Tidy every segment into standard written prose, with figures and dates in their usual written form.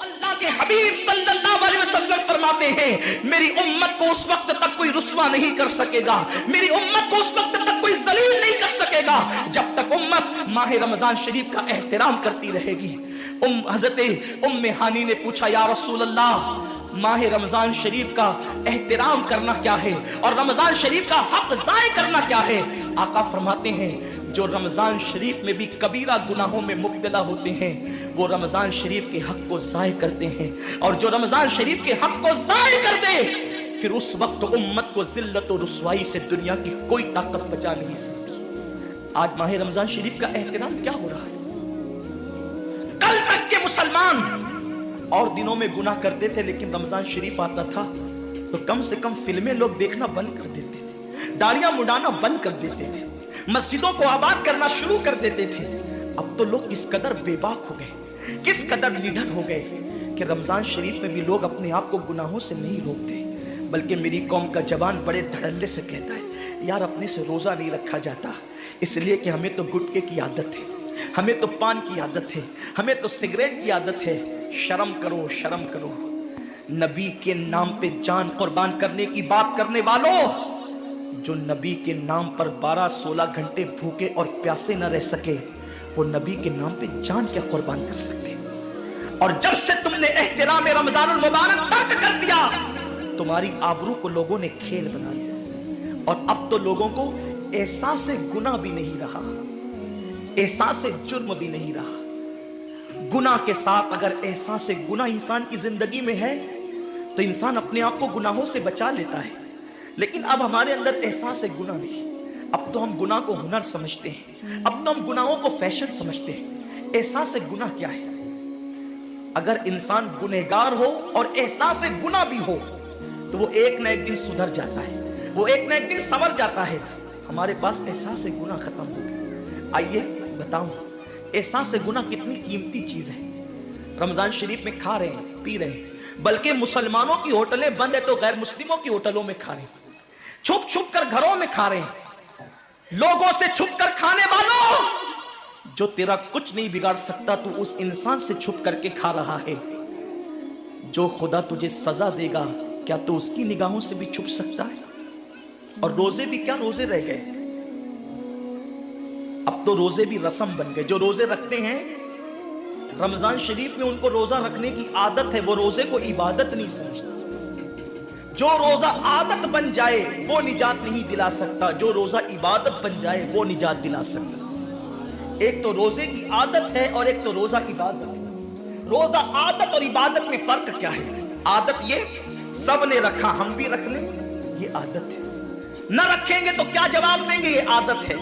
अल्लाह के हबीब सल्लल्लाहु अलैहि वसल्लम फरमाते हैं मेरी उम्मत को उस वक्त तक कोई रुस्वा नहीं कर सकेगा, मेरी उम्मत को उस वक्त तक कोई जलील नहीं कर सकेगा जब तक उम्मत माह रमजान शरीफ का एहतराम करती रहेगी। हजरत उम्मे हानी ने पूछा, या रसूल अल्लाह माह रमजान शरीफ का एहतराम करना क्या है और रमजान शरीफ का हक ज़ाय करना क्या है? आका फरमाते हैं जो रमजान शरीफ में भी कबीरा गुनाहों में मुब्तला होते हैं वो रमजान शरीफ के हक को ज़ाय करते हैं, और जो रमजान शरीफ के हक को ज़ाय कर दे फिर उस वक्त उम्मत को जिल्लत और रुसवाई से दुनिया की कोई ताकत बचा नहीं सकती। आज माह रमजान शरीफ का एहतराम क्या हो रहा है? कल तक के मुसलमान और दिनों में गुनाह करते थे, लेकिन रमजान शरीफ आता था तो कम से कम फिल्में लोग देखना बंद कर देते थे, दाढ़ियां मुड़ाना बंद कर देते थे, मस्जिदों को आबाद करना शुरू कर देते थे। अब तो लोग किस कदर बेबाक हो गए, किस कदर निडर हो गए कि रमजान शरीफ में भी लोग अपने आप को गुनाहों से नहीं रोकते, बल्कि मेरी कौम का जवान बड़े धड़ल्ले से कहता है यार अपने से रोजा नहीं रखा जाता इसलिए कि हमें तो गुटके की आदत है, हमें तो पान की आदत है, हमें तो सिगरेट की आदत है। शर्म करो, शर्म करो। नबी के नाम पे जान कुर्बान करने की बात करने वालों, जो नबी के नाम पर 12-16 घंटे भूखे और प्यासे न रह सके वो नबी के नाम पे जान क्या कुर्बान कर सकते? और जब से तुमने एहतराम रमजानुल मुबारक तर्क कर दिया तुम्हारी आबरू को लोगों ने खेल बना लिया, और अब तो लोगों को एहसास गुनाह भी नहीं रहा, एहसास जुर्म भी नहीं रहा। गुनाह के साथ अगर एहसास गुनाह इंसान की जिंदगी में है तो इंसान अपने आप को गुनाहों से बचा लेता है, लेकिन अब हमारे अंदर एहसास गुनाह नहीं। अब तो हम गुनाह को हुनर समझते हैं, अब तो हम गुनाहों को फैशन समझते हैं। एहसास गुनाह क्या है? अगर इंसान गुनहगार हो और एहसास गुनाह भी हो तो वो एक ना एक दिन सुधर जाता है, वो एक ना एक दिन संवर जाता है। हमारे पास एहसास गुनाह खत्म हो गया। आइए बताऊं एहसास गुनाह कितनी कीमती चीज है। रमजान शरीफ में खा रहे हैं, पी रहे हैं, बल्कि मुसलमानों की होटलें बंद है तो गैर मुस्लिमों की होटलों में खा रहे हैं, छुप छुप कर घरों में खा रहे हैं। लोगों से छुप कर खाने वालों, जो तेरा कुछ नहीं बिगाड़ सकता तू उस इंसान से छुप करके खा रहा है। जो खुदा तुझे सजा देगा क्या तू उसकी निगाहों से भी छुप सकता है? और रोजे भी क्या रोजे रह गए, अब तो रोजे भी रस्म बन गए। जो रोजे रखते हैं रमजान शरीफ में उनको रोजा रखने की आदत है, वो रोजे को इबादत नहीं समझते। जो रोजा आदत बन जाए वो निजात नहीं दिला सकता, जो रोजा इबादत बन जाए वो निजात दिला सकता। एक तो रोजे की आदत है और एक तो रोजा इबादत है। रोजा आदत और इबादत में फर्क क्या है? आदत ये सब ने रखा हम भी रख लें, ये आदत है। न रखेंगे तो क्या जवाब देंगे, ये आदत है।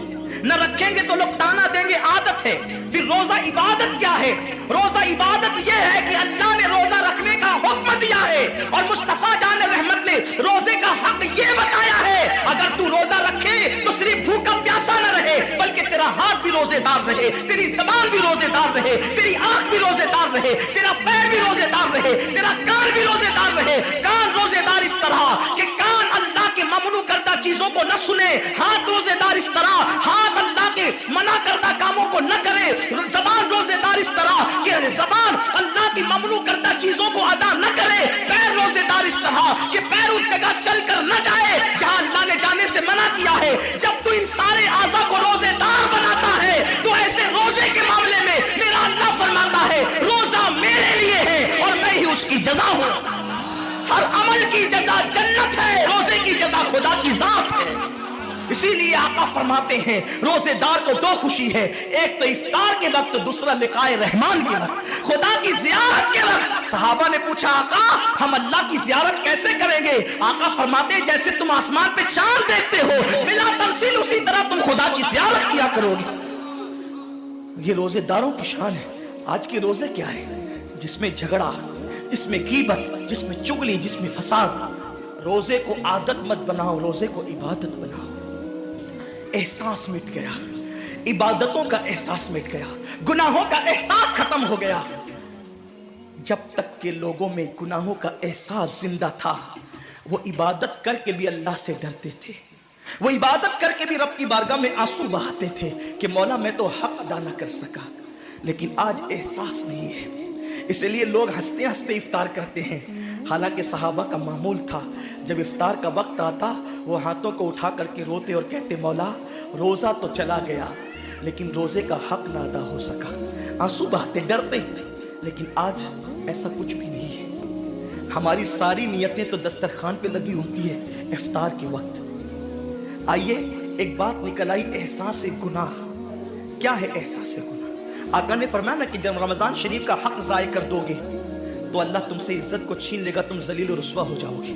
न रखेंगे तो लोग ताना देंगे, आदत है। फिर रोजा इबादत क्या है? रोजा इबादत यह है कि अल्लाह ने रोजा रखने का हुक्म दिया है और मुस्तफा जान रहमत ने रोजे का हक ये बताया है अगर तू रोजा रखे तो सिर्फ भूखा प्यासा न रहे, बल्कि तेरा हाथ भी रोजेदार रहे, तेरी ज़बान भी रोजेदार रहे, तेरी आंख भी रोजेदार रहे, तेरा पैर भी रोजेदार रहे, तेरा कान भी रोजेदार रहे। कान रोजेदार इस तरह कि कान अल्लाह के ममनू करदा चीजों को न सुने, हाथ रोजेदार इस तरह हाथ अल्लाह के मना करदा कामों को न करे, ज़बान रोजेदार इस तरह कि ज़बान अल्लाह की ममनू करदा चीजों को अदा न करे, पैर रोजेदार इस तरह कि पैर उस जगह चलकर न जाए जहां अल्लाह ने जाने से मना किया है। जब तू इन सारे आज़ा को रोजेदार बनाता है तो ऐसे रोजे के मामले में मेरा अल्लाह फरमाता है रोजा मेरे लिए है और मैं ही उसकी जज़ा हूं। हर अमल की जज़ा जन्नत है, रोजे की जज़ा खुदा की जात है। इसीलिए आका फरमाते हैं रोजेदार को दो खुशी है, एक तो इफ्तार के वक्त, दूसरा लिकाए रहमान के वक्त, खुदा की जियारत के वक्त। सहाबा ने पूछा आका हम अल्लाह की जियारत कैसे करेंगे? आका फरमाते हैं जैसे तुम आसमान पे चांद देखते हो बिला तमसील उसी तरह तुम खुदा की जियारत किया करोगे। ये रोजेदारों की शान है। आज के रोजे क्या है? जिसमें झगड़ा, जिसमें गीबत, जिसमें चुगली, जिसमें फसाद। रोजे को आदत मत बनाओ, रोजे को इबादत बनाओ। एहसास मिट गया, इबादतों का एहसास मिट गया, गुनाहों का एहसास खत्म हो गया। जब तक के लोगों में गुनाहों का एहसास जिंदा था वो इबादत करके भी अल्लाह से डरते थे, वो इबादत करके भी रब की बारगाह में आंसू बहाते थे कि मौला मैं तो हक अदा न कर सका। लेकिन आज एहसास नहीं है, इसीलिए लोग हंसते हंसते इफ्तार करते हैं। हालांकि सहाबा का मामूल था, जब इफ्तार का वक्त आता वो हाथों को उठा करके रोते और कहते, मौला रोजा तो चला गया लेकिन रोजे का हक ना अदा हो सका। आंसू बहाते, डरते। लेकिन आज ऐसा कुछ भी नहीं है। हमारी सारी नियतें तो दस्तरखान पे लगी होती है इफ्तार के वक्त। आइए एक बात निकल आई, एहसास गुनाह। क्या है एहसास गुनाह? आका ने फरमाया ना कि जब रमजान शरीफ का हक ज़ाय कर दोगे तो अल्लाह तुमसे इज्जत को छीन लेगा, तुम जलील और रुस्वा हो जाओगे।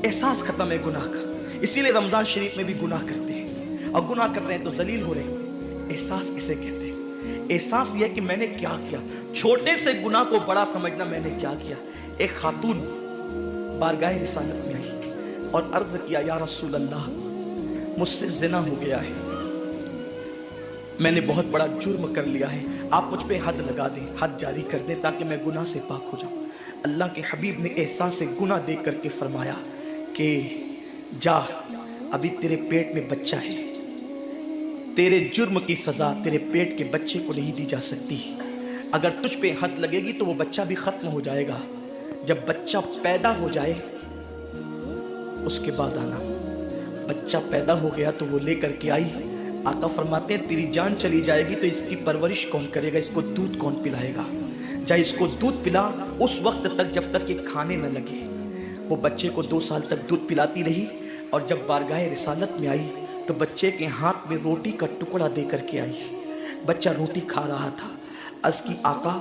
एहसास खत्म है गुनाह का। इसीलिए रमजान शरीफ में भी गुनाह करते हैं, और गुनाह कर रहे हैं तो जलील हो रहे हैं। एहसास किसे कहते हैं? एहसास यह कि मैंने क्या किया। छोटे से गुनाह को बड़ा समझना, मैंने क्या किया। एक खातून बारगाह रिसालत में आई और अर्ज किया, या रसूल अल्लाह मुझसे जिना हो गया है, मैंने बहुत बड़ा जुर्म कर लिया है, आप मुझ पे हद लगा दें, हद जारी कर दें ताकि मैं गुनाह से पाक हो जाऊं। अल्लाह के हबीब ने एहसास से गुनाह देख करके फरमाया कि जा, अभी तेरे पेट में बच्चा है, तेरे जुर्म की सजा तेरे पेट के बच्चे को नहीं दी जा सकती। अगर तुझ पे हद लगेगी तो वो बच्चा भी खत्म हो जाएगा। जब बच्चा पैदा हो जाए उसके बाद आना। बच्चा पैदा हो गया तो वो लेकर के आई। आका फरमाते हैं तेरी जान चली जाएगी तो इसकी परवरिश कौन करेगा, इसको दूध कौन पिलाएगा? जा इसको दूध पिला उस वक्त तक जब तक ये खाने न लगे। वो बच्चे को 2 साल तक दूध पिलाती रही, और जब बारगाह रिसालत में आई तो बच्चे के हाथ में रोटी का टुकड़ा दे करके आई। बच्चा रोटी खा रहा था। अर्ज़ की, आका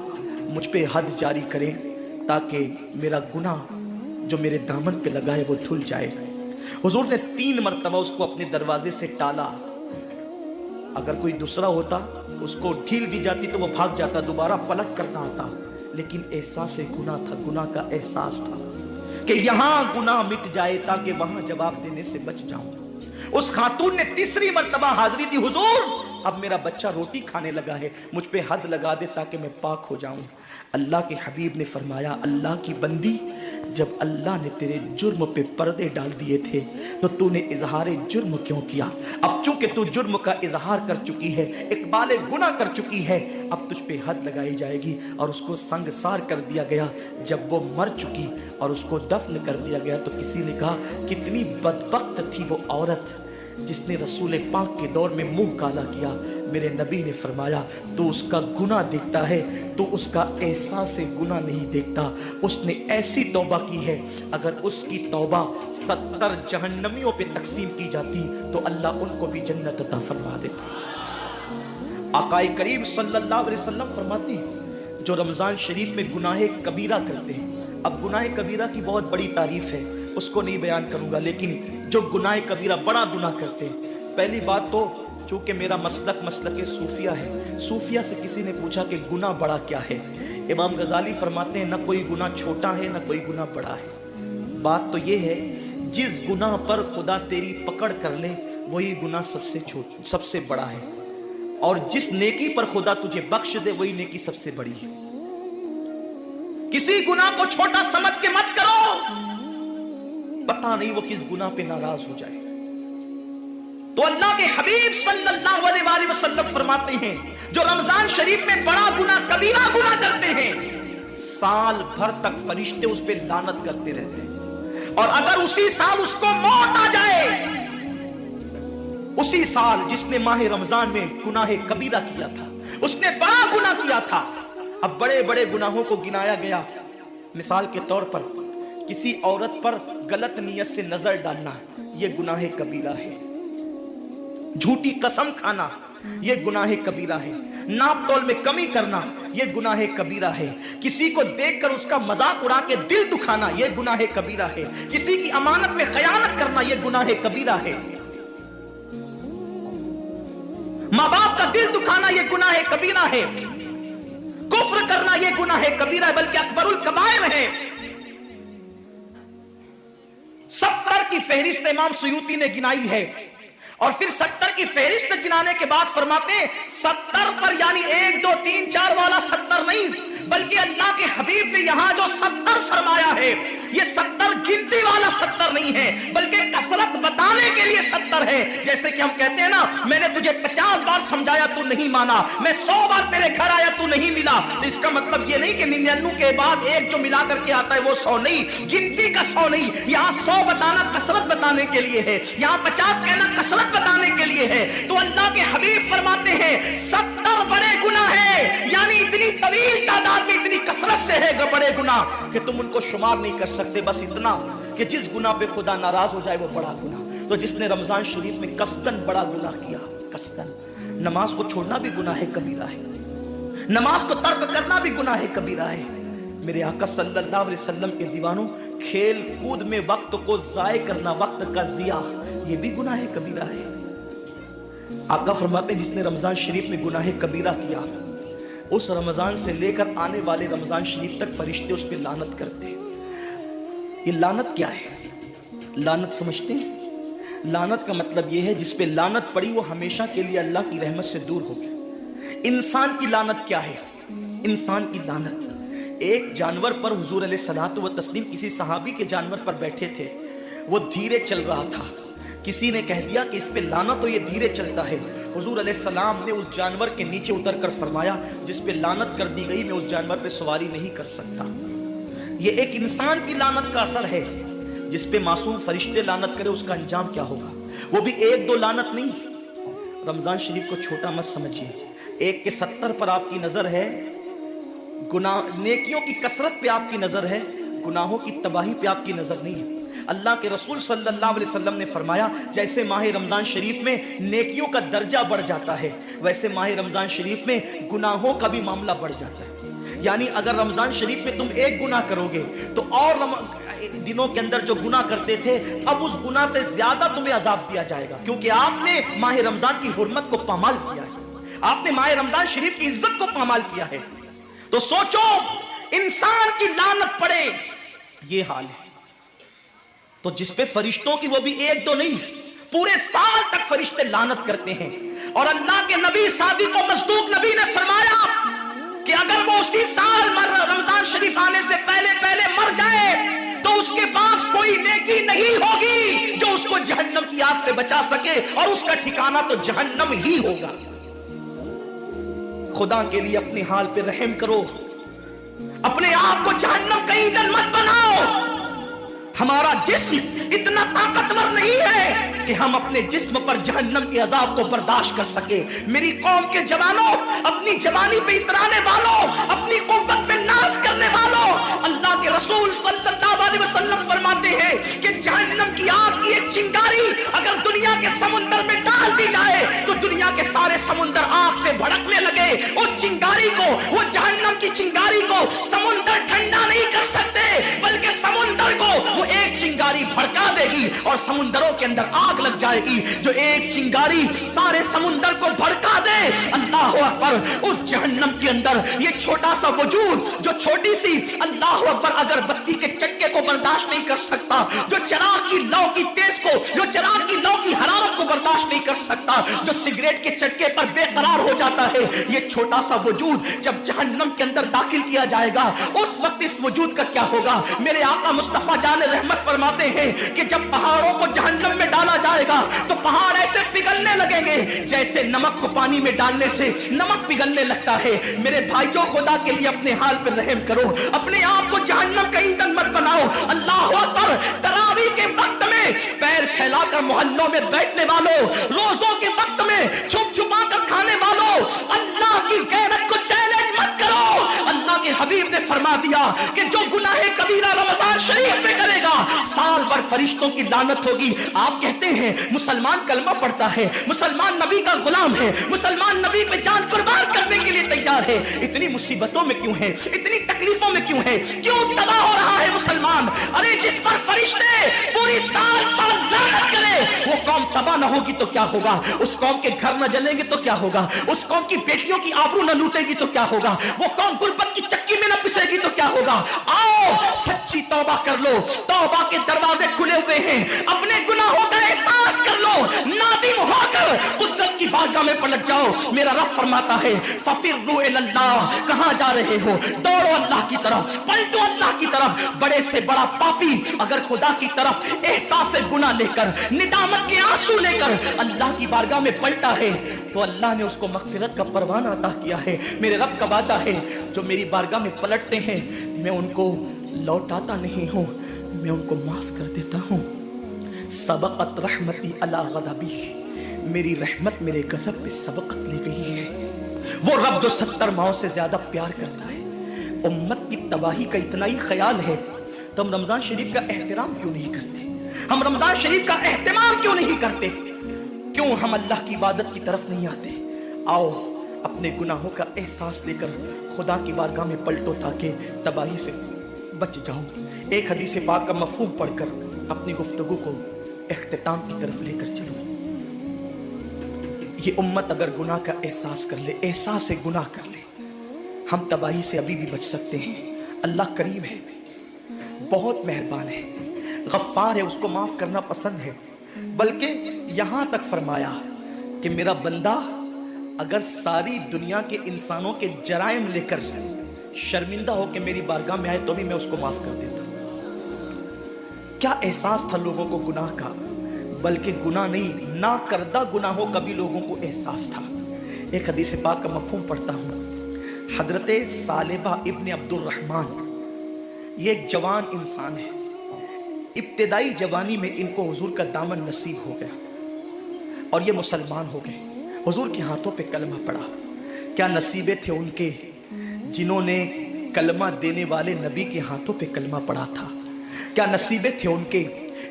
मुझ पे हद जारी करें ताकि मेरा गुनाह जो मेरे दामन पे लगा है वो धुल जाए। हुजूर ने 3 मरतबा उसको अपने दरवाजे से टाला। अगर कोई दूसरा होता उसको ढील दी जाती तो वो भाग जाता, दोबारा पलट करना आता। लेकिन एहसास गुनाह था, गुनाह का एहसास था कि यहां गुनाह मिट जाए ताकि वहां जवाब देने से बच जाऊं। उस खातून ने 3री मरतबा हाजिरी दी, हुजूर अब मेरा बच्चा रोटी खाने लगा है, मुझ पे हद लगा दे ताकि मैं पाक हो जाऊं। अल्लाह के हबीब ने फरमाया, अल्लाह की बंदी, जब अल्लाह ने तेरे जुर्म पे पर्दे डाल दिए थे तो तूने इजहार जुर्म क्यों किया? अब चूंकि तू जुर्म का इजहार कर चुकी है, इकबाल गुनाह कर चुकी है, अब तुझ पे हद लगाई जाएगी। और उसको संगसार कर दिया गया। जब वो मर चुकी और उसको दफन कर दिया गया तो किसी ने कहा, कितनी बदबख्त थी वो औरत जिसने रसूल पाक के दौर में मुंह काला किया। मेरे नबी ने फरमाया, तो उसका गुनाह देखता है तो उसका एहसास से गुनाह नहीं देखता। उसने ऐसी तौबा की है, अगर उसकी तौबा 70 जहन्नमियों पे तकसीम की जाती तो अल्लाह उनको भी जन्नत अता फरमा देता। आकाए करीम सल्लल्लाहु अलैहि वसल्लम फरमाते हैं, जो रमजान शरीफ में गुनाह कबीरा करते हैं। अब गुनाह कबीरा की बहुत बड़ी तारीफ है, उसको नहीं बयान करूंगा, लेकिन जो गुनाह कबीरा बड़ा गुनाह करते हैं, पहली बात तो चूंकि मेरा मसलक सूफिया है, सूफिया से किसी ने पूछा कि गुनाह बड़ा क्या है। इमाम गजाली फरमाते हैं, ना कोई गुनाह छोटा है ना कोई गुनाह बड़ा है। बात तो ये है, जिस गुनाह पर खुदा तेरी पकड़ कर ले वही गुनाह सबसे बड़ा है, और जिस नेकी पर खुदा तुझे बख्श दे वही नेकी सबसे बड़ी है। किसी गुनाह को छोटा समझ के मत करो, पता नहीं वो किस गुनाह पे नाराज हो जाए। तो अल्लाह के हबीब सल्लल्लाहु अलैहि वसल्लम फरमाते हैं, जो रमजान शरीफ में बड़ा गुनाह कबीरा गुनाह करते हैं, साल भर तक फरिश्ते उस पे लानत करते रहते हैं। और अगर उसी साल उसको मौत आ जाए, उसी साल जिसने माह रमजान में गुनाह कबीरा किया था, उसने बड़ा गुनाह किया था। अब बड़े बड़े गुनाहों को गिनाया गया। मिसाल के तौर पर किसी औरत पर गलत नियत से नजर डालना, यह गुनाह कबीरा है। झूठी कसम खाना, यह गुनाह कबीरा है। नाप तोल में कमी करना, यह गुनाह कबीरा है। किसी को देखकर उसका मजाक उड़ा के दिल दुखाना, यह गुनाह कबीरा है। किसी की अमानत में खयानत करना, यह गुनाह कबीरा है। माँ बाप का दिल दुखाना, यह गुनाह कबीरा है। कुफ्र करना, यह गुनाह कबीरा है, बल्कि अकबरुल कबायर है। 70 की फहरिस्त इमाम सुयूती ने गिनाई है, और फिर 70 की फहरिस्त गिनाने के बाद फरमाते हैं 70 पर, यानी 1 2 3 4 वाला 70 नहीं, बल्कि अल्लाह के हबीब ने यहां जो 70 फरमाया है, ये 70 गिनती वाला 70 नहीं है, बल्कि कसरत बता बताने के लिए 70 है। जैसे कि हम कहते हैं ना, मैंने तुझे 50 बार समझाया तू नहीं माना, मैं 100 बार तेरे घर आया तू नहीं मिला, तो इसका मतलब ये नहीं कि 99 के बाद एक जो मिला करके आता है वो 100 नहीं, गिनती का 100 नहीं। यहाँ 100 बताना कसरत बताने के लिए है, यहाँ 50 कहना कसरत बताने के लिए है। तो अल्लाह के हबीब फरमाते हैं 70 बड़े गुनाह है, यानी इतनी तवील तादाद में इतनी कसरत से है बड़े गुनाह कि तुम उनको शुमार नहीं कर सकते। बस इतना कि जिस गुनाह पे खुदा नाराज हो जाए वो बड़ा गुनाह। तो जिसने रमजान शरीफ में कस्तन बड़ा गुनाह किया, कस्तन, नमाज को छोड़ना भी गुनाह है, कबीरा है, नमाज को तर्क करना भी गुनाह है, कबीरा है। मेरे आका सल्लल्लाहु अलैहि वसल्लम के दीवानों, खेल कूद में वक्त को जाय करना, वक्त का जिया, ये भी गुनाह है, कबीरा है। आका फरमाते हैं जिसने रमजान शरीफ में गुनाह कबीरा किया, उस रमजान से लेकर आने वाले रमजान शरीफ तक फरिश्ते उस पर लानत करते हैं। ये लानत क्या है? लानत समझते हैं? लानत का मतलब यह है जिस पे लानत पड़ी वो हमेशा के लिए अल्लाह की रहमत से दूर हो गया। इंसान की लानत क्या है? इंसान की लानत, एक जानवर पर हुजूर अलैहिस्सलातु व तस्लीम किसी सहाबी के जानवर पर बैठे थे, वो धीरे चल रहा था, किसी ने कह दिया कि इस पे लानत हो, ये धीरे चलता है। हुजूर अलैहिस्सलाम ने उस जानवर के नीचे उतर कर फरमाया जिस पे लानत कर दी गई, मैं उस जानवर पे सवारी नहीं कर सकता। ये एक इंसान की लानत का असर है। जिस पे मासूम फरिश्ते लानत करे उसका अंजाम क्या होगा? वो भी एक दो लानत नहीं। रमजान शरीफ को छोटा मत समझिए, एक के 70 पर आपकी नजर है, गुनाह नेकियों की कसरत पे आपकी नजर है, गुनाहों की तबाही पे आपकी नजर नहीं है। अल्लाह के रसूल सल्लल्लाहु अलैहि वसल्लम ने फरमाया जैसे माह रमजान शरीफ में नेकियों का दर्जा बढ़ जाता है, वैसे माह रमजान शरीफ में गुनाहों का भी मामला बढ़ जाता है। यानी अगर रमजान शरीफ में तुम एक गुनाह करोगे तो और दिनों के अंदर जो गुनाह करते थे, अब उस गुनाह से ज्यादा तुम्हें अजाब दिया जाएगा, क्योंकि आपने माह रमजान की हुर्मत को पामाल किया है, आपने माह रमजान शरीफ की इज्जत को पामाल किया है। तो सोचो, इंसान की लानत पड़े, ये हाल है। तो जिस पे फरिश्तों की, वो भी एक दो नहीं, पूरे साल तक फरिश्ते लानत करते हैं। और अल्लाह के नबी सादिक व मस्दूक नबी ने फरमाया कि अगर वो उसी साल रमजान शरीफ आने से पहले पहले मर जाए तो उसके पास कोई नेकी नहीं होगी जो उसको जहन्नम की आग से बचा सके, और उसका ठिकाना तो जहन्नम ही होगा। खुदा के लिए अपने हाल पे रहम करो, अपने आप को जहन्नम का ईंधन मत बनाओ। हमारा जिस्म इतना ताकतवर नहीं है कि हम अपने जिस्म पर जहन्नम के अजाब को बर्दाश्त कर सके। मेरी कौम के जवानों, अपनी जवानी पे इतराने वालों, अपनी कुव्वत पे नाश करने वालों, अल्लाह के रसूल सल्लल्लाहु अलैहि वसल्लम फरमाते हैं कि जहन्नम की आग की एक चिंगारी अगर दुनिया के समुद्र में डाल दी जाए तो दुनिया के सारे समुद्र आग से भड़कने लगे। उस चिंगारी को, वो जहन्नम की चिंगारी को समुद्र ठंडा नहीं कर सकते, बल्कि समुद्र को वो एक चिंगारी भड़का देगी और समुद्रों के अंदर आग लग जाएगी। जो एक चिंगारी सारे समुद्र को भड़का दे, अल्लाह अकबर, उस जहन्नम के अंदर ये छोटा सा वजूद, जो छोटी सी, अल्लाह अकबर, अगरबत्ती के चटके को बर्दाश्त नहीं कर सकता, जो चिराग की लौ की तेज को, जो चिराग की लौ की हरारत को बर्दाश्त नहीं कर सकता, जो सिगरेट के चटके पर बेकरार हो जाता है, ये छोटा सा वजूद जब जहन्नम के अंदर दाखिल किया जाएगा, उस वक्त इस वजूद का क्या होगा? मेरे आका मुस्तफा जान रहमत फरमाते हैं कि जब पहाड़ों को जहन्नम में डाला जाएगा तो पहाड़ ऐसे पिघलने लगेंगे जैसे नमक को पानी में डालने से नमक पिघलने लगता है। मेरे भाइयों, खुदा के लिए अपने हाल पर रहम करो, अपने आप को जहन्नम का ईंधन मत बनाओ। अल्लाह अकबर, तरावी के वक्त में पैर फैलाकर मोहल्लों में बैठने वालों, रोजों के वक्त में छुप छुपा कर खाने वालों, अल्लाह की गैरत को चैलेंज मत करो। अल्लाह के हबीब ने फरमा दिया कि जो गुनाह कबीरा रमजान शरीफ में करेगा, साल भर फरिश्तों की लानत होगी। आप कहते हैं मुसलमान कलमा पढ़ता है, मुसलमान नबी का गुलाम है, मुसलमान नबी पे जान कुर्बान करने के लिए तैयार है, इतनी मुसीबतों में क्यों है, इतनी तकलीफों में क्यों है, क्यों तबाह हो रहा है मुसलमान? अरे जिस पर फरिश्ते पूरी साल साल लानत करे, वो कौम तबाह न होगी तो क्या होगा? उस कौम के घर न जलेंगे तो क्या होगा? उस कौम की बेटियों की आबरू न लूटेगी तो क्या होगा? वो कौम गुर्बत की चक्की में न पिसेगी तो क्या होगा? आओ सच्ची तौबा कर लो, तौबा के दरवाजे खुले हुए हैं, अपने गुनाहों का एहसास कर लो, नादिम होकर कुदरत की बारगाह में पलट जाओ। मेरा रब फरमाता है फफिर्रू इलल्लाह, कहां जा रहे हो? दौड़ो अल्लाह की तरफ, पलटो अल्लाह की तरफ, बड़े से बड़ा पापी अगर खुदा की तरफ एहसास गुनाह लेकर, निदामत के आंसू लेकर अल्लाह की बारगाह में पलटा है तो अल्लाह ने उसको मगफिरत का परवाना अता किया है। मेरे रब का वादा है, जो मेरी बारगाह में पलटते हैं मैं उनको लौटाता नहीं हूं, मैं उनको माफ कर देता हूं। सबक़त रहमती अला गज़बी, मेरी रहमत मेरे गज़ब पे सबक़त ले गई है। वो रब जो 70 माओं से ज्यादा प्यार करता है, उम्मत की तबाही का इतना ही ख्याल है तो हम रमजान शरीफ का एहतराम क्यों नहीं करते? हम रमजान शरीफ का एहतमाम क्यों नहीं करते? क्यों हम अल्लाह की इबादत की तरफ नहीं आते? आओ अपने गुनाहों का एहसास लेकर खुदा की बारगाह में पलटो ताकि तबाही से बच जाओ। एक हदीस पाक का मफहूम पढ़कर अपनी गुफ्तगू को इख्तिताम की तरफ लेकर चलो। ये उम्मत अगर गुनाह का एहसास कर ले, एहसास से गुनाह कर ले, हम तबाही से अभी भी बच सकते हैं। अल्लाह करीम है, बहुत मेहरबान है, गफ्फार है, उसको माफ करना पसंद है। बल्कि यहां तक फरमाया कि मेरा बंदा अगर सारी दुनिया के इंसानों के जराइम लेकर शर्मिंदा हो के मेरी बारगाह में आए तो भी मैं उसको माफ कर देता। क्या एहसास था लोगों को गुनाह का, बल्कि गुनाह नहीं, ना करदा गुनाहों का भी लोगों को एहसास था। एक हदीस पाक का मफहूम पढ़ता हूं। हजरत सालेबा इब्न अब्दुल रहमान, ये एक जवान इंसान है। इब्तिदाई जवानी में इनको हुजूर का दामन नसीब हो गया और ये मुसलमान हो गए। हुजूर के हाथों पे कलमा पड़ा। क्या नसीबे थे उनके जिन्होंने कलमा देने वाले नबी के हाथों पे कलमा पड़ा था। क्या नसीबे थे उनके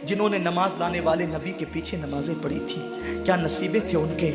जिन्होंने नमाज लाने वाले नबी के पीछे नमाजें पढ़ी थी। क्या नसीबे थे उनके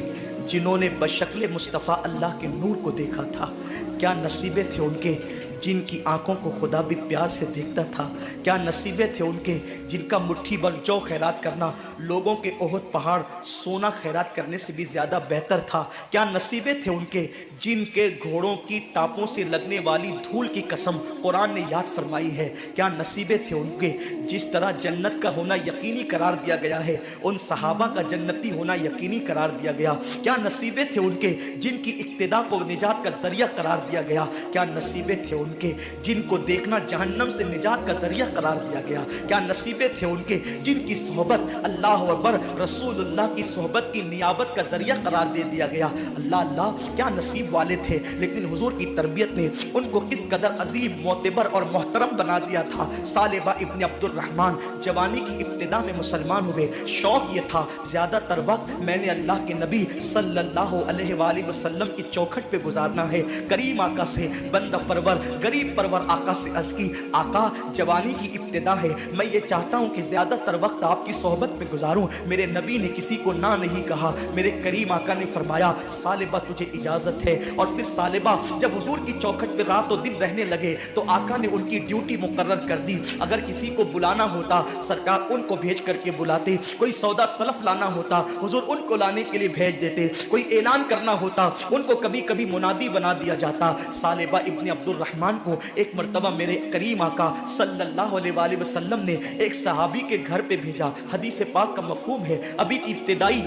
जिन्होंने बशक्ल मुस्तफ़ा अल्लाह के नूर को देखा था। क्या नसीबे थे उनके जिनकी आंखों को खुदा भी प्यार से देखता था। क्या नसीबे थे उनके जिनका मुट्ठी भर जौ खैरात करना लोगों के ओहद पहाड़ सोना खैरात करने से भी ज्यादा बेहतर था। क्या नसीबे थे उनके जिनके घोड़ों की टापों से लगने वाली धूल की कसम कुरान ने याद फरमाई है। क्या नसीबे थे उनके जिस तरह जन्नत का होना यकीनी करार दिया गया है, उन सहाबा का जन्नती होना यकीनी करार दिया गया। क्या नसीबे थे उनके जिनकी इक्तिदा को निजात का जरिया करार दिया गया। क्या नसीबे थे उनके जिनको देखना जहन्नम से निजात का जरिया करार दिया गया। क्या नसीबे थे उनके जिनकी सोहबत अल्लाह अकबर रसूलुल्लाह की सोहबत की नियाबत का जरिया करार दे दिया गया। अल्लाह अल्लाह, क्या नसीब वाले थे। लेकिन हुजूर की तरबियत ने उनको किस कदर अजीम, मोतबर और मोहतरम बना दिया था। सालेबा इब्न अब्दुल रहमान जवानी की इब्तिदा में मुसलमान हुए। शौक ये था ज्यादातर वक्त मैंने अल्लाह के नबी सल्लल्लाहु अलैहि वसल्लम की चौखट पे गुजारना है। करीम आका से बंदा परवर गरीब परवर आका से अर्ज़ की, आका जवानी की इब्तिदा है, मैं ये चाहता हूँ कि ज्यादातर वक्त आपकी सोहबत पे गुजारूं। मेरे नबी ने किसी को ना नहीं कहा। मेरे करीम आका ने फरमाया सालेबा तुझे इजाजत है। और फिर सालेबा जब हुजूर की चौखट पे रात और दिन रहने लगे तो आका ने उनकी ड्यूटी मुकर्रर कर दी। अगर किसी को बुलाना होता सरकार उनको भेज करके बुलाते। कोई सौदा सलफ लाना होता हुजूर उनको लाने के लिए भेज देते। कोई ऐलान करना होता उनको कभी कभी मुनादी बना दिया जाता। सालेबा इब्न अब्दुल रहमान को एक मर्तबा मेरे करीम आका सल्लल्लाहु अलैहि वसल्लम ने एक सहाबी के घर पे भेजा। हदीस पाक का मफहूम है, अभी इब्तिदाई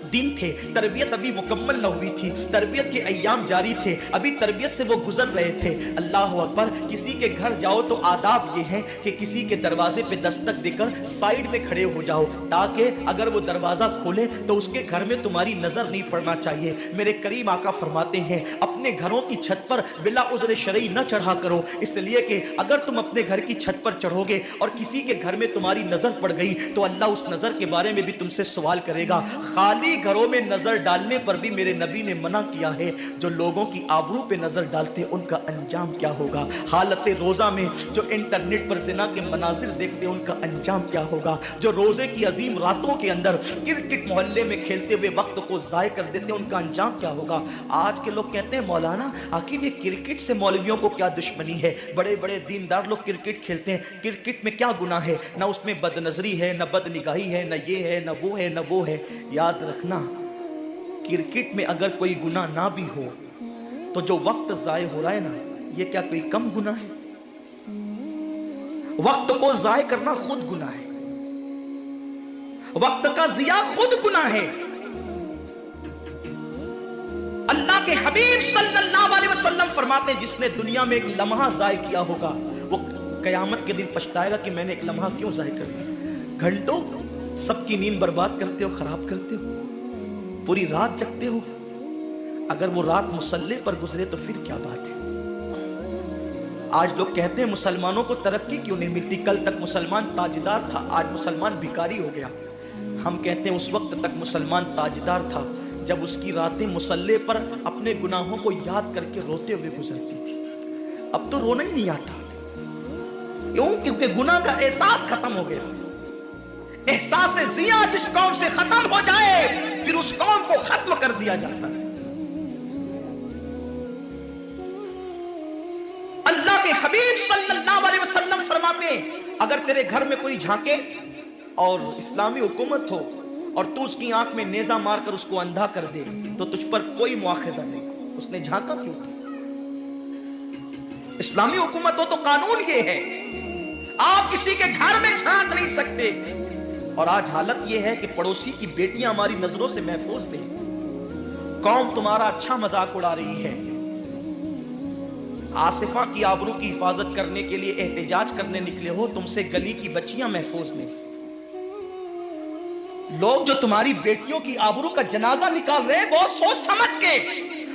दिन थे, तरबियत अभी मुकम्मल न हुई थी, तरबियत के अय्याम जारी थे, अभी तरबियत से वो गुजर रहे थे। अल्लाह अकबर, किसी के घर जाओ तो आदाब ये है कि किसी के दरवाजे पे दस्तक देकर साइड में खड़े हो जाओ ताकि अगर वो दरवाजा खोले तो उसके घर में तुम्हारी नजर नहीं पड़ना चाहिए। मेरे करीम आका फरमाते हैं अपने घरों की छत पर बिला उज़्र शरई न चढ़ा करो, इसलिए कि अगर तुम अपने घर की छत पर चढ़ोगे और किसी के घर में तुम्हारी नजर पड़ गई तो अल्लाह उस नजर के बारे में भी तुमसे सवाल करेगा। खाली घरों में नजर डालने पर भी मेरे नबी ने मना किया है। जो लोगों की आबरू पे नजर डालते हैं उनका अंजाम क्या होगा। हालत रोजा में जो इंटरनेट पर जिना के मनाजिर देखते हैं उनका अंजाम क्या होगा। जो रोजे की अजीम रातों के अंदर क्रिकेट मोहल्ले में खेलते हुए वक्त को जाय कर देते हैं उनका अंजाम क्या होगा। आज के लोग कहते हैं मौलाना आखिर ये क्रिकेट से मौलवियों को क्या दुश्मनी है। बड़े बड़े दीनदार लोग क्रिकेट खेलते हैं, क्रिकेट में क्या गुनाह है। ना उसमें बदनजरी है, ना बदनिगाही है, ना ये है, ना वो है, ना वो है। याद रखना क्रिकेट में अगर कोई गुनाह ना भी हो तो जो वक्त जाय हो रहा है ना, ये क्या कोई कम गुनाह है। वक्त को जाय करना खुद गुनाह है, वक्त का जिया खुद गुनाह है। अल्लाह के हबीब सल्लल्लाहु अलैहि वसल्लम फरमाते हैं जिसने दुनिया में एक लम्हा जाय किया होगा वो क़यामत के दिन पछताएगा कि मैंने एक लम्हा क्यों ज़ाया कर दिया। घंटों सबकी नींद बर्बाद करते हो, खराब करते हो, पूरी रात जगते हो। अगर वो रात मुसल्ले पर गुजरे तो फिर क्या बात है। आज लोग कहते हैं मुसलमानों को तरक्की क्यों नहीं मिलती। कल तक मुसलमान ताजदार था, आज मुसलमान भिखारी हो गया। हम कहते हैं उस वक्त तक मुसलमान ताजदार था जब उसकी रातें मुसल्ले पर अपने गुनाहों को याद करके रोते हुए गुजरती थी। अब तो रोना ही नहीं आता। क्यों? क्योंकि गुनाह का एहसास खत्म हो गया। एहसास ज़िया जिस कौम से खत्म हो जाए फिर उस कौम को खत्म कर दिया जाता है। अल्लाह के हबीब सल्लल्लाहु अलैहि वसल्लम फरमाते हैं, अगर तेरे घर में कोई झांके और इस्लामी हुकूमत हो और तू उसकी आंख में नेजा मारकर उसको अंधा कर दे तो तुझ पर कोई मुआखजा नहीं। उसने झांका क्यों? इस्लामी हुकूमत हो तो कानून ये है, आप किसी के घर में झांक नहीं सकते। और आज हालत ये है कि पड़ोसी की बेटियां हमारी नजरों से महफूज नहीं। कौम तुम्हारा अच्छा मजाक उड़ा रही है। आसिफा की आबरू की हिफाजत करने के लिए एहतजाज करने निकले हो, तुमसे गली की बच्चियां महफूज नहीं। लोग जो तुम्हारी बेटियों की आबरू का जनाजा निकाल रहे हैं बहुत सोच समझ के,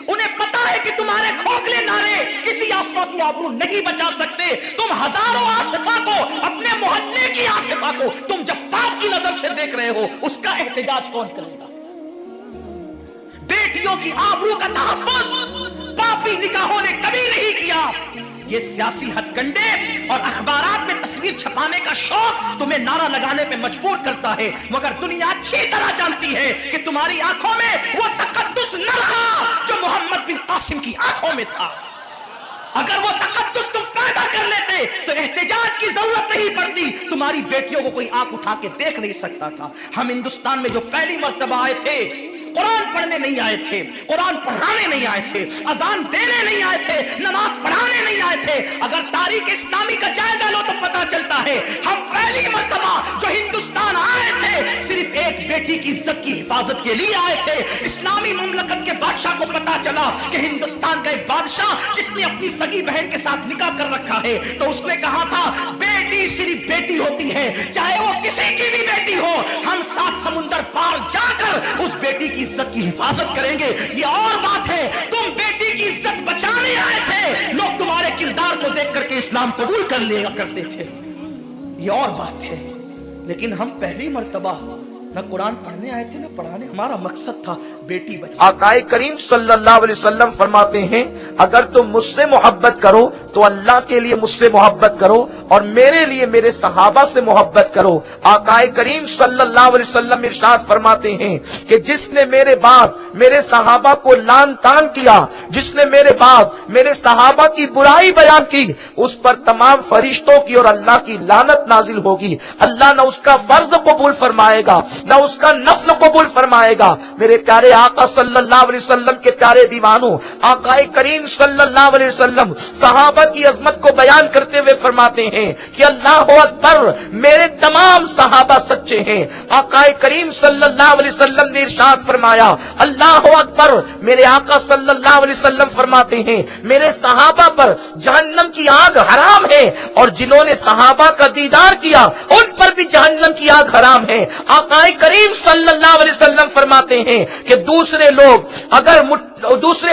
उन्हें पता है कि तुम्हारे खोखले नारे किसी आसिफा की आबरू नहीं बचा सकते। तुम हजारों आसिफा को, अपने मोहल्ले की आसिफा को तुम जब पाप की नजर से देख रहे हो, उसका एहतजाज कौन करेगा? बेटियों की आबरू का तहफ्फुज़ पापी निकाहों ने कभी नहीं किया। ये सियासी हथकंडे और अखबारात में तस्वीर छपाने का शौक तुम्हें नारा लगाने पे मजबूर करता है, मगर दुनिया अच्छी तरह जानती है कि तुम्हारी आंखों में वो तकद्दुस न रहा जो मोहम्मद बिन कासिम की आंखों में था। अगर वो तकद्दुस तुम पैदा कर लेते तो एहतजाज की जरूरत नहीं पड़ती। तुम्हारी बेटियों को कोई आंख उठा के देख नहीं सकता था। हम हिंदुस्तान में जो पहली मर्तबा आए थे, कुरान पढ़ने नहीं आए थे, कुरान पढ़ाने नहीं आए थे, अजान देने नहीं आए थे, नमाज पढ़ाने नहीं आए थे। अगर तारीख इस्लामी का जायजा लो तो पता चलता है हम पहली मर्तबा जो हिंदुस्तान आए थे सिर्फ एक बेटी की इज्जत की हिफाजत के लिए आए थे। इस्लामी मुमलकत के बादशाह को पता चला कि हिंदुस्तान का एक बादशाह जिसने अपनी सगी बहन के साथ निकाह कर रखा है, तो उसने कहा था बेटी सिर्फ बेटी होती है, चाहे वो किसी की भी बेटी हो। हम 7 समुंदर पार जाकर उस बेटी की इज्जत की हिफाजत करेंगे। ये और बात है, तुम बेटी की इज्जत बचाने आए थे, लोग तुम्हारे किरदार को देख करके इस्लाम कबूल कर लिया करते थे, ये और बात है। लेकिन हम पहली मर्तबा न कुरान पढ़ने आए थे न पढ़ाने, हमारा मकसद था बेटी बचाओ। आकाए करीम सल्लल्लाहु अलैहि वसल्लम फरमाते हैं, अगर तुम मुझसे मोहब्बत करो तो अल्लाह के लिए मुझसे मोहब्बत करो और मेरे लिए मेरे सहाबा से मोहब्बत करो। आकाए करीम सल्लल्लाहु अलैहि वसल्लम इरशाद फरमाते हैं कि जिसने मेरे बाद मेरे सहाबा को लान तान किया, जिसने मेरे बाद मेरे सहाबा की बुराई बयान की, उस पर तमाम फरिश्तों की और अल्लाह की लानत नाजिल होगी। अल्लाह न उसका फर्ज कबूल फरमाएगा न उसका नफल कबूल फरमाएगा। मेरे प्यारे आका सल्लल्लाहु अलैहि वसल्लम के प्यारे दीवानों, आकाए करीम सल्लल्लाहु अलैहि वसल्लम सहाबा की अजमत को बयान करते हुए फरमाते हैं कि अल्लाहु अकबर, मेरे तमाम सहाबा सच्चे हैं। आकाए करीम सल्लल्लाहु अलैहि वसल्लम ने इरशाद फरमाया, अल्लाहु अकबर, मेरे आका सल्लल्लाहु अलैहि वसल्लम फरमाते हैं मेरे सहाबा पर जहन्नम की आग हराम है और जिन्होंने सहाबा का दीदार किया उन पर भी जहन्नम की आग हराम है। आकाए करीम सल्लल्लाहु अलैहि वसल्लम फरमाते हैं कि दूसरे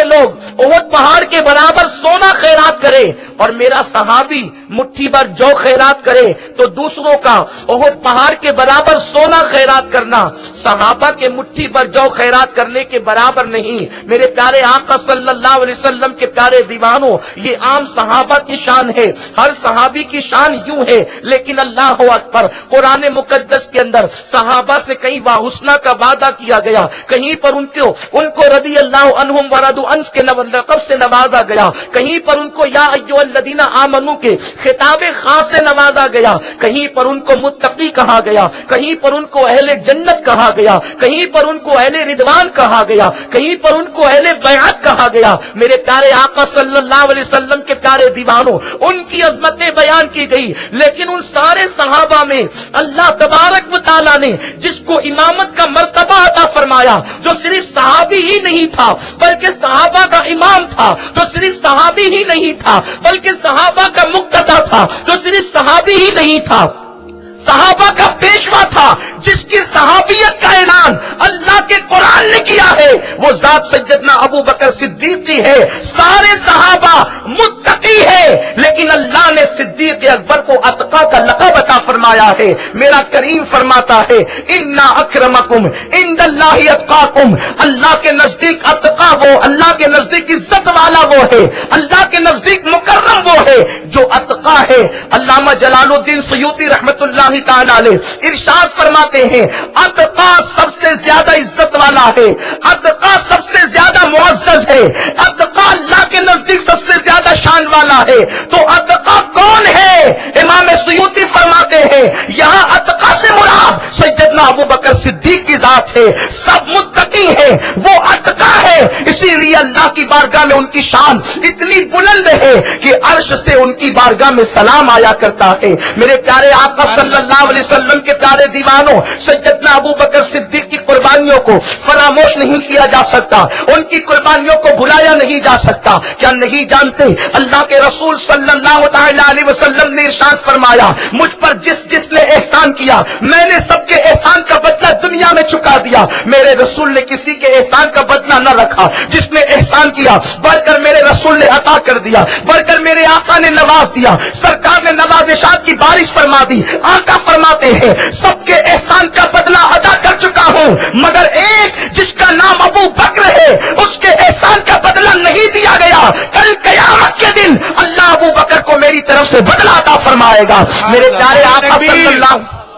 लोग उहद पहाड़ के बराबर सोना खैरात करे और मेरा सहाबी मुट्ठी भर जौ खैरात करे तो दूसरों का उहद पहाड़ के बराबर सोना खैरात करना सहाबा के मुट्ठी भर जौ खैरात करने के बराबर नहीं। मेरे प्यारे आका सल्लल्लाहु अलैहि वसल्लम के प्यारे दीवानों, ये आम सहाबा की शान है, हर सहाबी की शान यूं है, लेकिन अल्लाह अकबर, कुरान मुकद्दस के अंदर सहाबा से कहीं वाहुस्ना का वादा किया गया, कहीं पर उनको रदी अल्लाह अन्हुम वरदु अन्स के लक़ब से नवाजा गया, कहीं पर उनको या अय्युहल्लज़ीना आमनू के खिताबे खास से नवाजा गया, कहीं पर उनको मुत्तकी कहा गया, कहीं पर उनको अहले जन्नत कहा गया, कहीं पर उनको अहले रिदवान कहा गया, कहीं पर उनको अहले बैअत कहा गया। मेरे प्यारे आका सल्लल्लाहु अलैहि वसल्लम के प्यारे दीवानों, उनकी अजमतें बयान की गई, लेकिन उन सारे सहाबा में अल्लाह तबारक व तआला ने जिसको इमामत का मर्तबा अता फरमाया, जो सिर्फ सहाबी ही नहीं था بلکہ صحابہ کا امام تھا تو صرف صحابی ہی نہیں تھا، بلکہ صحابہ کا مقتدا تھا تو صرف صحابی ہی نہیں تھا، صحابہ کا پیشوا تھا جس کی صحابیت کا اعلان اللہ کے قرآن نے کیا ہے، وہ ذات سیدنا ابو بکر صدیق کی ہے۔ سارے صحابہ متقی ہے، لیکن اللہ نے صدیق اکبر کو اتقا کا لقب عطا فرمایا ہے۔ میرا کریم فرماتا ہے انا اکرمکم عند اللہ اتقاکم، اللہ کے نزدیک اتقا وہ، اللہ کے نزدیک عزت والا وہ ہے، اللہ کے نزدیک مکرم وہ ہے جو اتقا ہے۔ علامہ جلال الدین سیوطی رحمت اللہ تعالی علیہ ارشاد فرماتے ہیں اتقا سب سے زیادہ عزت والا ہے، اتقا سب سے زیادہ معزز ہے، اتقا اللہ کے نزدیک سب سے زیادہ شان والا ہے۔ تو اتقا کون ہے؟ امام سیوطی فرماتے ہیں یہاں اتقا سے مراد سیدنا ابو بکر صدیق کی ذات ہے، سب متقی ہیں، وہ اتقا ہے، اسی لیے اللہ کی بارگاہ میں ان کی شان اتنی بلند ہے کہ عرش سے ان کی بارگاہ میں سلام آیا کرتا ہے۔ میرے پیارے آقا صلی اللہ علیہ وسلم کے پیارے دیوانوں، سیدنا ابو بکر صدیق کی قربانیوں کو فراموش نہیں کیا جا سکتا، ان کی قربانیوں کو بھلایا نہیں جا سکتا۔ کیا نہیں جانتے اللہ کے رسول صلی اللہ تعالی علیہ وسلم نے ارشاد فرمایا مجھ پر جس نے احسان کیا میں نے سب کے احسان کا بدلہ دنیا میں چکا دیا۔ میرے رسول نے کسی کے احسان کا بدلہ نہ رکھا، جس نے احسان کیا بڑھ کر میرے رسول نے عطا کر دیا، بڑھ کر میرے آقا نے نواز دیا، سرکار نے نوازشات کی بارش فرما دی۔ آقا فرماتے ہیں سب کے احسان کا بدلہ ادا کر چکا ہوں، مگر ایک جس کا نام ابو بکر ہے اس کے احسان کا بدلہ نہیں دیا گیا، کل قیامت کے دن اللہ ابو بکر کو میری طرف سے بدلہ عطا فرمائے گا۔ میرے پیارے آقا صلی اللہ،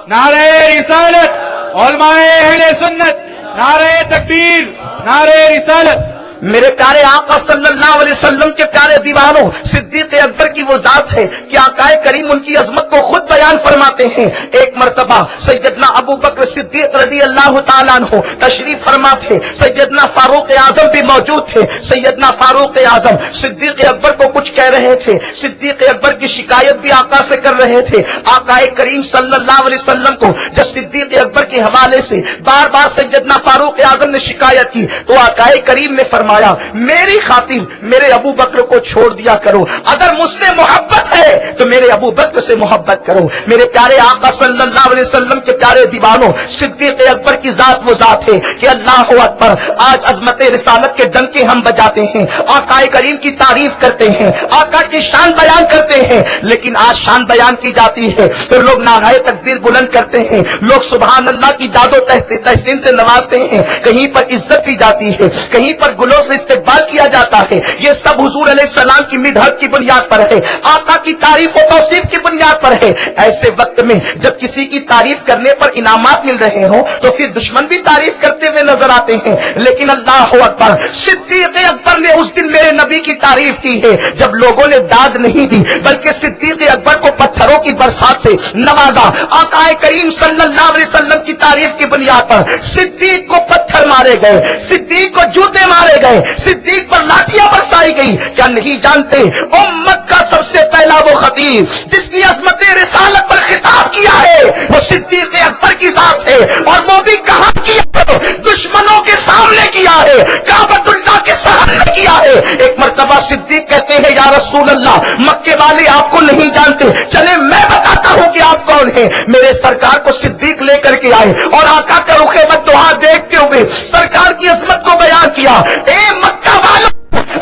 نعرہ رسالت، علماء اہل سنت، نعرہ تکبیر، نعرہ رسالت۔ میرے پیارے آقا صلی اللہ علیہ وسلم کے پیارے دیوانوں، صدیق اکبر کی وہ ذات ہے کہ آقا کریم ان کی عظمت کو خود بیان فرماتے ہیں۔ ایک مرتبہ سیدنا ابو بکر صدیق رضی اللہ تعالیٰ عنہ تشریف فرما تھے، سیدنا فاروق اعظم بھی موجود تھے۔ سیدنا فاروق اعظم صدیق اکبر کو کچھ کہہ رہے تھے، صدیق اکبر کی شکایت بھی آقا سے کر رہے تھے۔ آقا کریم صلی اللہ علیہ وسلم کو جب صدیق اکبر کے حوالے سے بار بار سیدنا فاروق اعظم نے شکایت کی تو آقا کریم نے فرمایا میری خاطر میرے ابو بکر کو چھوڑ دیا کرو، اگر مجھ سے محبت ہے تو میرے ابو بکر سے محبت کرو۔ میرے پیارے آقا صلی اللہ علیہ وسلم کے پیارے دیوانوں، صدیق اکبر کی ذات وہ ذات ہے کہ اللہ اکبر، آج عظمت رسالت کے ڈنکے ہم بجاتے ہیں، آقا کریم کی تعریف کرتے ہیں، آقا کی شان بیان کرتے ہیں، لیکن آج شان بیان کی جاتی ہے تو لوگ نعرہ تکبیر بلند کرتے ہیں، لوگ سبحان اللہ کی داد و تحسین سے نوازتے ہیں، کہیں پر عزت دی جاتی ہے، کہیں پر گلوں سے استقبال کیا جاتا ہے۔ یہ سب حضور علیہ السلام کی مدحت کی بنیاد پر ہے، آقا کی تعریف و توصیف کی بنیاد پر ہے۔ ایسے وقت میں جب کسی کی تعریف کرنے پر انعامات مل رہے ہوں تو پھر دشمن بھی تعریف کرتے ہوئے نظر آتے ہیں، لیکن اللہ اکبر، صدیق اکبر نے اس دن میرے نبی کی تعریف کی ہے جب لوگوں نے داد نہیں دی بلکہ صدیق اکبر کو پتھروں کی برسات سے نوازا۔ آقا کریم صلی اللہ علیہ وسلم کی تعریف کی بنیاد پر صدیق کو پتھر مارے گئے، صدیق کو جوتے مارے گئے، صدیق پر لاٹیاں برسائی گئی۔ کیا نہیں جانتے امت کا سب سے پہلا وہ خطیب جس نے عظمت رسالت پر خطاب کیا ہے وہ صدیق اکبر کی ذات ہے، اور وہ بھی کہاں کیا ہے؟ دشمنوں کے سامنے کیا ہے، کعبۃ اللہ کے سامنے کیا ہے۔ ایک مرتبہ صدیق کہتے ہیں یا رسول اللہ، مکے والے آپ کو نہیں جانتے، چلے میں بتاتا ہوں کہ آپ کون ہیں۔ میرے سرکار کو صدیق لے کر کے آئے اور آقا کا رخ بددعا دیکھتے ہوئے سرکار کی عظمت کو بیان کیا۔ اے مکہ والوں،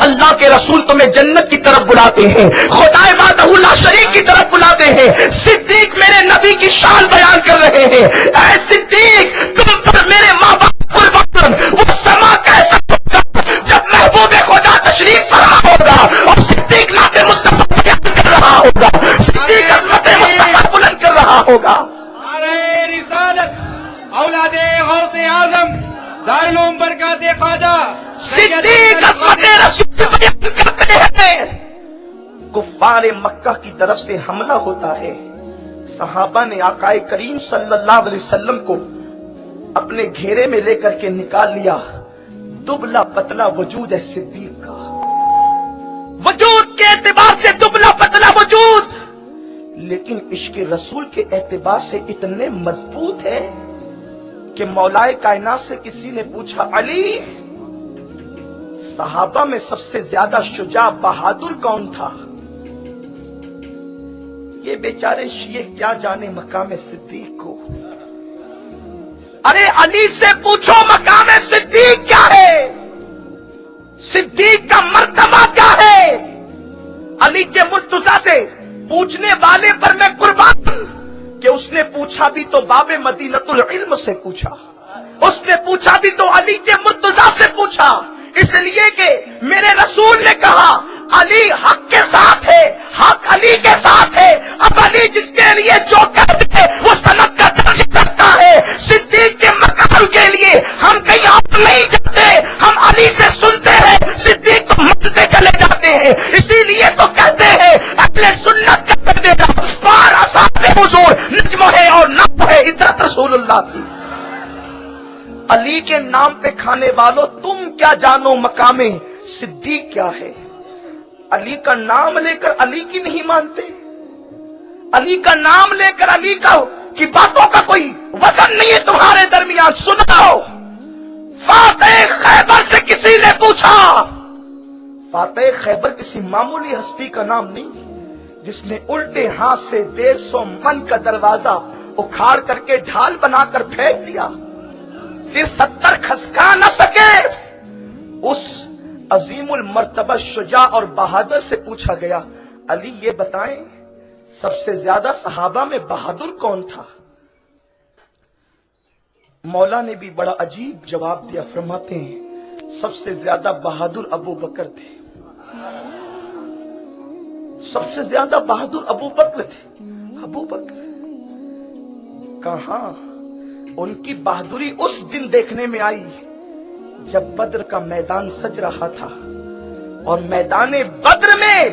اللہ کے رسول تمہیں جنت کی طرف بلاتے ہیں، خدا وحدہ لا شریک کی طرف بلاتے ہیں۔ صدیق میرے نبی کی شان بیان کر رہے ہیں۔ اے صدیق، تم پر میرے ماں باپ قربان، وہ سما کیسا ہوگا جب محبوب خدا تشریف فرما ہوگا اور صدیق نعت مصطفیٰ بیان کر رہا ہوگا، صدیق عظمت مصطفیٰ بلند کر رہا ہوگا۔ نعرہ رسالت، اولاد غوث اعظم، دارالعلوم برکات خواجہ صدیق عظمت رسول بیان کرتے ہیں۔ کفار مکہ کی طرف سے حملہ ہوتا ہے، صحابہ نے آقا کریم صلی اللہ علیہ وسلم کو اپنے گھیرے میں لے کر کے نکال لیا۔ دبلا پتلا وجود ہے صدیق کا، وجود کے اعتبار سے دبلا پتلا وجود، لیکن عشق رسول کے اعتبار سے اتنے مضبوط ہے کہ مولائے کائنات سے کسی نے پوچھا علی صحابہ میں سب سے زیادہ شجاع بہادر کون تھا؟ یہ بیچارے شیعہ کیا جانے مقام صدیق کو. ارے علی سے پوچھو مقام صدیق کیا ہے، صدیق کا مرتبہ کیا ہے. علی کے مرتضیٰ سے پوچھنے والے پر میں قربان کہ اس نے پوچھا بھی تو باب مدینۃ العلم سے پوچھا، اس نے پوچھا بھی تو علی کے مرتضیٰ سے پوچھا، اس لیے کہ میرے رسول نے کہا علی حق کے ساتھ ہے، حق علی کے ساتھ ہے. اب علی جس کے لیے جو کہتے وہ سند کا درج کرتا ہے. صدیق کے مقام کے لیے ہم کہیں اور نہیں جاتے، ہم علی سے سنتے ہیں، صدیق کو مانتے چلے جاتے ہیں. اسی لیے تو کہتے ہیں اہل سنت کا کر دینا پار اصحاب حضور نجم ہے اور نام ہے عطرت رسول اللہ کی. علی کے نام پہ کھانے والوں تم کیا جانو مقام صدیق کیا ہے. علی کا نام لے کر علی کی نہیں مانتے، علی کا نام لے کر علی کی باتوں کا کوئی وزن نہیں ہے تمہارے درمیان. سناؤ فاتح خیبر سے کسی نے پوچھا، فاتح خیبر کسی معمولی ہستی کا نام نہیں جس نے الٹے ہاتھ سے 150 من کا دروازہ اکھاڑ کر کے ڈھال بنا کر پھینک دیا، پھر 70 کھسکا نہ سکے. اس عظیم المرتبہ شجاع اور بہادر سے پوچھا گیا علی یہ بتائیں سب سے زیادہ صحابہ میں بہادر کون تھا؟ مولا نے بھی بڑا عجیب جواب دیا، فرماتے ہیں سب سے زیادہ بہادر ابو بکر تھے، سب سے زیادہ بہادر ابو بکر تھے. ابو بکر کہاں؟ ان کی بہادری اس دن دیکھنے میں آئی جب بدر کا میدان سج رہا تھا اور میدان بدر میں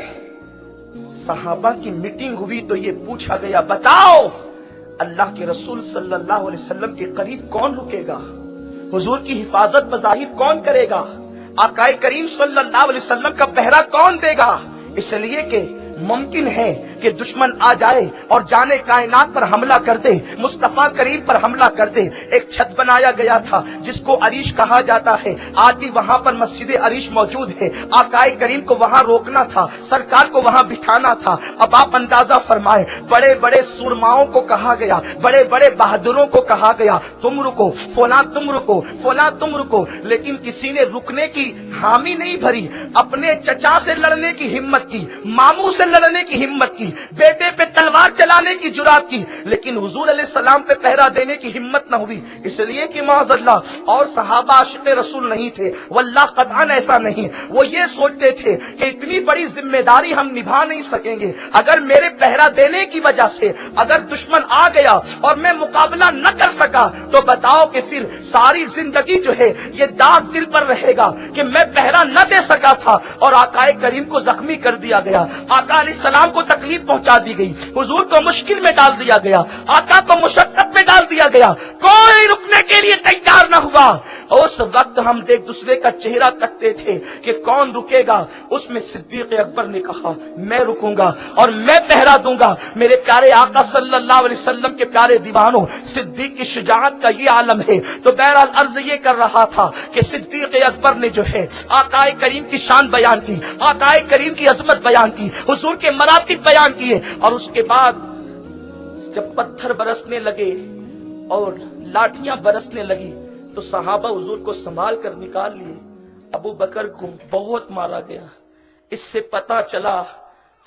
صحابہ کی میٹنگ ہوئی تو یہ پوچھا گیا بتاؤ اللہ کے رسول صلی اللہ علیہ وسلم کے قریب کون رکے گا، حضور کی حفاظت بظاہر کون کرے گا، آقا کریم صلی اللہ علیہ وسلم کا پہرا کون دے گا. اس لیے کہ ممکن ہے کہ دشمن آ جائے اور جانے کائنات پر حملہ کر دے، مصطفیٰ کریم پر حملہ کر دے. ایک چھت بنایا گیا تھا جس کو عریش کہا جاتا ہے، آج بھی وہاں پر مسجد عریش موجود ہے. آقا کریم کو وہاں روکنا تھا، سرکار کو وہاں بٹھانا تھا. اب آپ اندازہ فرمائے بڑے بڑے سورماؤں کو کہا گیا، بڑے بڑے بہادروں کو کہا گیا تم رکو، فلاں تم رکو، فلاں تم رکو، لیکن کسی نے رکنے کی حامی نہیں بھری. اپنے چچا سے لڑنے کی ہمت کی، ماموں سے لڑنے کی ہمت کی، بیٹے پہ تلوار چلانے کی جرات کی، لیکن حضور علیہ السلام پہ پہرا دینے کی ہمت نہ ہوئی. اس لیے کہ معاذ اللہ اور صحابہ عاشق رسول نہیں تھے، واللہ قطعاً ایسا نہیں. وہ یہ سوچتے تھے کہ اتنی بڑی ذمہ داری ہم نبھا نہیں سکیں گے، اگر میرے پہرا دینے کی وجہ سے اگر دشمن آ گیا اور میں مقابلہ نہ کر سکا تو بتاؤ کہ پھر ساری زندگی جو ہے یہ داغ دل پر رہے گا کہ میں پہرا نہ دے سکا تھا اور آقا کریم کو زخمی کر دیا گیا، آقا علیہ السلام کو تکلیف پہنچا دی گئی، حضور کو مشکل میں ڈال دیا گیا، آقا کو مشقت میں ڈال دیا گیا، کوئی رکنے کے لیے تیار نہ ہوا. اس وقت ہم ایک دوسرے کا چہرہ تکتے تھے کہ کون رکے گا. اس میں صدیق اکبر نے کہا میں رکوں گا اور میں پہرا دوں گا. میرے پیارے آقا صلی اللہ علیہ وسلم کے پیارے دیوانوں، صدیق کی شجاعت کا یہ عالم ہے. تو بہرحال عرض یہ کر رہا تھا کہ صدیق اکبر نے جو ہے آقا کریم کی شان بیان کی، آقا کریم کی عظمت بیان کی، حضور کے مراتب بیان کیے. اور اس کے بعد جب پتھر برسنے لگے اور لاٹھیاں برسنے لگی تو صحابہ حضور کو سنبھال کر نکال لیے. ابو بکر کو بہت مارا گیا. اس سے پتا چلا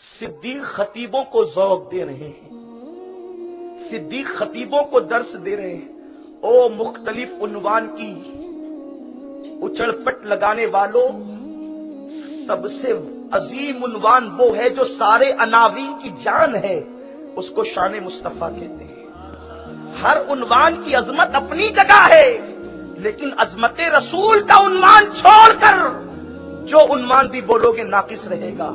صدیق خطیبوں کو ذوق دے رہے ہیں، صدیق خطیبوں کو درس دے رہے ہیں. او مختلف عنوان کی اچھڑ پٹ لگانے والوں، سب سے عظیم عنوان وہ ہے جو سارے عناوین کی جان ہے، اس کو شان مصطفیٰ کہتے ہیں. ہر عنوان کی عظمت اپنی جگہ ہے، لیکن عظمت رسول کا عنوان چھوڑ کر جو عنوان بھی بولو گے ناقص رہے گا.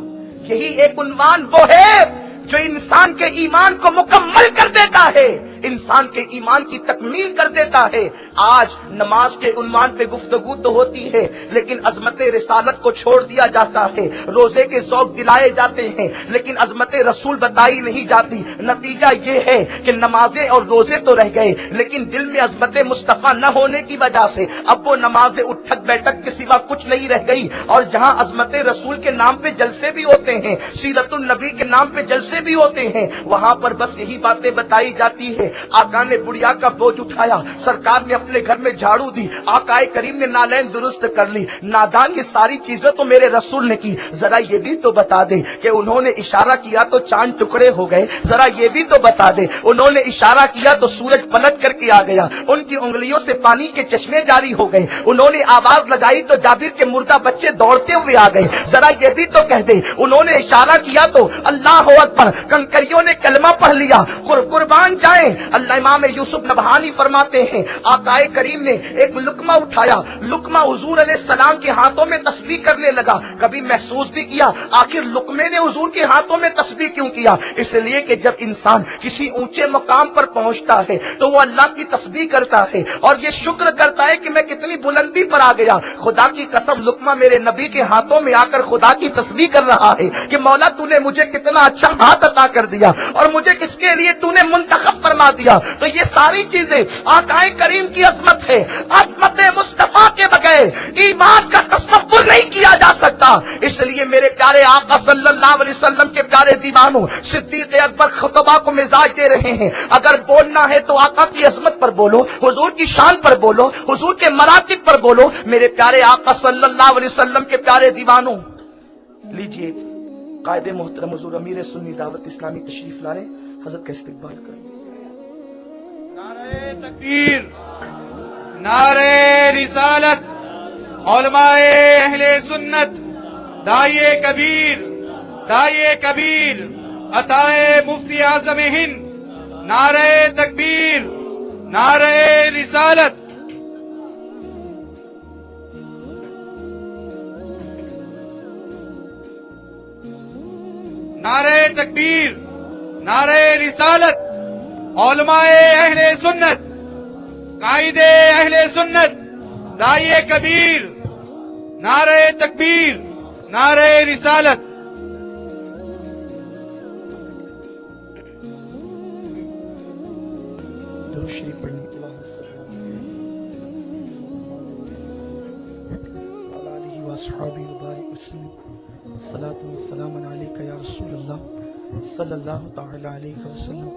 یہی ایک عنوان وہ ہے جو انسان کے ایمان کو مکمل کر دیتا ہے. انسان کے ایمان کی تکمیل کر دیتا ہے۔ آج نماز کے عنوان پہ گفتگو تو ہوتی ہے لیکن عظمت رسالت کو چھوڑ دیا جاتا ہے، روزے کے ذوق دلائے جاتے ہیں لیکن عظمت رسول بتائی نہیں جاتی۔ نتیجہ یہ ہے کہ نمازیں اور روزے تو رہ گئے لیکن دل میں عظمت مصطفیٰ نہ ہونے کی وجہ سے اب وہ نمازیں اٹھک بیٹھک کے سوا کچھ نہیں رہ گئی۔ اور جہاں عظمت رسول کے نام پہ جلسے بھی ہوتے ہیں، سیرت النبی کے نام پہ جلسے بھی ہوتے ہیں، وہاں پر بس یہی باتیں بتائی جاتی ہے۔ آقا نے بڑھیا کا بوجھ اٹھایا، سرکار نے اپنے گھر میں جھاڑو دی، آقا کریم نے نالین درست کر لی۔ نادان یہ ساری چیزیں تو میرے رسول نے کی، ذرا یہ بھی تو بتا دے کہ انہوں نے اشارہ کیا تو چاند ٹکڑے ہو گئے، ذرا یہ بھی تو بتا دے انہوں نے اشارہ کیا تو سورج پلٹ کر کے آ گیا، ان کی انگلیوں سے پانی کے چشمے جاری ہو گئے، انہوں نے آواز لگائی تو جابر کے مردہ بچے دوڑتے ہوئے آ گئے، ذرا یہ بھی تو کہہ دے انہوں نے اشارہ کیا تو اللہ اکبر کنکریوں نے کلمہ پڑھ لیا، قربان جائیں۔ اللہ امام یوسف نبہانی فرماتے ہیں آقا کریم نے ایک لقمہ اٹھایا، لقمہ حضور علیہ السلام کے ہاتھوں میں تسبیح کرنے لگا، کبھی محسوس بھی کیا آخر لقمے نے حضور کے ہاتھوں میں تسبیح کیوں کیا؟ اس لیے کہ جب انسان کسی اونچے مقام پر پہنچتا ہے تو وہ اللہ کی تسبیح کرتا ہے اور یہ شکر کرتا ہے کہ میں کتنی بلندی پر آ گیا۔ خدا کی قسم لقمہ میرے نبی کے ہاتھوں میں آ کر خدا کی تسبیح کر رہا ہے کہ مولا تو نے مجھے کتنا اچھا ہاتھ عطا کر دیا اور مجھے کس کے لیے تو نے منتخب فرما دیا۔ تو یہ ساری چیزیں آقا کریم کی عظمت ہے، عظمت مصطفیٰ کے بغیر ایمان کا تصور نہیں کیا جا سکتا۔ اس لیے میرے پیارے آقا صلی اللہ علیہ وسلم کے پیارے دیوانوں، صدیق اکبر خطبہ کو مزاج دے رہے ہیں، اگر بولنا ہے تو آقا کی عظمت پر بولو، حضور کی شان پر بولو، حضور کے مراتب پر بولو۔ میرے پیارے آقا صلی اللہ علیہ وسلم کے پیارے دیوانوں، لیجئے قائد محترم حضور امیر سنی دعوت اسلامی تشریف لائے، حضرت کا استقبال کریں۔ نعرہ تکبیر، نعرہ رسالت، علماء اہل سنت، داعیے کبیر، عطائے مفتی اعظم ہند، نعرہ تکبیر، نعرہ رسالت۔ نعرہ تکبیر، نعرہ رسالت، علماء اہل سنت، قائد اہل سنت، داعیے کبیر، نعرہ تکبیر، نعرہ رسالت۔ الصلاۃ والسلام علیک یا رسول اللہ صلی اللہ تعالی علیہ وسلم۔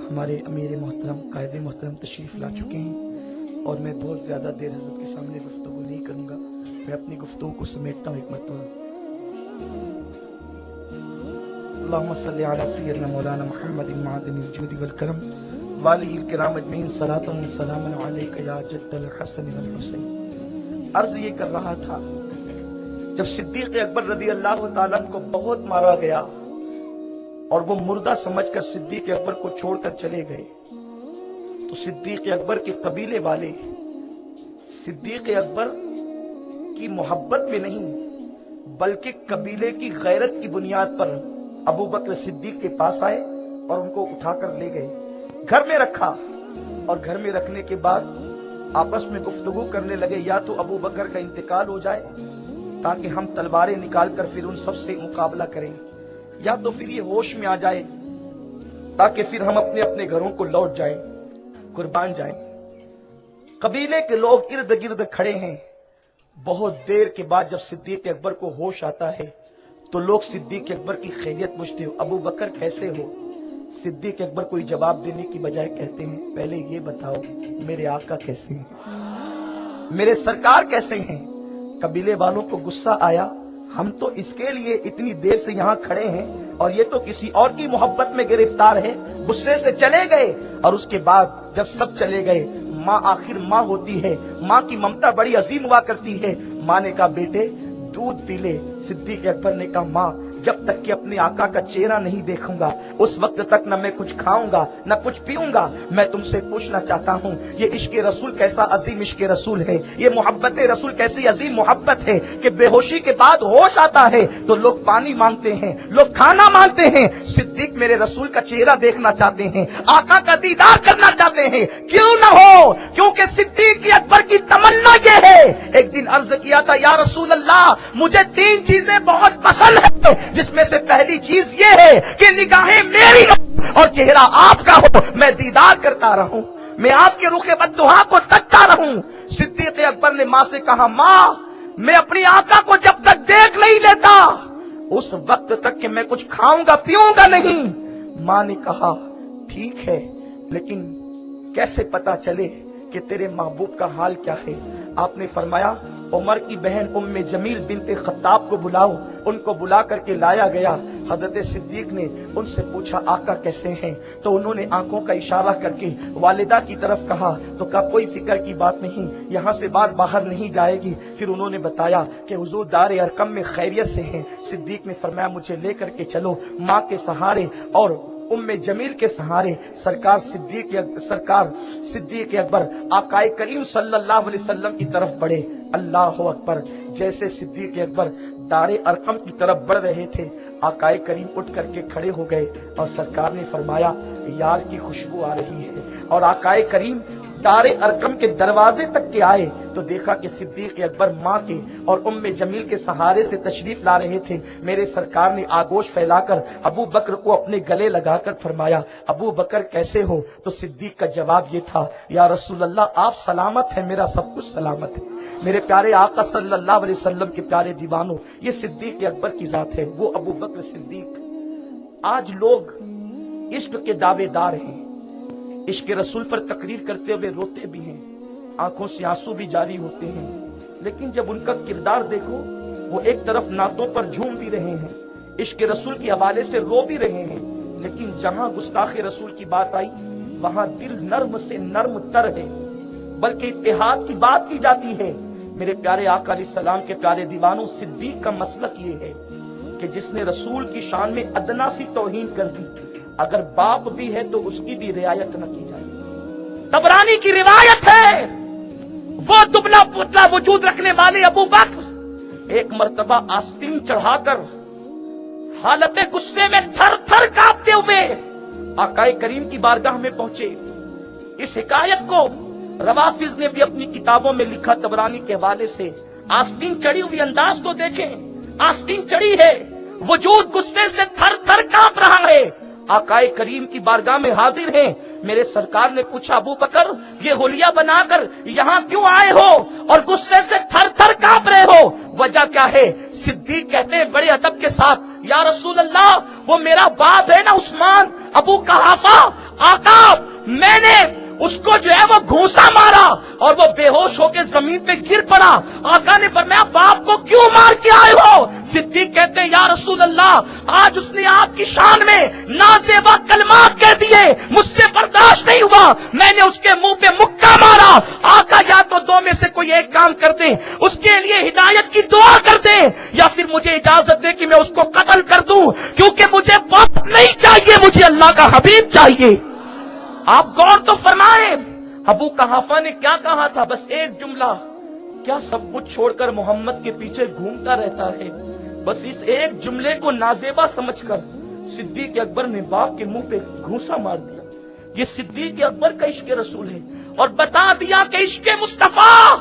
ہمارے امیر محترم قائد محترم تشریف لا چکے ہیں اور میں بہت زیادہ دیر حضرت کے سامنے گفتگو نہیں کروں گا، میں اپنی گفتگو کو سمیٹتا ہوں ایک مرتبہ۔ اللہم صلی علی سیدنا مولانا محمد معدن الجود والکرم وآلہ الکرام اجمعین، صلاۃ و سلام علیک یا جد الحسن والحسین۔ عرض یہ کر رہا تھا جب صدیق اکبر رضی اللہ تعالیٰ کو بہت مارا گیا اور وہ مردہ سمجھ کر صدیق اکبر کو چھوڑ کر چلے گئے تو صدیق اکبر کے قبیلے والے صدیق اکبر کی محبت میں نہیں بلکہ قبیلے کی غیرت کی بنیاد پر ابو بکر صدیق کے پاس آئے اور ان کو اٹھا کر لے گئے، گھر میں رکھا اور گھر میں رکھنے کے بعد آپس میں گفتگو کرنے لگے یا تو ابو بکر کا انتقال ہو جائے تاکہ ہم تلواریں نکال کر پھر ان سب سے مقابلہ کریں، یا تو پھر یہ ہوش میں آ جائے تاکہ پھر ہم اپنے اپنے گھروں کو لوٹ جائیں، قربان جائیں۔ قبیلے کے لوگ ارد گرد کھڑے ہیں۔ بہت دیر کے بعد جب صدیق اکبر کو ہوش آتا ہے تو لوگ صدیق اکبر کی خیریت پوچھتے ہو، ابو بکر کیسے ہو؟ صدیق اکبر کوئی جواب دینے کی بجائے کہتے ہیں پہلے یہ بتاؤ میرے آقا کیسے ہیں، میرے سرکار کیسے ہیں؟ قبیلے والوں کو غصہ آیا، ہم تو اس کے لیے اتنی دیر سے یہاں کھڑے ہیں اور یہ تو کسی اور کی محبت میں گرفتار ہے، غصے سے چلے گئے۔ اور اس کے بعد جب سب چلے گئے، ماں آخر ماں ہوتی ہے، ماں کی ممتا بڑی عظیم ہوا کرتی ہے۔ ماں نے کہا بیٹے دودھ پی لے۔ صدیق اکبر نے کہا ماں جب تک کہ اپنے آقا کا چہرہ نہیں دیکھوں گا اس وقت تک نہ میں کچھ کھاؤں گا نہ کچھ پیوں گا۔ میں تم سے پوچھنا چاہتا ہوں یہ عشق رسول کیسا عظیم عشق رسول ہے، یہ محبت رسول کیسی عظیم محبت ہے کہ بے ہوشی کے بعد ہوش آتا ہے تو لوگ پانی مانگتے ہیں، لوگ کھانا مانگتے ہیں۔ صدیق सिद्दीक मेरे रसूल का चेहरा देखना चाहते हैं, आका का दीदार करना चाहते हैं। क्यों न हो, क्योंकि सिद्दीक अकबर की तमन्ना ये है। एक दिन अर्ज किया था, या रसूल अल्लाह मुझे 3 चीजें बहुत पसंद है, जिसमें से पहली चीज ये है कि निगाहें मेरी हो और चेहरा आपका हो, मैं दीदार करता रहूं, मैं आपके रुखे बद्दुआ को तकता रहूं। सिद्दीक अकबर ने माँ से कहा, माँ मैं अपनी आका को जब तक देख नहीं लेता उस वक्त तक कि मैं कुछ खाऊंगा पीऊंगा नहीं। माँ ने कहा ठीक है, लेकिन कैसे पता चले कि तेरे महबूब का हाल क्या है? आपने फरमाया, उमर की बहन उम्मे जमील बिनते खत्ताब को बुलाओ। उनको बुला करके लाया गया। हजरत सिद्दीक ने उनसे पूछा, आका कैसे हैं? तो उन्होंने आंखों का इशारा करके वालिदा की तरफ कहा। तो कहा कोई फिक्र की बात नहीं, यहाँ से बात बाहर नहीं जाएगी। फिर उन्होंने बताया कि हुजूर दार अरकम में खैरियत से हैं। सिद्दीक ने फरमाया, मुझे लेकर के चलो। माँ के सहारे और उम्मे जमील के सहारे सरकार सिद्दीक अकबर आकाए करीम सल्लल्लाहु अलैहि वसल्लम की तरफ बढ़े। अल्लाह अकबर। जैसे सिद्दीक अकबर दारे अरकम की तरफ बढ़ रहे थे, आकाए करीम उठ करके खड़े हो गए और सरकार ने फरमाया, यार की खुशबू आ रही है। और आकाए करीम दारे अरकम के दरवाजे तक के आए तो देखा कि सिद्दीक अकबर माँ के और उम्मे जमील के सहारे से तशरीफ ला रहे थे। मेरे सरकार ने आगोश फैलाकर अबू बकर को अपने गले लगाकर फरमाया, अबू बकर कैसे हो? तो सिद्दीक का जवाब ये था, या रसूल अल्लाह आप सलामत है, मेरा सब कुछ सलामत है। मेरे प्यारे आका सल्लल्लाहु अलैहि वसल्लम के प्यारे दीवानों, ये सिद्दीक अकबर की जात है, वो अबू बकर सिद्दीक। आज लोग इश्क के दावेदार हैं, इश्क रसूल पर तकरीर करते हुए रोते भी हैं, आंखों से आंसू भी जारी होते हैं, लेकिन जब उनका किरदार देखो, वो एक तरफ नातों पर झूम भी रहे हैं, इश्क रसूल के हवाले से रो भी रहे हैं, लेकिन जहां गुस्ताखे रसूल की बात आई वहां दिल नर्म से नर्म तर है। बल्कि इत्तेहाद की बात की जाती है। मेरे प्यारे आका अलैहिस्सलाम के प्यारे दीवानों, सिद्दीक का मसलक ये है कि जिसने रसूल की शान में अदना सी तौहीन कर दी, अगर बाप भी है तो उसकी भी रियायत न की जाए। तबरानी की रिवायत है, वो दुबला पुतला वजूद रखने वाले अबू बकर एक मर्तबा आस्तीन चढ़ाकर हालत गुस्से में थर थर कांपते हुए आकाए करीम की बारगाह में पहुंचे। इस हिकायत को रवाफिज ने भी अपनी किताबों में लिखा तबरानी के हवाले से। आस्तीन चढ़ी हुई अंदाज तो देखें, आस्तीन चढ़ी है, वजूद गुस्से से थर थर कांप रहा है, आकाए करीम की बारगाह में हाजिर हैं। मेरे सरकार ने पूछा, अबू बकर ये होलिया बनाकर यहाँ क्यों आए हो और गुस्से से थर थर कांप रहे हो, वजह क्या है? सिद्दीक कहते हैं बड़े अदब के साथ, या रसूल अल्लाह वो मेरा बाप है ना उस्मान अबू कहाफा, आका मैंने उसको जो है वो घूंसा मारा और वो बेहोश होकर जमीन पे गिर पड़ा। आका ने फरमाया, बाप को क्यों मार के आए हो? सिद्दीक कहते हैं, या रसूल अल्लाह आज उसने आपकी शान में नाजेबा कलमात कह दिए, मुझसे बर्दाश्त नहीं हुआ, मैंने उसके मुंह पे मुक्का मारा। आका या तो दो में से कोई एक काम कर दे, उसके लिए हिदायत की दुआ कर दे, या फिर मुझे इजाजत दे कि मैं उसको कत्ल कर दूं, क्योंकि मुझे बाप नहीं चाहिए, मुझे अल्लाह का हबीब चाहिए। आप गौर तो फरमाए, अबू कहाफा ने क्या कहा था? बस एक जुमला, क्या सब कुछ छोड़कर मोहम्मद के पीछे घूमता रहता है? बस इस एक जुमले को नाजेबा समझकर सिद्दीक अकबर ने बाप के मुंह पे घूंसा मार दिया। ये सिद्दीक अकबर का इश्क रसूल है और बता दिया कि इश्क मुस्तफा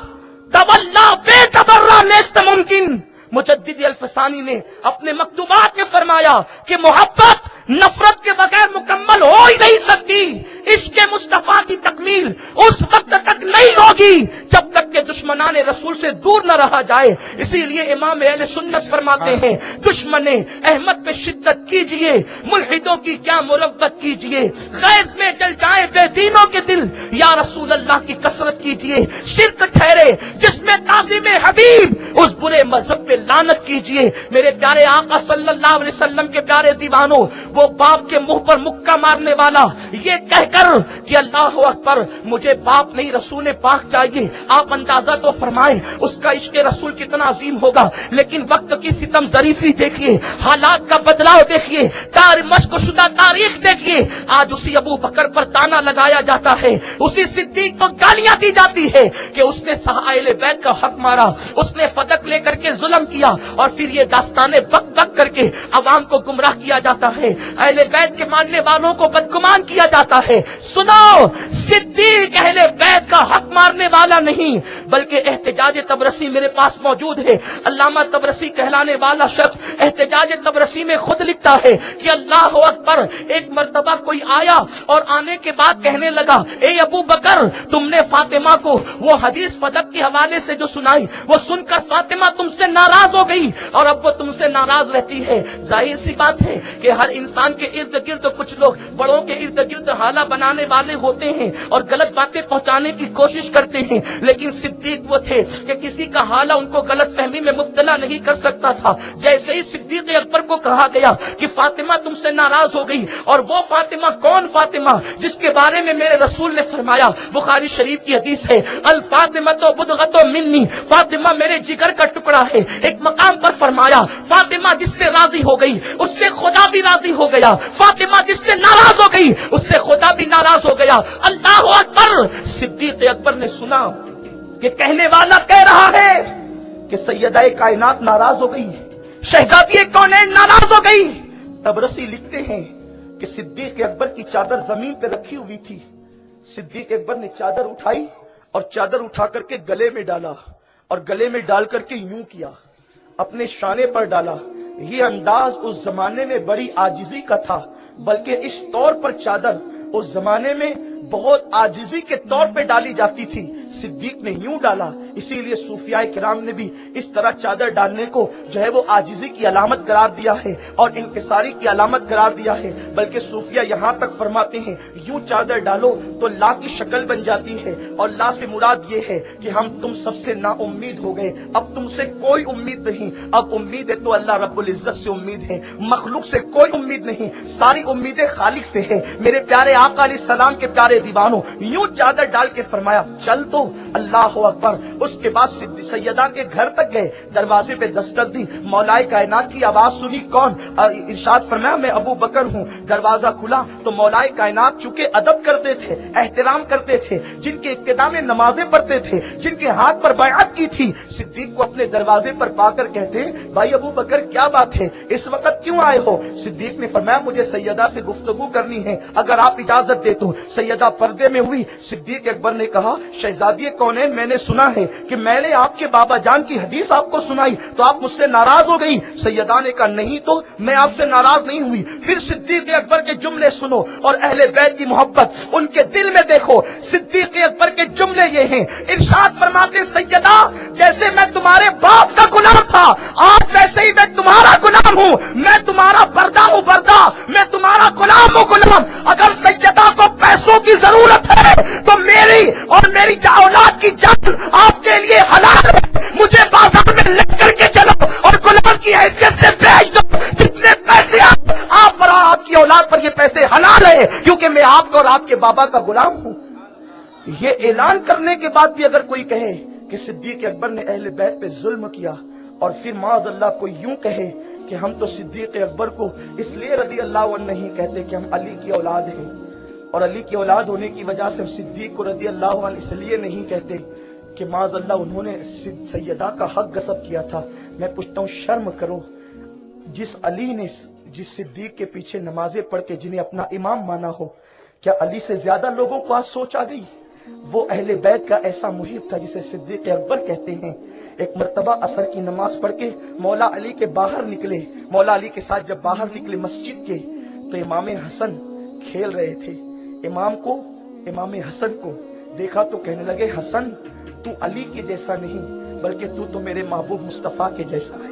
तवल्ला बेतबर्रा नेस्त मुमकिन। मुजद्दिद अल्फसानी ने अपने मकतूबात में फरमाया कि मोहब्बत नफरत के बगैर मुकम्मल हो ही नहीं सकती। इश्क मुस्तफा की तकमील उस वक्त तक नहीं होगी जब तक के दुश्मनाने रसूल से दूर न रहा जाए। इसीलिए इमाम अहले सुन्नत फरमाते हैं, दुश्मने अहमद पे शिद्दत कीजिए, मुल्हिदों की क्या मुरब्बत कीजिए, गैस में जल जाए बेदीनों के दिल, या रसूल अल्लाह की कसरत कीजिए, शिरक ठहरे जिसमें ताज़ीम हबीब, उस बुरे मजहब पे लानत कीजिए। मेरे प्यारे आका सल्लल्लाहु अलैहि वसल्लम के प्यारे दीवानों, वो बाप के मुंह पर मुक्का मारने वाला ये कहकर कि अल्लाह अकबर मुझे बाप नहीं रसूल पाक चाहिए, आप अंदाजा اندازہ تو فرمائے اس کا عشق رسول کتنا عظیم ہوگا. لیکن وقت کی ستم ظریفی دیکھیے, حالات کا بدلاؤ دیکھیے, مشق شدہ تاریخ دیکھیے. آج اسی ابو بکر پر تانا لگایا جاتا ہے, اسی صدیق کو گالیاں دی جاتی ہے کہ اس نے اہل بیت کا حق مارا, اس نے فدق لے کر کے ظلم کیا, اور پھر یہ داستانیں بک بک کر کے عوام کو گمراہ کیا جاتا ہے, اہل بیت کے ماننے والوں کو بدگمان کیا جاتا ہے. سنو, صدیق اہل بیت کا حق مارنے والا نہیں, بلکہ احتجاج تبرسی میرے پاس موجود ہے. علامہ تبرسی کہلانے والا شخص احتجاج تبرسی میں خود لکھتا ہے کہ اللہ اکبر, ایک مرتبہ کوئی آیا اور آنے کے بعد کہنے لگا, اے ابو بکر, تم نے فاطمہ کو وہ حدیث فدق کے حوالے سے جو سنائی, وہ سن کر فاطمہ تم سے ناراض ہو گئی اور اب وہ تم سے ناراض رہتی ہے. ظاہر سی بات ہے کہ ہر انسان کے ارد گرد کچھ لوگ بڑوں کے ارد گرد حالہ بنانے والے ہوتے ہیں اور غلط باتیں پہنچانے کی کوشش کرتے ہیں, لیکن صدیق وہ تھے کہ کسی کا حالہ ان کو غلط فہمی میں مبتلا نہیں کر سکتا تھا. جیسے ہی صدیق اکبر کو کہا گیا کہ فاطمہ تم سے ناراض ہو گئی, اور وہ فاطمہ کون فاطمہ جس کے بارے میں میرے رسول نے فرمایا, بخاری شریف کی حدیث ہے, الفاطمہ تو بدغت منی, فاطمہ میرے جگر کا ٹکڑا ہے. ایک مقام پر فرمایا, فاطمہ جس سے راضی ہو گئی اس سے خدا بھی راضی ہو گیا, فاطمہ جس سے ناراض ہو گئی اس سے خدا بھی ناراض ہو گیا. اللہ اکبر. صدیق اکبر نے سنا کہ کہنے والا کہہ رہا ہے کہ سیدہ کائنات ناراض ہو گئی, شہزادی کونین ناراض ہو گئی. تبرسی لکھتے ہیں کہ صدیق اکبر کی چادر زمین پہ رکھی ہوئی تھی. صدیق اکبر نے چادر اٹھائی اور چادر اٹھا کر کے گلے میں ڈالا, اور گلے میں ڈال کر کے یوں کیا, اپنے شانے پر ڈالا. یہ انداز اس زمانے میں بڑی عاجزی کا تھا, بلکہ اس طور پر چادر اس زمانے میں بہت عاجزی کے طور پہ ڈالی جاتی تھی. صدیق نے یوں ڈالا, اسی لیے صوفیاء کرام نے بھی اس طرح چادر ڈالنے کو جو ہے وہ عاجزی کی علامت قرار دیا ہے اور انکساری کی علامت قرار دیا ہے. بلکہ صوفیاء یہاں تک فرماتے ہیں یوں چادر ڈالو تو لا کی شکل بن جاتی ہے, اور لا سے مراد یہ ہے کہ ہم تم سب سے نا امید ہو گئے, اب تم سے کوئی امید نہیں, اب امید ہے تو اللہ رب العزت سے امید ہے, مخلوق سے کوئی امید نہیں, ساری امیدیں خالق سے ہے. میرے پیارے آقا علیہ السلام کے پیارے دیوانوں, یوں چادر ڈال کے فرمایا چل تو. اللہ اکبر. اس کے بعد سیدہ کے گھر تک گئے, دروازے پہ دستک دی, مولائے کائنات کی آواز سنی, کون؟ ارشاد فرمایا میں ابو بکر ہوں. دروازہ کھلا تو مولائے کائنات چونکہ ادب کرتے تھے, احترام کرتے تھے, جن کے ابتدا میں نمازیں پڑھتے تھے, جن کے ہاتھ پر بیعت کی تھی, صدیق کو اپنے دروازے پر پا کر کہتے بھائی ابو بکر کیا بات ہے, اس وقت کیوں آئے ہو؟ صدیق نے فرمایا مجھے سیدہ سے گفتگو کرنی ہے, اگر آپ اجازت دے تو. سیدہ پردے میں ہوئی. صدیق اکبر نے کہا شہزادی کونین, میں نے سنا ہے کہ میں نے آپ کے بابا جان کی حدیث آپ کو سنائی تو آپ مجھ سے ناراض ہو گئی. سیدہ نے کہا نہیں تو میں آپ سے ناراض نہیں ہوئی. پھر صدیق اکبر کے جملے سنو اور اہل بیت کی محبت ان کے دل میں دیکھو. صدیق اکبر کے جملے یہ ہیں, ارشاد فرماتے سیدہ جیسے میں تمہارے باپ کا غلام تھا آج ویسے ہی میں تمہارا غلام ہوں, میں تمہارا بردا ہوں بردا, میں تمہارا غلام ہوں غلام. اگر سیدہ کو پیسوں کی ضرورت ہے تو میری اور میری اولاد کی جان آپ کے لیے حلال ہے, مجھے بازار میں لے کر کے چلو اور غلام کی حیثیت سے بیچ دو. جتنے پیسے آپ پر اور آپ کی اولاد پر, یہ پیسے حلال ہے کیونکہ میں آپ کا اور آپ کے بابا کا غلام ہوں. یہ اعلان کرنے کے بعد بھی اگر کوئی کہے کہ صدیق اکبر نے اہل بیت پہ ظلم کیا, اور پھر معاذ اللہ کوئی یوں کہے کہ ہم تو صدیق اکبر کو اس لیے رضی اللہ عنہ نہیں کہتے کہ ہم علی کی اولاد ہیں, اور علی کی اولاد ہونے کی وجہ سے صدیق کو رضی اللہ عنہ اس لیے نہیں کہتے کہ معاذ اللہ انہوں نے سیدہ کا حق غصب کیا تھا. میں پوچھتا ہوں شرم کرو, جس علی نے جس صدیق کے پیچھے نمازیں پڑھ کے جنہیں اپنا امام مانا ہو, کیا علی سے زیادہ لوگوں کو آج سوچ آ گئی؟ وہ اہل بیت کا ایسا محب تھا جسے صدیق اکبر کہتے ہیں. ایک مرتبہ عصر کی نماز پڑھ کے مولا علی کے باہر نکلے, مولا علی کے ساتھ جب باہر نکلے مسجد کے تو امام حسن کھیل رہے تھے. امام حسن کو دیکھا تو کہنے لگے حسن تو علی کے جیسا نہیں بلکہ تو میرے محبوب مصطفیٰ کے جیسا ہے.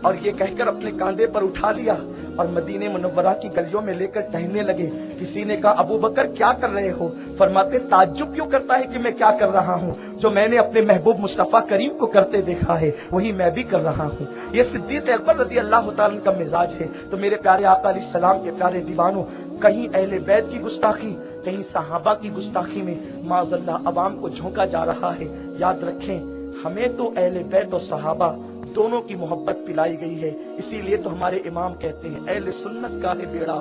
اور یہ کہہ کر اپنے کاندھے پر اٹھا لیا اور مدینہ منورہ کی گلیوں میں لے کر ٹہلنے لگے. کسی نے کہا ابو بکر کیا کر رہے ہو؟ فرماتے تعجب کیوں کرتا ہے کہ میں کیا کر رہا ہوں, جو میں نے اپنے محبوب مصطفیٰ کریم کو کرتے دیکھا ہے وہی میں بھی کر رہا ہوں. یہ صدیق اکبر رضی اللہ تعالیٰ کا مزاج ہے. تو میرے پیارے آقا علیہ السلام کے پیارے دیوانوں, कहीं अहले बैत की गुस्ताखी, कहीं सहाबा की गुस्ताखी में माज़अल्लाह अवाम को झोंका जा रहा है। याद रखें, हमें तो अहले बैत और सहाबा दोनों की मोहब्बत पिलाई गई है। इसीलिए तो हमारे इमाम कहते हैं, अहले सुन्नत का है बेड़ा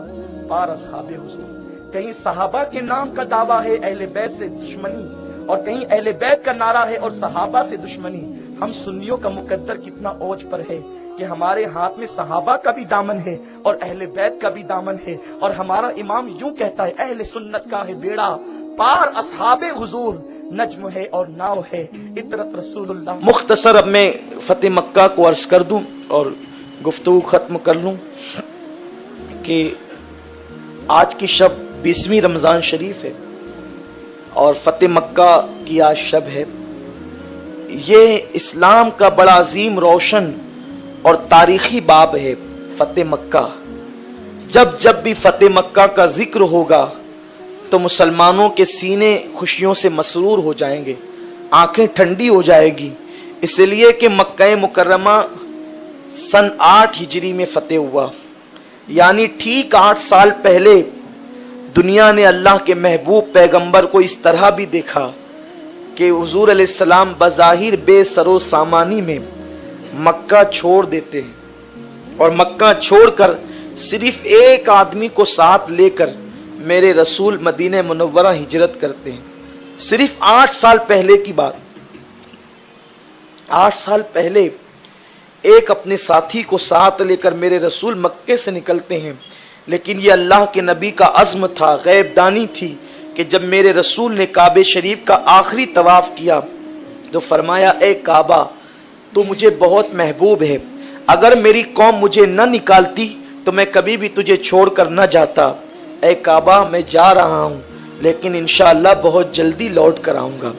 पार अस्हाबे हुजूर। कहीं सहाबा के नाम का दावा है अहले बैत से दुश्मनी, और कहीं अहले बैत का नारा है और सहाबा से दुश्मनी। हम सुन्नियों का मुकद्दर कितना ओज पर है कि हमारे हाथ में सहाबा का भी दामन है और अहले बैत का भी दामन है, और हमारा इमाम यूं कहता है, अहले सुन्नत का है बेड़ा पार अस्हाबे हुजूर, नज्म है और नाव है इतरत रसूलुल्लाह। मुख्तसर अब मैं फतेह मक्का को अर्ज कर दूं और गुफ्तगू खत्म कर लूं कि आज की शब 20वीं रमजान शरीफ है और फतेह मक्का की आज शब है। ये इस्लाम का बड़ा अजीम रोशन और तारीखी बाब है फतेह मक्का। जब जब भी फतेह मक्का का जिक्र होगा तो मुसलमानों के सीने खुशियों से मसरूर हो जाएंगे, आंखें ठंडी हो जाएगी, इसलिए कि मक्का मुकर्रमा सन 8 हिजरी में फतेह हुआ, यानी ठीक 8 साल पहले दुनिया ने अल्लाह के महबूब पैगंबर को इस तरह भी देखा कि हुजूर अलैहिस्सलाम बज़ाहिर बेसरो सामानी में मक्का छोड़ देते हैं और मक्का छोड़कर सिर्फ एक आदमी को साथ लेकर मेरे रसूल मदीने मुनव्वरा हिजरत करते हैं। सिर्फ 8 साल पहले की बात। 8 साल पहले एक अपने साथी को साथ लेकर मेरे रसूल मक्के से निकलते हैं, लेकिन ये अल्लाह के नबी का अज़्म था, गैबदानी थी कि जब मेरे रसूल ने काबे शरीफ का आखिरी तवाफ किया तो फरमाया, ए काबा तू मुझे बहुत महबूब है, अगर मेरी कौम मुझे न निकालती तो मैं कभी भी तुझे छोड़कर न जाता। ए काबा मैं जा रहा हूँ, लेकिन इंशाअल्लाह बहुत जल्दी लौट कर आऊँगा।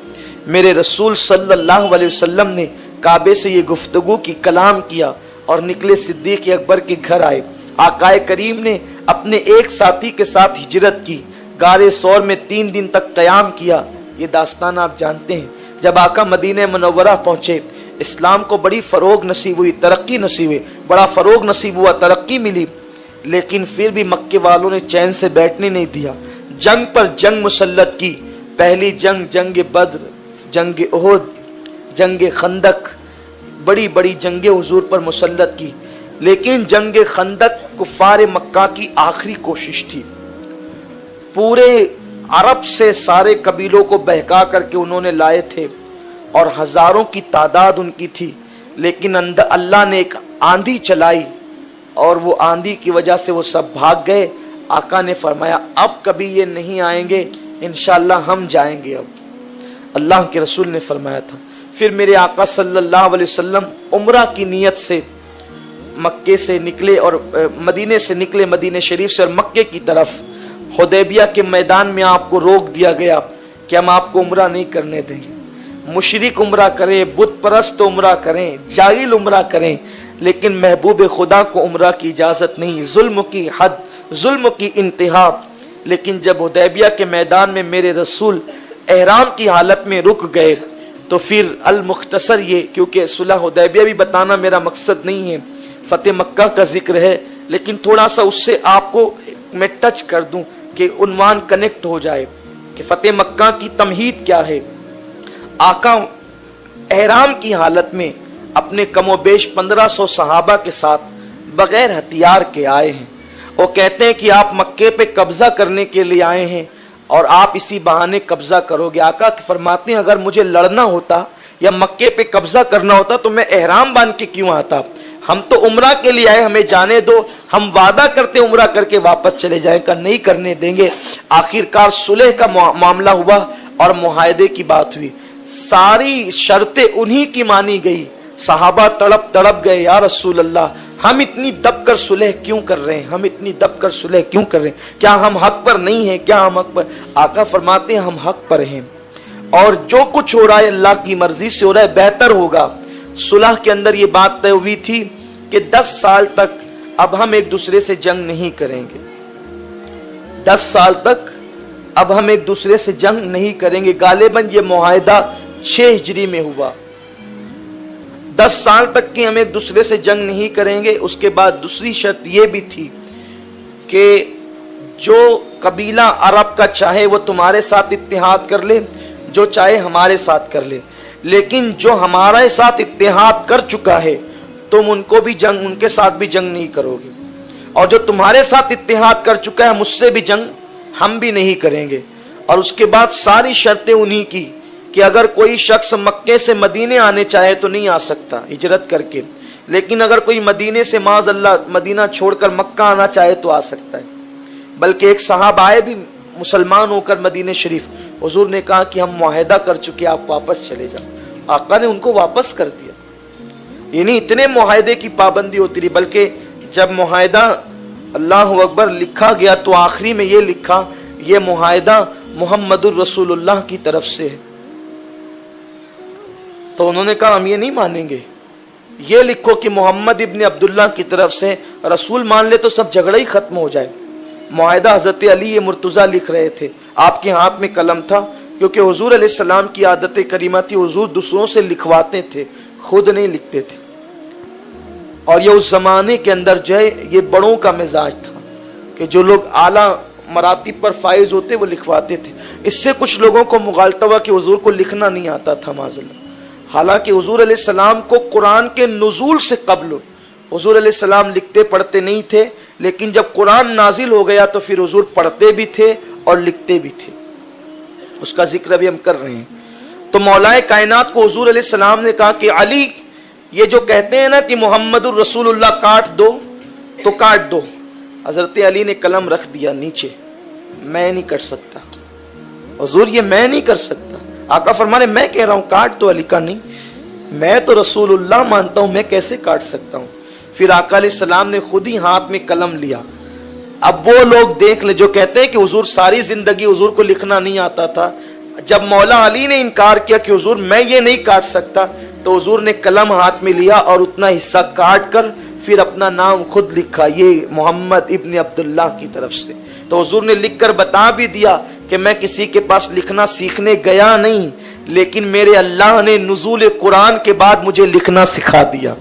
मेरे रसूल सल्लल्लाहु अलैहि वसल्लम ने काबे से ये गुफ्तगू की कलाम किया और निकले सिद्दीक अकबर के घर आए। आकाए करीम ने अपने एक साथी के साथ हिजरत की, गारे सौर में 3 दिन तक क़याम किया। ये दास्तान आप जानते हैं। जब आका मदीने मुनव्वरा पहुंचे, इस्लाम को बड़ी फरोग नसीब हुई, तरक्की नसीब हुई, बड़ा फरोग नसीब हुआ, तरक्की मिली, लेकिन फिर भी मक्के वालों ने चैन से बैठने नहीं दिया। जंग पर जंग मुसल्लत की। पहली जंग जंग बद्र, जंग उहुद, जंग खंदक, बड़ी बड़ी जंगे हुजूर पर मुसल्लत की, लेकिन जंग खंदक कुफार मक्का की आखिरी कोशिश थी। पूरे अरब से सारे कबीलों को बहका करके उन्होंने लाए थे और हजारों की तादाद उनकी थी, लेकिन अल्लाह ने एक आंधी चलाई और वो आंधी की वजह से वो सब भाग गए। आका ने फरमाया, अब कभी ये नहीं आएंगे, इंशाअल्लाह हम जाएंगे। अब अल्लाह के रसूल ने फरमाया था। फिर मेरे आका सल्लल्लाहु अलैहि वसल्लम उम्रा की नियत से मक्के से निकले और मदीने से निकले, मदीने शरीफ से, और मक्के की तरफ। हुदैबिया के मैदान में आपको रोक दिया गया कि हम आपको उम्रा नहीं करने देंगे। मुशरिक उम्रा करें, बुत परस्त उम्रा करें, जाहिल उम्रा करें, लेकिन महबूब खुदा को उम्रा की इजाजत नहीं। जुल्म की हद, जुल्म की इंतहा। लेकिन जब हुदैबिया के मैदान में मेरे रसूल एहराम की हालत में रुक गए तो फिर अल मुख्तसर ये, क्योंकि सुलह हुदैबिया भी बताना मेरा मकसद नहीं है, फतेह मक्का का जिक्र है, लेकिन थोड़ा सा उससे आपको मैं टच कर दूं कि उन्वान कनेक्ट हो जाए कि फतेह मक्का की तमहीद क्या है। आका एहराम की हालत में अपने कमोबेश 1500 सहाबा के साथ बगैर हथियार के आए हैं। वो कहते हैं कि आप मक्के पे कब्जा करने के लिए आए हैं और आप इसी बहाने कब्जा करोगे। आका फरमाते हैं, अगर मुझे लड़ना होता या मक्के पे कब्जा करना होता तो मैं एहराम बांध के क्यों आता? हम तो उम्रा के लिए आए, हमें जाने दो, हम वादा करते उम्रा करके वापस चले जाएगा, नहीं करने देंगे। आखिरकार सुलह का मामला हुआ और मुआहदे की बात हुई। सारी शर्तें उन्हीं की मानी गई। सहाबा तड़प तड़प गए, या रसूल अल्लाह, हम इतनी दब कर सुलह क्यों कर रहे हैं? हम इतनी दब कर सुलह क्यों कर रहे हैं? क्या हम हक पर नहीं हैं? क्या हम हक पर? आका फरमाते हैं, हम हक पर हैं और जो कुछ हो रहा है अल्लाह की मर्जी से हो रहा है, बेहतर होगा। सुलह के अंदर ये बात तय हुई थी कि 10 साल तक अब हम एक दूसरे से जंग नहीं करेंगे। 10 साल तक अब हम एक दूसरे से जंग नहीं करेंगे। गालिबन ये मुआहदा 6 हिजरी में हुआ। 10 साल तक की हम एक दूसरे से जंग नहीं करेंगे। उसके बाद दूसरी शर्त यह भी थी कि جو قبیلہ عرب کا چاہے وہ تمہارے ساتھ اتحاد کر لے، جو چاہے ہمارے ساتھ کر لے، لیکن جو ہمارے ساتھ اتحاد کر چکا ہے تم ان کو بھی جنگ، ان کے ساتھ بھی جنگ نہیں کرو گے، اور جو تمہارے ساتھ اتحاد کر چکا ہے مجھ سے بھی جنگ ہم بھی نہیں کریں گے۔ اور اس کے بعد ساری شرطیں انہی کی کہ اگر کوئی شخص مکے سے مدینے آنے چاہے تو نہیں آ سکتا ہجرت کر کے، لیکن اگر کوئی مدینے سے معاذ اللہ مدینہ چھوڑ کر مکہ آنا چاہے تو آ سکتا ہے۔ بلکہ ایک صحابہ آئے بھی مسلمان ہو کر مدینہ شریف، حضور نے کہا کہ ہم معاہدہ کر چکے، آپ واپس چلے جاؤ۔ آقا نے ان کو واپس کر دیا، یعنی اتنے معاہدے کی پابندی ہوتی رہی۔ بلکہ جب معاہدہ اللہ اکبر لکھا گیا تو آخری میں یہ لکھا، یہ معاہدہ محمد الرسول اللہ کی طرف سے ہے۔ تو انہوں نے کہا ہم یہ نہیں مانیں گے، یہ لکھو کہ محمد ابن عبداللہ کی طرف سے، رسول مان لے تو سب جھگڑا ہی ختم ہو جائے۔ معاہدہ حضرت علی مرتضیٰ لکھ رہے تھے، آپ کے ہاتھ میں قلم تھا، کیونکہ حضور علیہ السلام کی عادت کریمہ تھی، حضور دوسروں سے لکھواتے تھے، خود نہیں لکھتے تھے۔ اور یہ اس زمانے کے اندر جو ہے یہ بڑوں کا مزاج تھا کہ جو لوگ اعلیٰ مراتب پر فائز ہوتے وہ لکھواتے تھے۔ اس سے کچھ لوگوں کو مغالطہ ہوا کہ حضور کو لکھنا نہیں آتا تھا معاذ اللہ، حالانکہ حضور علیہ السلام کو قرآن کے نزول سے قبل حضور علیہ السلام لکھتے پڑھتے نہیں تھے، لیکن جب قرآن نازل ہو گیا تو پھر حضور پڑھتے بھی تھے اور لکھتے بھی تھے، اس کا ذکر ابھی ہم کر رہے ہیں۔ تو مولائے کائنات کو حضور علیہ السلام نے کہا کہ علی یہ جو کہتے ہیں نا کہ محمد الرسول اللہ کاٹ دو تو کاٹ دو۔ حضرت علی نے قلم رکھ دیا نیچے، میں نہیں کر سکتا حضور، یہ میں نہیں کر سکتا۔ آقا فرمانے میں کہہ رہا ہوں کاٹ دو، علی کا نہیں، میں تو رسول اللہ مانتا ہوں، میں کیسے کاٹ سکتا ہوں۔ پھر آقا علیہ السلام نے خود ہی ہاتھ میں قلم لیا۔ اب وہ لوگ دیکھ لے جو کہتے ہیں کہ حضور ساری زندگی حضور کو لکھنا نہیں آتا تھا، جب مولا علی نے انکار کیا کہ حضور میں یہ نہیں کاٹ سکتا، تو حضور نے قلم ہاتھ میں لیا اور اتنا حصہ کاٹ کر پھر اپنا نام خود لکھا، یہ محمد ابن عبداللہ کی طرف سے۔ تو حضور نے لکھ کر بتا بھی دیا کہ میں کسی کے پاس لکھنا سیکھنے گیا نہیں، لیکن میرے اللہ نے نزول قرآن کے بعد مجھے لکھنا سکھا دیا۔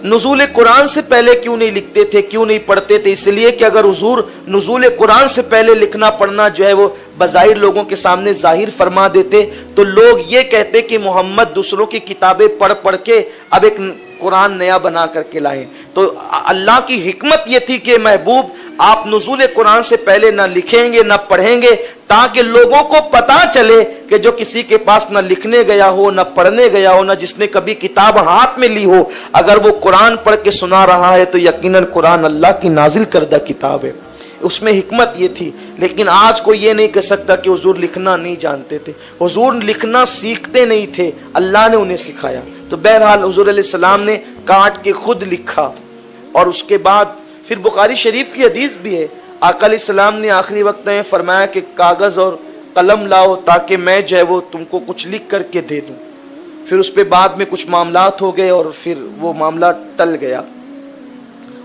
نزول قرآن سے پہلے کیوں نہیں لکھتے تھے، کیوں نہیں پڑھتے تھے؟ اس لیے کہ اگر حضور نزول قرآن سے پہلے لکھنا پڑھنا جو ہے وہ بظاہر لوگوں کے سامنے ظاہر فرما دیتے تو لوگ یہ کہتے کہ محمد دوسروں کی کتابیں پڑھ پڑھ کے اب ایک قرآن نیا بنا کر کے لائے۔ تو اللہ کی حکمت یہ تھی کہ محبوب آپ نزول قرآن سے پہلے نہ لکھیں گے نہ پڑھیں گے، تاکہ لوگوں کو پتا چلے کہ جو کسی کے پاس نہ لکھنے گیا ہو، نہ پڑھنے گیا ہو، نہ جس نے کبھی کتاب ہاتھ میں لی ہو، اگر وہ قرآن پڑھ کے سنا رہا ہے تو یقیناً قرآن اللہ کی نازل کردہ کتاب ہے۔ اس میں حکمت یہ تھی۔ لیکن آج کوئی یہ نہیں کہہ سکتا کہ حضور لکھنا نہیں جانتے تھے، حضور لکھنا سیکھتے نہیں تھے، اللہ نے انہیں سکھایا۔ تو بہرحال حضور علیہ السلام نے کاٹ کے خود لکھا، اور اس کے بعد پھر بخاری شریف کی حدیث بھی ہے، آقا علیہ السلام نے آخری وقت میں فرمایا کہ کاغذ اور قلم لاؤ تاکہ میں جو ہے وہ تم کو کچھ لکھ کر کے دے دوں۔ پھر اس پہ بعد میں کچھ معاملات ہو گئے اور پھر وہ معاملہ ٹل گیا،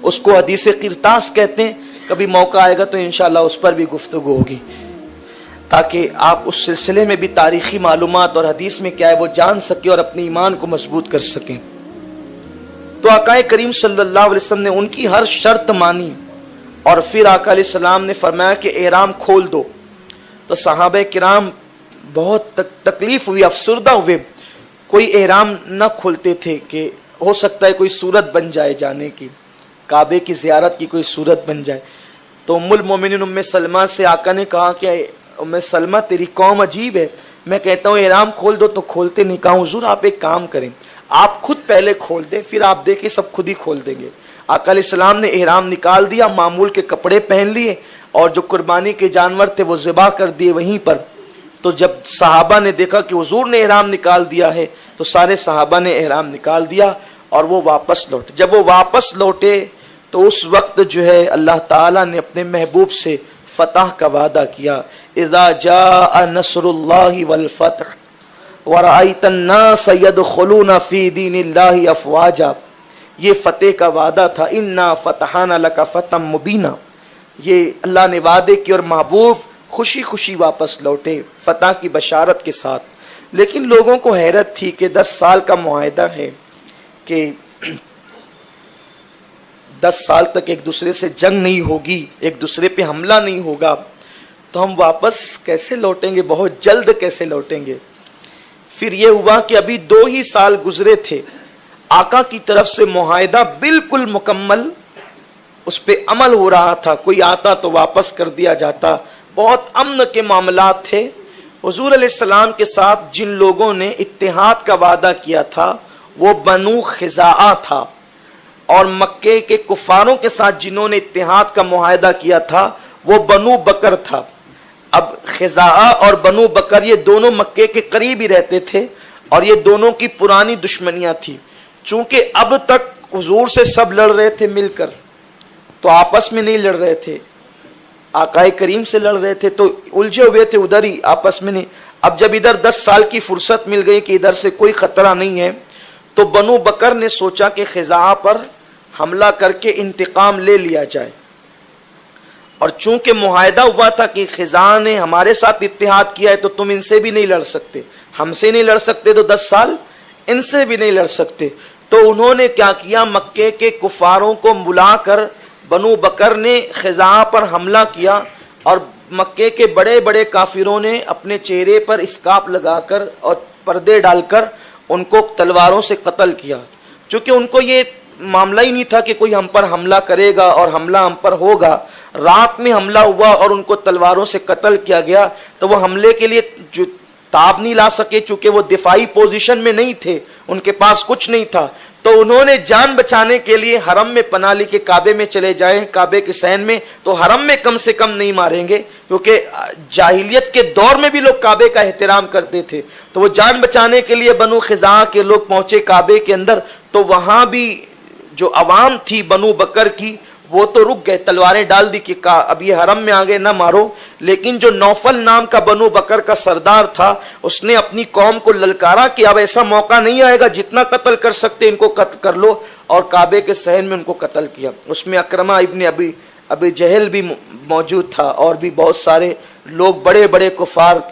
اس کو حدیث قرطاس کہتے ہیں۔ کبھی موقع آئے گا تو انشاءاللہ اس پر بھی گفتگو ہوگی، تاکہ آپ اس سلسلے میں بھی تاریخی معلومات اور حدیث میں کیا ہے وہ جان سکیں اور اپنے ایمان کو مضبوط کر سکیں۔ تو آقا کریم صلی اللہ علیہ وسلم نے ان کی ہر شرط مانی، اور پھر آقا علیہ السلام نے فرمایا کہ احرام کھول دو۔ تو صحابہ کرام بہت تکلیف ہوئی، افسردہ ہوئے، کوئی احرام نہ کھولتے تھے کہ ہو سکتا ہے کوئی صورت بن جائے جانے کی، کعبے کی زیارت کی کوئی صورت بن جائے۔ تو ام المومنین ام سلمہ سے آقا نے کہا کہ ام سلمہ تیری قوم عجیب ہے، میں کہتا ہوں احرام کھول دو تو کھولتے نہیں۔ کہا حضور آپ ایک کام کریں، آپ خود پہلے کھول دیں، پھر آپ دیکھیں سب خود ہی کھول دیں گے۔ آقا علیہ السلام نے احرام نکال دیا، معمول کے کپڑے پہن لیے، اور جو قربانی کے جانور تھے وہ ذبح کر دیے وہیں پر۔ تو جب صحابہ نے دیکھا کہ حضور نے احرام نکال دیا ہے تو سارے صحابہ نے احرام نکال دیا اور وہ واپس لوٹے۔ جب وہ واپس لوٹے تو اس وقت جو ہے اللہ تعالیٰ نے اپنے محبوب سے فتح کا وعدہ کیا، اذا جاء نصر اللہ والفتح ورأیت الناس يدخلون فی دین اللہ افواجا، یہ فتح کا وعدہ تھا، انا فتحنا لک فتحا مبینا۔ یہ اللہ نے وعدے کی اور محبوب خوشی خوشی واپس لوٹے فتح کی بشارت کے ساتھ۔ لیکن لوگوں کو حیرت تھی کہ 10 سال کا معاہدہ ہے کہ 10 साल तक एक दूसरे से जंग नहीं होगी, एक दूसरे पे हमला नहीं होगा, तो हम वापस कैसे लौटेंगे, बहुत जल्द कैसे लौटेंगे। फिर ये हुआ कि अभी 2 ही साल गुजरे थे, आका की तरफ से मुआहिदा बिल्कुल मुकम्मल उस पे अमल हो रहा था, कोई आता तो वापस कर दिया जाता, बहुत अमन के मामलात थे। हुजूर अलैहिस्सलाम के साथ जिन लोगों ने इत्तिहाद का वादा किया था वो बनु खिज़ाआ था, और मक्के के कुफारों के साथ जिन्होंने इत्तिहाद का मुआहिदा किया था वो बनु बकर था। अब खिज़ाआ और बनु बकर ये दोनों मक्के के करीब ही रहते थे और ये दोनों की पुरानी दुश्मनियां थी। चूंकि अब तक हुजूर से सब लड़ रहे थे मिलकर, तो आपस में नहीं लड़ रहे थे, आकाए करीम से लड़ रहे थे, तो उलझे हुए थे उधर ही, आपस में नहीं। अब जब इधर 10 साल की फुर्सत मिल गई कि इधर से कोई खतरा नहीं है, तो बनु बकर ने सोचा कि खिज़ाआ पर हमला करके इंतकाम ले लिया जाए। और चूंकि मुआहिदा हुआ था कि खिज़ाआ ने हमारे साथ इत्तिहाद किया है तो तुम इनसे भी नहीं लड़ सकते, हमसे नहीं लड़ सकते तो 10 साल इनसे भी नहीं लड़ सकते। तो उन्होंने क्या किया, मक्के के कुफारों को बुलाकर बनु बकर ने खिज़ाआ पर हमला किया, और मक्के के बड़े बड़े काफिरों ने अपने चेहरे पर स्कार्फ लगाकर और पर्दे डालकर उनको तलवारों से कत्ल किया। क्योंकि उनको ये मामला ही नहीं था कि कोई हम पर हमला करेगा और हमला हम पर होगा। रात में हमला हुआ और उनको तलवारों से कत्ल किया गया, तो वो हमले के लिए जो ताब नहीं ला सके, चूंकि वो दिफाई पोजीशन में नहीं थे, उनके पास कुछ नहीं था। तो उन्होंने जान बचाने के लिए हरम में पनाह ली के काबे में चले जाएं, काबे के सहन में, तो हरम में कम से कम नहीं मारेंगे, क्योंकि जाहिलियत के दौर में भी लोग काबे का एहतराम करते थे। तो वो जान बचाने के लिए बनु खिज़ाआ के लोग पहुंचे काबे के अंदर, तो वहां भी जो अवाम थी बनु बकर की वो तो रुक गए, तलवारें डाल दी कि अब ये हरम में आ गए ना मारो। लेकिन जो नौफल नाम का बनु बकर का सरदार था, उसने अपनी कौम को ललकारा कि अब ऐसा मौका नहीं आएगा, जितना कत्ल कर सकते इनको कत्ल कर लो, और काबे के सहन में उनको कत्ल किया। उसमें अकरमा इब्न अबी जहल भी मौजूद था, और भी बहुत सारे लोग बड़े बड़े कुफार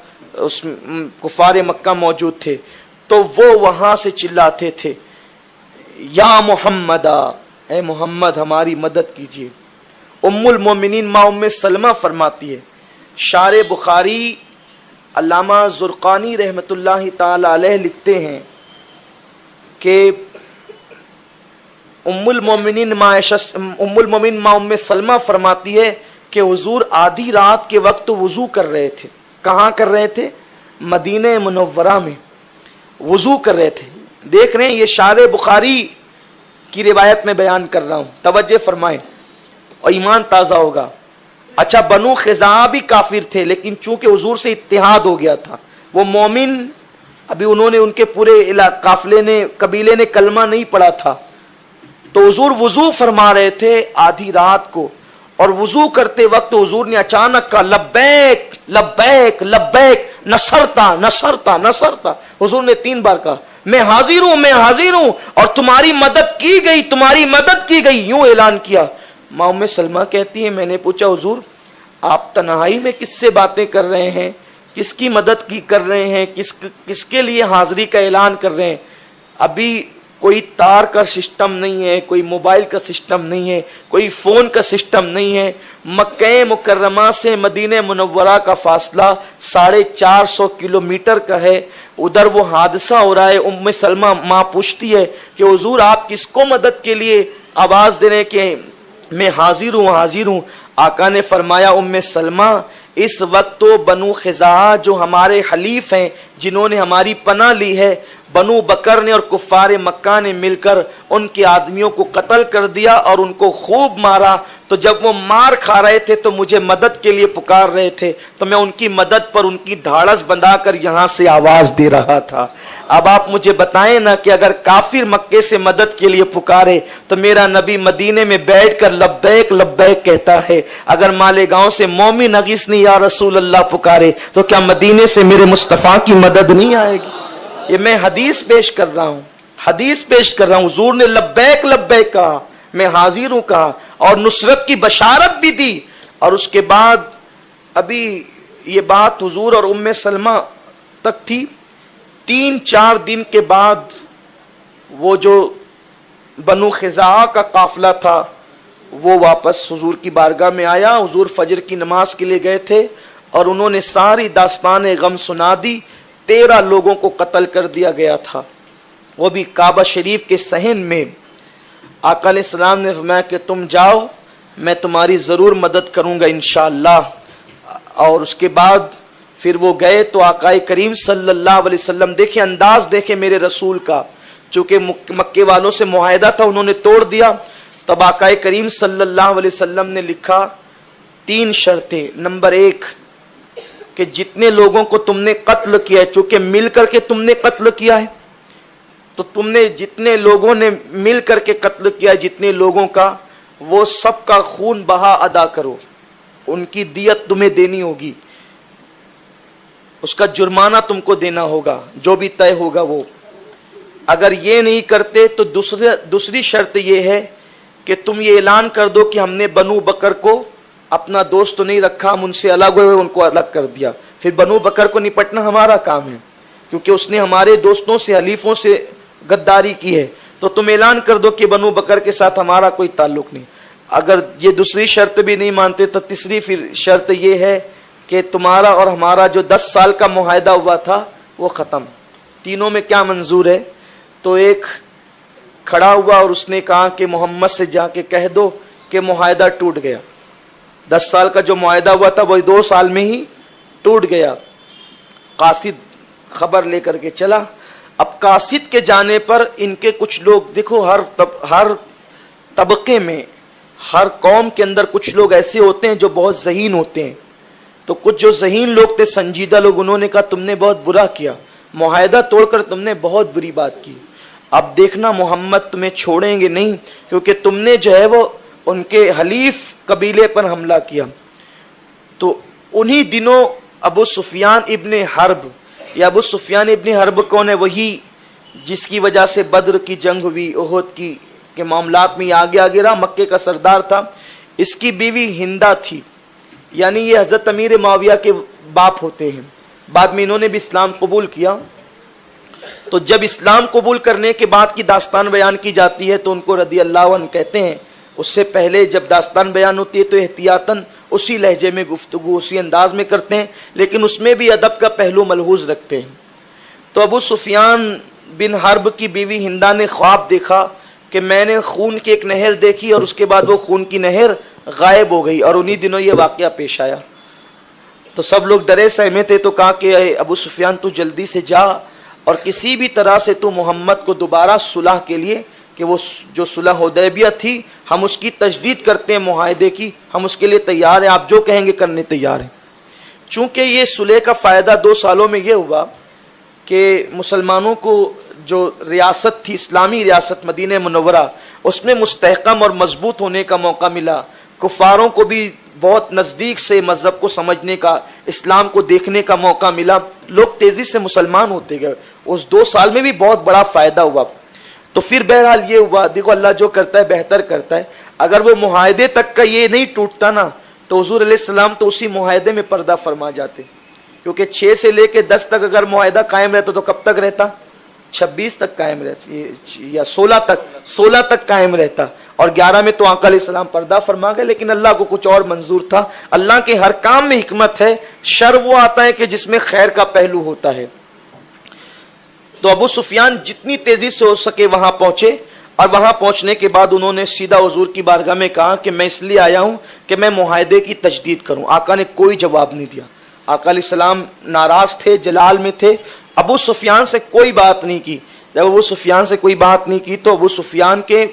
मक्का मौजूद थे। तो वो वहां से चिल्लाते थे, या मोहम्मदा, ए मोहम्मद हमारी मदद कीजिए। उम्मुल मोमिनीन माँ उम्मे सलमा फरमाती है, शारे बुखारी अल्लामा ज़ुरक़ानी रहमतुल्लाहि ताला अलैह लिखते हैं कि उम्मुल मोमिनीन माँ उम्मे सलमा फरमाती है कि हुजूर आधी रात के वक्त वुजू कर रहे थे। कहाँ कर रहे थे? मदीने मुनव्वरा में वुजू कर रहे थे। देख रहे हैं, ये शारे बुखारी की रिवायत में बयान कर रहा हूं, तवज्जो फरमाएं और ईमान ताजा होगा। अच्छा, बनु खिज़ाआ भी काफिर थे, लेकिन चूंकि हुजूर से इत्तिहाद हो गया था, वो मोमिन, अभी उन्होंने उनके पूरे काफिले ने, कबीले ने कलमा नहीं पढ़ा था। तो हुजूर वुजू फरमा रहे थे आधी रात को, और वुजू करते वक्त हुजूर ने अचानक कहा, लब्बैक लब्बैक लब्बैक, नसरता नसरता नसरता। हुजूर ने 3 बार कहा, मैं हाजिर हूं, मैं हाजिर हूं, और तुम्हारी मदद की गई, तुम्हारी मदद की गई, यूं ऐलान किया। माँ उम्मे सलमा कहती है, मैंने पूछा, हुजूर आप तन्हाई में किससे बातें कर रहे हैं, किसकी मदद की कर रहे हैं, किसके लिए हाजिरी का ऐलान कर रहे हैं? अभी कोई तार का सिस्टम नहीं है, कोई मोबाइल का सिस्टम नहीं है, कोई फोन का सिस्टम नहीं है। मक्के मुकर्रमा से मदीने मुनव्वरा का फासला 450 किलोमीटर का है। उधर वो हादसा हो रहा है। उम्मे सलमा माँ पूछती है कि हुजूर आप किसको मदद के लिए आवाज दे रहे कि मैं हाजिर हूँ, हाजिर हूँ? आका ने फरमाया, उम्मे सलमा इस वक्त तो बनु खिज़ाआ जो हमारे हलीफ हैं, जिन्होंने हमारी पनाह ली है, बनु बकर ने और कुफार मक्का ने मिलकर उनके आदमियों को कत्ल कर दिया और उनको खूब मारा। तो जब वो मार खा रहे थे तो मुझे मदद के लिए पुकार रहे थे, तो मैं उनकी मदद पर उनकी धाड़स बंधाकर यहाँ से आवाज दे रहा था। अब आप मुझे बताएं ना कि अगर काफिर मक्के से मदद के लिए पुकारे तो मेरा नबी मदीने में बैठकर लब्बैक लब्बैक कहता है। अगर मालेगांव से मोमिन अगीस ने या रसूल अल्लाह पुकारे तो क्या मदीने से मेरे मुस्तफा की मदद नहीं आएगी? ये मैं हदीस पेश कर रहा हूँ, हदीस पेश कर रहा हूँ। हुजूर ने लब्बैक लब्बैक कहा, मैं हाजिर हूं कहा, और नुसरत की बशारत भी दी। और उसके बाद अभी ये बात हुजूर और उम्मे सलमा तक थी। 3-4 दिन के बाद वो जो बनु खिज़ाआ का काफिला था وہ واپس حضور کی بارگاہ میں آیا. حضور فجر کی نماز کے لیے گئے تھے اور انہوں نے ساری داستان غم سنا دی. 13 لوگوں کو قتل کر دیا گیا تھا, وہ بھی کعبہ شریف کے صحن میں. آقا علیہ السلام نے فرمایا کہ تم جاؤ, میں تمہاری ضرور مدد کروں گا انشاءاللہ. اور اس کے بعد پھر وہ گئے تو آقا کریم صلی اللہ علیہ وسلم, دیکھیں انداز دیکھیں میرے رسول کا, چونکہ مکے والوں سے معاہدہ تھا انہوں نے توڑ دیا. تب آقا کریم صلی اللہ علیہ وسلم نے لکھا 3 شرطیں. نمبر 1 کہ جتنے لوگوں کو تم نے قتل کیا ہے, چونکہ مل کر کے تم نے قتل کیا ہے, تو تم نے جتنے لوگوں نے مل کر کے قتل کیا ہے, جتنے لوگوں کا, وہ سب کا خون بہا ادا کرو. ان کی دیت تمہیں دینی ہوگی, اس کا جرمانہ تم کو دینا ہوگا, جو بھی طے ہوگا وہ. اگر یہ نہیں کرتے تو دوسری شرط یہ ہے کہ تم یہ اعلان کر دو کہ ہم نے بنو بکر کو اپنا دوست تو نہیں رکھا, ہم ان سے الگ ہوئے, ان کو الگ کر دیا. پھر بنو بکر کو نپٹنا ہمارا کام ہے, کیونکہ اس نے ہمارے دوستوں سے, حلیفوں سے غداری کی ہے. تو تم اعلان کر دو کہ بنو بکر کے ساتھ ہمارا کوئی تعلق نہیں. اگر یہ دوسری شرط بھی نہیں مانتے تو تیسری پھر شرط یہ ہے کہ تمہارا اور ہمارا جو 10 سال کا معاہدہ ہوا تھا وہ ختم. تینوں میں کیا منظور ہے؟ تو ایک کھڑا ہوا اور اس نے کہا کہ محمد سے جا کے کہہ دو کہ معاہدہ ٹوٹ گیا. 10 سال کا جو معاہدہ ہوا تھا وہ 2 سال میں ہی ٹوٹ گیا. قاصد خبر لے کر کے چلا. اب قاصد کے جانے پر ان کے کچھ لوگ, دیکھو ہر طبقے میں, ہر قوم کے اندر کچھ لوگ ایسے ہوتے ہیں جو بہت ذہین ہوتے ہیں. تو کچھ جو ذہین لوگ تھے, سنجیدہ لوگ, انہوں نے کہا تم نے بہت برا کیا, معاہدہ توڑ کر تم نے بہت بری بات کی. اب دیکھنا محمد تمہیں چھوڑیں گے نہیں, کیونکہ تم نے جو ہے وہ ان کے حلیف قبیلے پر حملہ کیا. تو انہی دنوں ابو سفیان ابن حرب, یا ابو سفیان ابن حرب کون ہے؟ وہی جس کی وجہ سے بدر کی جنگ ہوئی, احد کی کے معاملات میں آگے رہا, مکے کا سردار تھا. اس کی بیوی ہندا تھی, یعنی یہ حضرت امیر معاویہ کے باپ ہوتے ہیں. بعد میں انہوں نے بھی اسلام قبول کیا. تو جب اسلام قبول کرنے کے بعد کی داستان بیان کی جاتی ہے تو ان کو رضی اللہ عنہ کہتے ہیں. اس سے پہلے جب داستان بیان ہوتی ہے تو احتیاطاً اسی لہجے میں گفتگو, اسی انداز میں کرتے ہیں, لیکن اس میں بھی ادب کا پہلو ملحوظ رکھتے ہیں. تو ابو سفیان بن حرب کی بیوی ہندا نے خواب دیکھا کہ میں نے خون کی ایک نہر دیکھی, اور اس کے بعد وہ خون کی نہر غائب ہو گئی, اور انہی دنوں یہ واقعہ پیش آیا. تو سب لوگ ڈرے سہمے تھے, تو کہا کہ ابو سفیان تو جلدی سے جا اور کسی بھی طرح سے تو محمد کو دوبارہ صلح کے لیے, کہ وہ جو صلح حدیبیہ تھی ہم اس کی تجدید کرتے ہیں معاہدے کی, ہم اس کے لیے تیار ہیں, آپ جو کہیں گے کرنے تیار ہیں. چونکہ یہ صلح کا فائدہ 2 سالوں میں یہ ہوا کہ مسلمانوں کو جو ریاست تھی, اسلامی ریاست مدینہ منورہ, اس میں مستحکم اور مضبوط ہونے کا موقع ملا. کفاروں کو بھی بہت نزدیک سے مذہب کو سمجھنے کا, اسلام کو دیکھنے کا موقع ملا. لوگ تیزی سے مسلمان ہوتے گئے. اس 2 سال میں بھی بہت بڑا فائدہ ہوا. تو پھر بہرحال یہ ہوا, دیکھو اللہ جو کرتا ہے بہتر کرتا ہے. اگر وہ معاہدے تک کا یہ نہیں ٹوٹتا نا, تو حضور علیہ السلام تو اسی معاہدے میں پردہ فرما جاتے, کیونکہ 6 سے لے کے 10 تک اگر معاہدہ قائم رہتا تو کب تک رہتا؟ 26 تک قائم رہتا, یا 16 تک قائم رہتا, اور 11 میں تو آقا علیہ السلام پردہ فرما گئے. لیکن اللہ کو کچھ اور منظور تھا. اللہ کے ہر کام میں حکمت ہے. شر وہ آتا ہے کہ جس میں خیر کا پہلو ہوتا ہے. تو ابو سفیان جتنی تیزی سے ہو سکے وہاں پہنچے, اور وہاں پہنچنے کے بعد انہوں نے سیدھا حضور کی بارگاہ میں کہا کہ میں اس لیے آیا ہوں کہ میں معاہدے کی تجدید کروں. آقا نے کوئی جواب نہیں دیا. آقا علیہ السلام ناراض تھے, جلال میں تھے. ابو سفیان سے کوئی بات نہیں کی. جب ابو سفیان سے کوئی بات نہیں کی تو ابو سفیان کے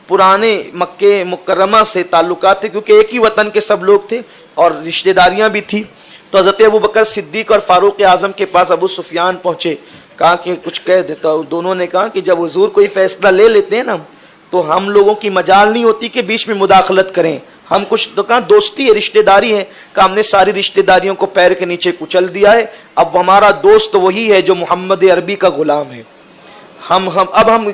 پرانے مکہ مکرمہ سے تعلقات تھے, کیونکہ ایک ہی وطن کے سب لوگ تھے اور رشتہ داریاں بھی تھی. تو حضرت ابو بکر صدیق اور فاروق اعظم کے پاس ابو سفیان پہنچے, کہا کہ کچھ کہہ دیتا ہوں. دونوں نے کہا کہ جب حضور کوئی فیصلہ لے لیتے ہیں نا, تو ہم لوگوں کی مجال نہیں ہوتی کہ بیچ میں مداخلت کریں. ہم کچھ تو کہاں دوستی ہے, رشتہ داری ہے, کہ ہم نے ساری رشتہ داریوں کو پیر کے نیچے کچل دیا ہے. اب ہمارا دوست وہی ہے جو محمد عربی کا غلام ہے. ہم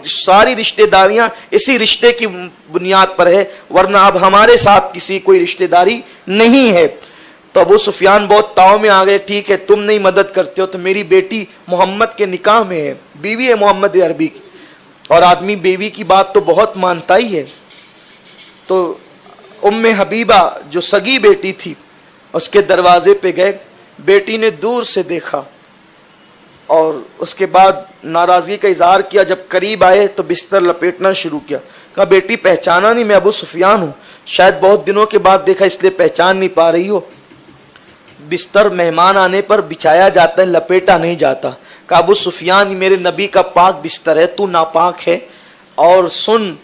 ساری رشتہ داریاں اسی رشتے کی بنیاد پر ہے, ورنہ اب ہمارے ساتھ کسی کوئی رشتہ داری نہیں ہے. تو ابو سفیان بہت تاؤ میں آ گئے. ٹھیک ہے, تم نہیں مدد کرتے ہو تو میری بیٹی محمد کے نکاح میں ہے, بیوی ہے محمد عربی کی, اور آدمی بیوی کی بات تو بہت مانتا ہی ہے. تو उम्मे हबीबा जो सगी बेटी थी उसके दरवाजे पे गए, बेटी ने दूर से देखा और उसके बाद नाराजगी का इजहार किया। जब करीब आए तो बिस्तर लपेटना शुरू किया। कहा बेटी पहचाना नहीं, मैं अबू सुफियान हूं, शायद बहुत दिनों के बाद देखा इसलिए पहचान नहीं पा रही हो। बिस्तर मेहमान आने पर बिछाया जाता है, लपेटा नहीं जाता। कहा अबू सुफियान मेरे नबी का पाक बिस्तर है, तू नापाक है, और सुन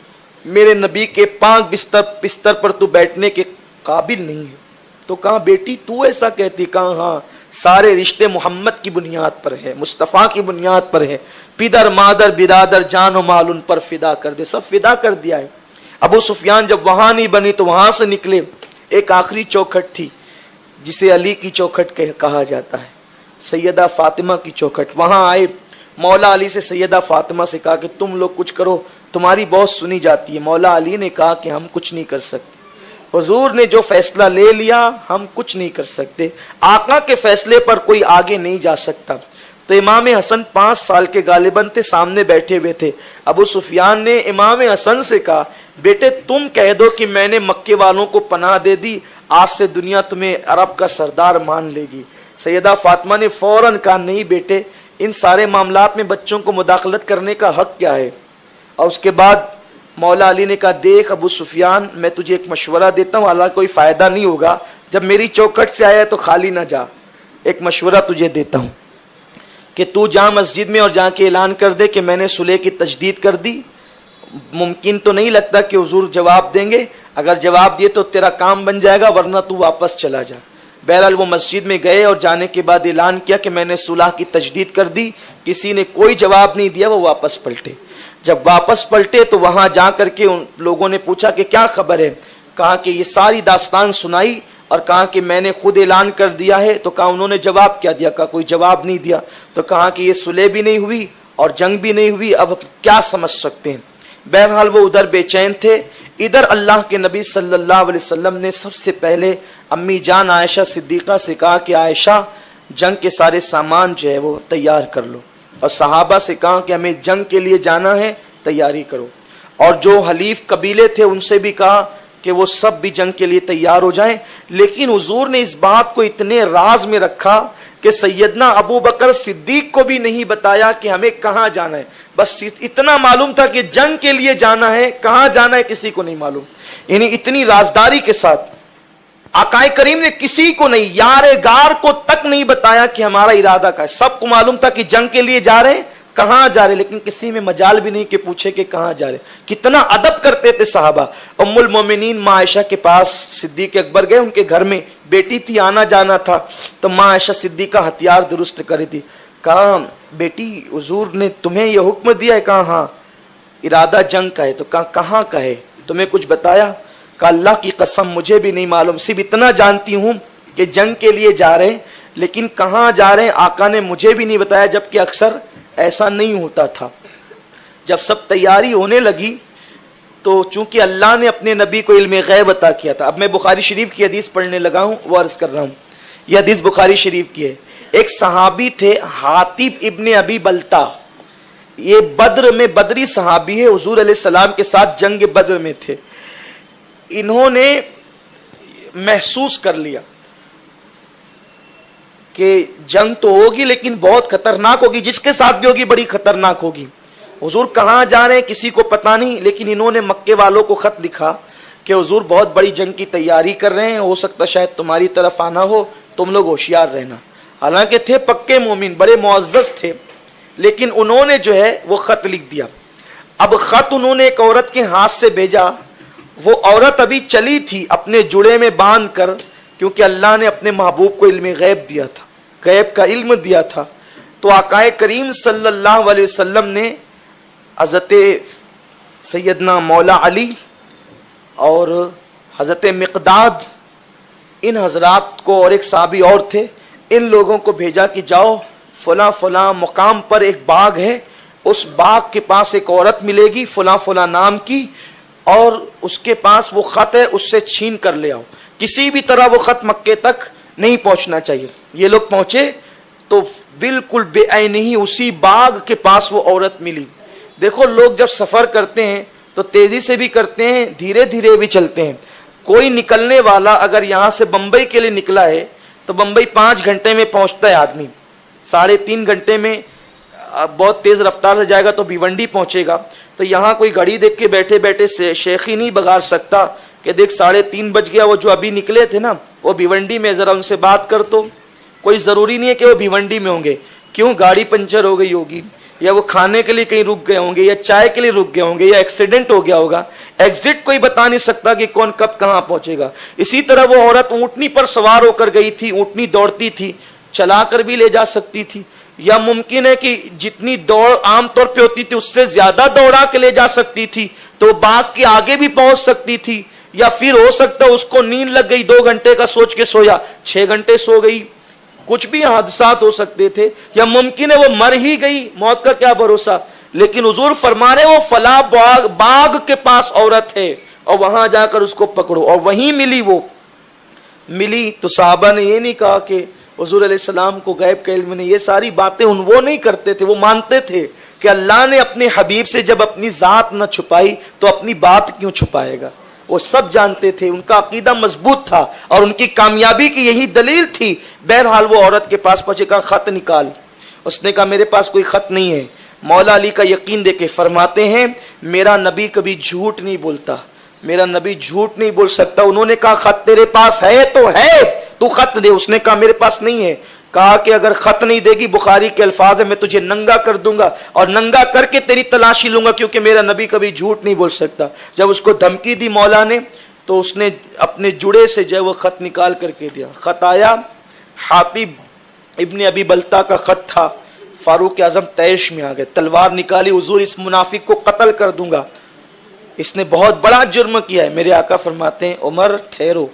मेरे नबी के पाक बिस्तर पर तू बैठने के काबिल नहीं है। तो कहा बेटी तू ऐसा कहती? कहा हाँ, सारे रिश्ते मोहम्मद की बुनियाद पर है, मुस्तफ़ा की बुनियाद पर है, पिदर मादर बिरादर जान और माल उन पर फिदा कर दे, सब फिदा कर दिया है। अबू सुफियान जब वहां नहीं बनी तो वहां से निकले। एक आखिरी चौखट थी जिसे अली की चौखट कहा जाता है, सैयदा फातिमा की चौखट। वहां आए, मौला अली से सैयदा फातिमा से कहा कि तुम लोग कुछ करो, तुम्हारी बहुत सुनी जाती है। मौला अली ने कहा कि हम कुछ नहीं कर सकते, हुजूर ने जो फैसला ले लिया हम कुछ नहीं कर सकते, आका के फैसले पर कोई आगे नहीं जा सकता। तो इमाम हसन 5 साल के गालिबन थे, सामने बैठे हुए थे। अबू सुफियान ने इमाम हसन से कहा बेटे तुम कह दो कि मैंने मक्के वालों को पनाह दे दी, आज से दुनिया तुम्हें अरब का सरदार मान लेगी। सैयदा फातिमा ने फौरन कहा नहीं बेटे, इन सारे मामलात में बच्चों को मुदाखलत करने का हक क्या है। और उसके बाद मौला अली ने कहा देख अबू सुफियान, मैं तुझे एक मशवरा देता हूँ, हालांकि कोई फायदा नहीं होगा, जब मेरी चौखट से आया तो खाली ना जा। एक मशवरा तुझे देता हूँ कि तू जा मस्जिद में और जाके ऐलान कर दे कि मैंने सुलह की तजदीद कर दी। मुमकिन तो नहीं लगता कि हुजूर जवाब देंगे, अगर जवाब दिए तो तेरा काम बन जाएगा, वरना तू वापस चला जा। बहरहाल वो मस्जिद में गए और जाने के बाद ऐलान किया कि मैंने सुलह की तजदीद कर दी। किसी ने कोई जवाब नहीं दिया, वो वापस पलटे। जब वापस पलटे तो वहां जा करके उन लोगों ने पूछा कि क्या खबर है। कहा कि ये सारी दास्तान सुनाई और कहा कि मैंने खुद ऐलान कर दिया है। तो कहा उन्होंने जवाब क्या दिया? कहा कोई जवाब नहीं दिया। तो कहा कि ये सुलह भी नहीं हुई और जंग भी नहीं हुई, अब क्या समझ सकते हैं। बहरहाल वो उधर बेचैन थे। इधर अल्लाह के नबी सल्लल्लाहु अलैहि वसल्लम ने सबसे पहले अम्मी जान आयशा सिद्दीका से कहा कि आयशा जंग के सारे सामान जो है वो तैयार कर लो, और सहाबा से कहा कि हमें जंग के लिए जाना है, तैयारी करो। और जो हलीफ कबीले थे उनसे भी कहा कि वो सब भी जंग के लिए तैयार हो जाएं। लेकिन हुजूर ने इस बात को इतने राज में रखा कि सैयदना अबू बकर सिद्दीक को भी नहीं बताया कि हमें कहाँ जाना है। बस इतना मालूम था कि जंग के लिए जाना है, कहाँ जाना है किसी को नहीं मालूम। यानी इतनी राजदारी के साथ आकाए करीम ने किसी को नहीं, यारे गार को तक नहीं बताया कि हमारा इरादा क्या है। सबको मालूम था कि जंग के लिए जा रहे हैं, कहां जा रहे, लेकिन किसी में मजाल भी नहीं कि पूछे कि कहां जा रहे। कितना अदब करते थे साहबा। उम्मुल मोमिनीन मां आयशा के पास सिद्दीक अकबर गए, उनके घर में बेटी थी, आना जाना था। तो मां आयशा सिद्दीका हथियार दुरुस्त करी थी। कहा बेटी हुजूर ने तुम्हें यह हुक्म दिया है? कहा हाँ, इरादा जंग का है। तो कहा कहां का है, तुम्हें कुछ बताया? कहा अल्लाह की कसम मुझे भी नहीं मालूम, सिर्फ इतना जानती हूं कि जंग के लिए जा रहे हैं, लेकिन कहां जा रहे हैं आका ने मुझे भी नहीं बताया, जबकि अक्सर ऐसा नहीं होता था। जब सब तैयारी होने लगी तो चूंकि अल्लाह ने अपने नबी को इल्म गैब अता किया था। अब मैं बुखारी शरीफ की हदीस पढ़ने लगा हूं, वो अर्ज कर रहा हूं। यह हदीस बुखारी शरीफ की है। एक सहाबी थे हातिब इब्ने अबी बलता, ये बद्र में बदरी सहाबी है, हुजूर अलैहिस्सलाम के साथ जंग बद्र में थे। इन्होंने महसूस कर लिया कि जंग तो होगी लेकिन बहुत खतरनाक होगी, जिसके साथ भी होगी बड़ी खतरनाक होगी। हुजूर कहाँ जा रहे हैं किसी को पता नहीं, लेकिन इन्होंने मक्के वालों को खत लिखा कि हुजूर बहुत बड़ी जंग की तैयारी कर रहे हैं, हो सकता शायद तुम्हारी तरफ आना हो, तुम लोग होशियार रहना। हालांकि थे पक्के मोमिन, बड़े मुअज़्ज़ज़ थे, लेकिन उन्होंने जो है वो खत लिख दिया। अब खत उन्होंने एक औरत के हाथ से भेजा। वो औरत अभी चली थी अपने जुड़े में बांध कर, क्योंकि अल्लाह ने अपने महबूब को इल्म गैब दिया था, गैब का इल्म दिया था। तो आकाए करीम सल्लल्लाहु अलैहि वसल्लम ने हज़रत सैयदना मौला अली और हज़रत मिक़दाद, इन हजरात को, और एक साहबी और थे, इन लोगों को भेजा कि जाओ फला फला मुकाम पर एक बाग है, उस बाग के पास एक औरत मिलेगी फला फला नाम की, और उसके पास वो खत है, उससे छीन कर ले आओ। किसी भी तरह वो खत मक्के तक नहीं पहुंचना चाहिए। ये लोग पहुंचे तो बिल्कुल बेआईनी ही उसी बाग के पास वो औरत मिली। देखो लोग जब सफर करते हैं तो तेजी से भी करते हैं, धीरे धीरे भी चलते हैं। کوئی نکلنے والا اگر یہاں سے بمبئی کے لیے نکلا ہے تو بمبئی 5 گھنٹے میں پہنچتا ہے آدمی, 3.5 گھنٹے میں بہت تیز رفتار سے جائے گا تو بھیونڈی پہنچے گا. تو یہاں کوئی گھڑی دیکھ کے بیٹھے بیٹھے شیخی نہیں بگاڑ سکتا کہ دیکھ 3:30 بج گیا, وہ جو ابھی نکلے تھے نا وہ بھیونڈی میں, ذرا ان سے بات کر. تو کوئی ضروری نہیں ہے کہ وہ بھیونڈی میں ہوں گے, کیوں گاڑی پنچر ہو گئی ہوگی, یا وہ کھانے کے لیے کہیں رک گئے ہوں گے, یا چائے کے لیے رک گئے ہوں گے, یا ایکسیڈنٹ ہو گیا ہوگا. ایگزٹ کوئی بتا نہیں سکتا کہ کون کب کہاں پہنچے گا. اسی طرح وہ عورت اونٹنی پر سوار ہو کر گئی تھی, اونٹنی دوڑتی تھی, چلا کر بھی لے جا سکتی تھی, یا ممکن ہے کہ جتنی دوڑ عام طور پہ ہوتی تھی اس سے زیادہ دوڑا کے لے جا سکتی تھی, تو باغ کے آگے بھی پہنچ سکتی تھی. یا پھر ہو سکتا اس کو نیند لگ گئی, 2 گھنٹے کا سوچ کے سویا, 6 گھنٹے سو گئی. کچھ بھی حادثات ہو سکتے تھے, یا ممکن ہے وہ مر ہی گئی, موت کا کیا بھروسہ. لیکن حضور فرما رہے وہ فلاں باغ کے پاس عورت ہے اور وہاں جا کر اس کو پکڑو, اور وہیں ملی. وہ ملی تو صحابہ نے یہ نہیں کہا کہ حضور علیہ السلام کو غیب کا علم نہیں. یہ ساری باتیں وہ نہیں کرتے تھے, وہ مانتے تھے کہ اللہ نے اپنے حبیب سے جب اپنی ذات نہ چھپائی تو اپنی بات کیوں چھپائے گا. وہ سب جانتے تھے, ان کا عقیدہ مضبوط تھا اور ان کی کامیابی کی یہی دلیل تھی. بہرحال وہ عورت کے پاس پہنچے, کہا خط نکال. اس نے کہا میرے پاس کوئی خط نہیں ہے. مولا علی کا یقین دے کے فرماتے ہیں میرا نبی کبھی جھوٹ نہیں بولتا, میرا نبی جھوٹ نہیں بول سکتا. انہوں نے کہا خط تیرے پاس ہے تو ہے, تو خط دے. اس نے کہا میرے پاس نہیں ہے. کہا کہ اگر خط نہیں دے گی, بخاری کے الفاظ ہے, میں تجھے ننگا کر دوں گا اور ننگا کر کے تیری تلاشی لوں گا, کیونکہ میرا نبی کبھی جھوٹ نہیں بول سکتا. جب اس کو دھمکی دی مولا نے تو اس نے اپنے جڑے سے جو ہے وہ خط نکال کر کے دیا. خط آیا, حاطب ابن ابی بلتا کا خط تھا. فاروق اعظم تیش میں آ گئے, تلوار نکالی, حضور اس منافق کو قتل کر دوں گا, اس نے بہت بڑا جرم کیا ہے. میرے آقا فرماتے ہیں عمر ٹھہرو,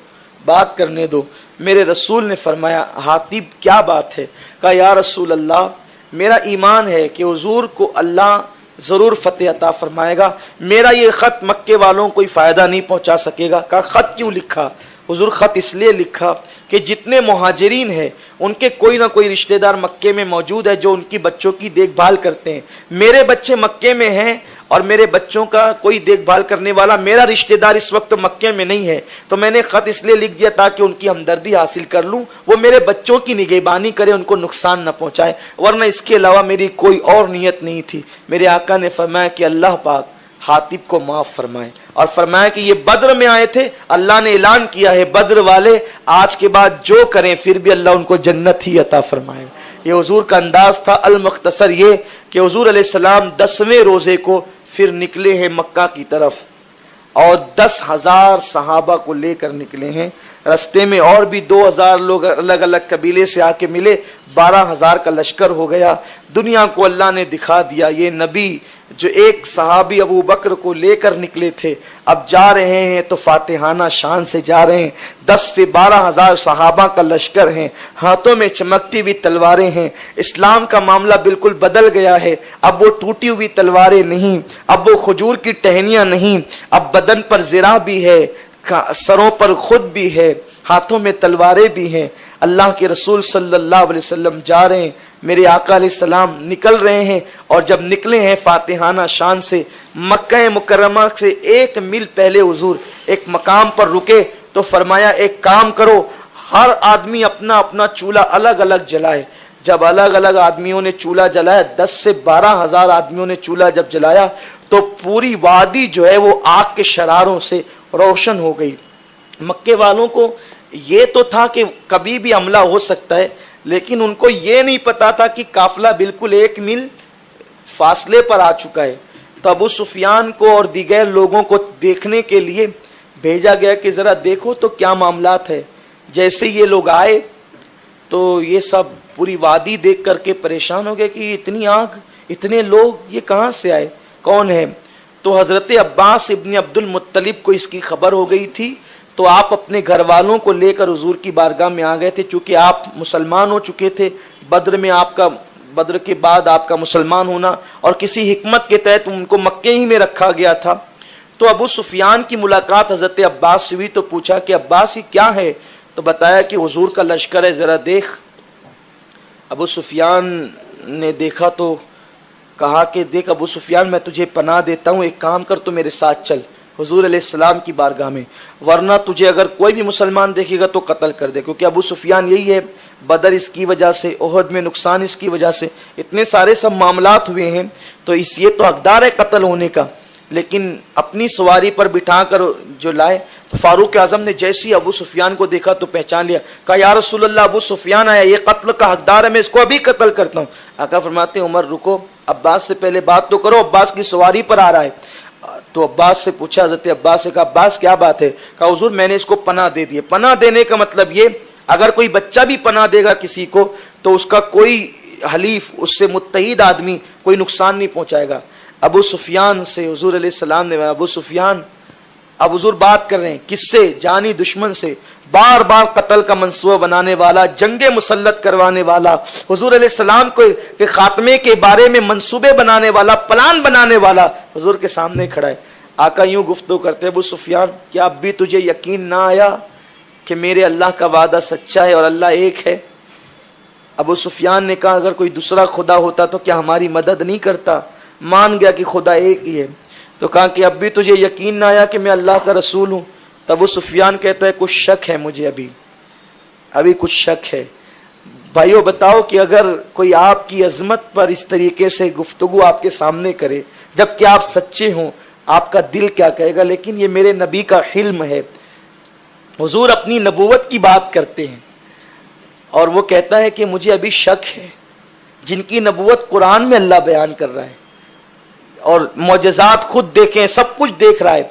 بات کرنے دو. میرے رسول نے فرمایا حاطب کیا بات ہے؟ کہا یا رسول اللہ میرا ایمان ہے کہ حضور کو اللہ ضرور فتح عطا فرمائے گا, میرا یہ خط مکے والوں کو کوئی فائدہ نہیں پہنچا سکے گا. کہا خط کیوں لکھا؟ حضور خط اس لیے لکھا کہ جتنے مہاجرین ہیں ان کے کوئی نہ کوئی رشتہ دار مکے میں موجود ہے جو ان کی بچوں کی دیکھ بھال کرتے ہیں. میرے بچے مکے میں ہیں اور میرے بچوں کا کوئی دیکھ بھال کرنے والا میرا رشتہ دار اس وقت مکے میں نہیں ہے, تو میں نے خط اس لیے لکھ دیا تاکہ ان کی ہمدردی حاصل کر لوں, وہ میرے بچوں کی نگہبانی کرے, ان کو نقصان نہ پہنچائے, ورنہ اس کے علاوہ میری کوئی اور نیت نہیں تھی. میرے آقا نے فرمایا کہ اللہ پاک حاطب کو معاف فرمائے, اور فرمایا کہ یہ بدر میں آئے تھے, اللہ نے اعلان کیا ہے بدر والے آج کے بعد جو کریں پھر بھی اللہ ان کو جنت ہی عطا فرمائے. یہ حضور کا انداز تھا. المختصر یہ کہ حضور علیہ السلام 10ویں روزے کو پھر نکلے ہیں مکہ کی طرف, اور 10,000 صحابہ کو لے کر نکلے ہیں. رستے میں اور بھی 2,000 لوگ الگ الگ قبیلے سے آ کے ملے, 12,000 کا لشکر ہو گیا. دنیا کو اللہ نے دکھا دیا یہ نبی جو ایک صحابی ابو بکر کو لے کر نکلے تھے, اب جا رہے ہیں تو فاتحانہ شان سے جا رہے ہیں. 10 سے 12,000 صحابہ کا لشکر ہیں, ہاتھوں میں چمکتی ہوئی تلواریں ہیں. اسلام کا معاملہ بالکل بدل گیا ہے. اب وہ ٹوٹی ہوئی تلواریں نہیں, اب وہ کھجور کی ٹہنیاں نہیں, اب بدن پر زرہ بھی ہے, سروں پر خود بھی ہے, ہاتھوں میں تلواریں بھی ہیں. اللہ کے رسول صلی اللہ علیہ وسلم جا رہے ہیں, میرے آقا علیہ السلام نکل رہے ہیں, اور جب نکلے ہیں فاتحانہ شان سے مکہ مکرمہ سے 1 میل پہلے حضور ایک مقام پر رکے تو فرمایا ایک کام کرو, ہر آدمی اپنا اپنا چولہا الگ الگ جلائے. جب الگ الگ آدمیوں نے چولہا جلایا, 10 سے 12,000 آدمیوں نے چولہا جب جلایا تو پوری وادی جو ہے وہ آگ کے شراروں سے روشن ہو گئی. مکے والوں کو یہ تو تھا کہ کبھی بھی حملہ ہو سکتا ہے, لیکن ان کو یہ نہیں پتا تھا کہ قافلہ بالکل 1 میل فاصلے پر آ چکا ہے. تو ابو سفیان کو اور دیگر لوگوں کو دیکھنے کے لیے بھیجا گیا کہ ذرا دیکھو تو کیا معاملات ہے. جیسے یہ لوگ آئے تو یہ سب پوری وادی دیکھ کر کے پریشان ہو گئے کہ اتنی آگ, اتنے لوگ, یہ کہاں سے آئے, کون ہے. تو حضرت عباس ابن عبد المطلب کو اس کی خبر ہو گئی تھی, تو آپ اپنے گھر والوں کو لے کر حضور کی بارگاہ میں آ گئے تھے. چونکہ آپ مسلمان ہو چکے تھے, بدر میں بدر کے بعد آپ کا مسلمان ہونا اور کسی حکمت کے تحت ان کو مکے ہی میں رکھا گیا تھا. تو ابو سفیان کی ملاقات حضرت عباس سے ہوئی تو پوچھا کہ عباس یہ کیا ہے, تو بتایا کہ حضور کا لشکر ہے, ذرا دیکھ. ابو سفیان نے دیکھا تو کہا کہ دیکھ ابو سفیان میں تجھے پناہ دیتا ہوں, ایک کام کر تو میرے ساتھ چل. हुजूर अलैहिस्सलाम की बारगाह में, वरना तुझे अगर कोई भी मुसलमान देखेगा तो कत्ल कर दे। क्योंकि अबू सुफियान यही है, बदर इसकी वजह से, ओहद में नुकसान इसकी वजह से, इतने सारे सब मामलात हुए हैं, तो इस ये तो हकदार है कत्ल होने का। लेकिन अपनी सवारी पर बिठाकर जो लाए, तो फारूक आजम ने जैसे ही अबू सुफियान को देखा तो पहचान लिया, कहा या रसूल अल्लाह, अबू सुफियान आया, ये कत्ल का हकदार है, मैं इसको अभी कत्ल करता हूँ। आका फरमाते उमर रुको, अब्बास से पहले बात तो करो, अब्बास की सवारी पर आ रहा है। तो अब्बास से पूछा, हज़रत अब्बास से कहा, अब्बास क्या बात है? कहा हुजूर मैंने इसको पनाह दे दी। पनाह देने का मतलब ये, अगर कोई बच्चा भी पनाह देगा किसी को तो उसका कोई हलीफ, उससे मुत्तहिद आदमी कोई नुकसान नहीं पहुंचाएगा। अबू सुफियान से हुजूर अलैहिस्सलाम ने, अबू सुफियान, अब हुजूर बात कर रहे हैं किससे? जानी दुश्मन से, बार बार कत्ल का मंसूबा बनाने वाला, जंगे मुसल्लत करवाने वाला, हुजूर अलैहिस्सलाम के खात्मे के बारे में मंसूबे बनाने वाला, प्लान बनाने वाला हुजूर के सामने खड़ा है। आका यूं गुफ्तगू करते, अबू सुफियान क्या अब भी तुझे यकीन ना आया कि मेरे अल्लाह का वादा सच्चा है और अल्लाह एक है? अबू सुफियान ने कहा अगर कोई दूसरा खुदा होता तो क्या हमारी मदद नहीं करता? मान गया कि खुदा एक ही है। तो कहा कि अब भी तुझे यकीन ना आया कि मैं अल्लाह का रसूल हूं? तब अबू सुफियान कहता है कुछ शक है मुझे, अभी कुछ शक है। भाइयों बताओ कि अगर कोई आपकी अजमत पर इस तरीके से गुफ्तगू आपके सामने करे, जबकि आप सच्चे हों, आपका दिल क्या कहेगा? लेकिन ये मेरे नबी का हिल्म है। हुजूर अपनी नबूवत की बात करते हैं और वो कहता है कि मुझे अभी शक है, जिनकी नबूवत कुरान में अल्लाह बयान कर रहा है और मौजज़ात खुद देखें, सब कुछ देख रहा है।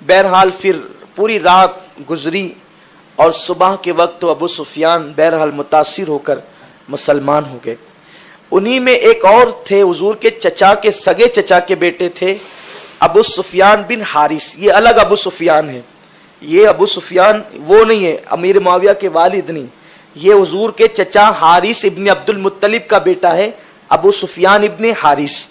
बहरहाल फिर पूरी रात गुजरी और सुबह के वक्त तो अबू सुफियान बहरहाल मुतासिर होकर मुसलमान हो गए। उन्हीं में एक और थे, हुजूर के चचा के, सगे चचा के बेटे थे अबू सुफियान बिन हारिस। ये अलग अबू सुफियान है, ये अबू सुफियान वो नहीं है, अमीर मुआविया के वालिद नहीं, ये हुजूर के चचा हारिस इब्न अब्दुल मुत्तलिब का बेटा है, अबू सुफियान इब्न हारिस।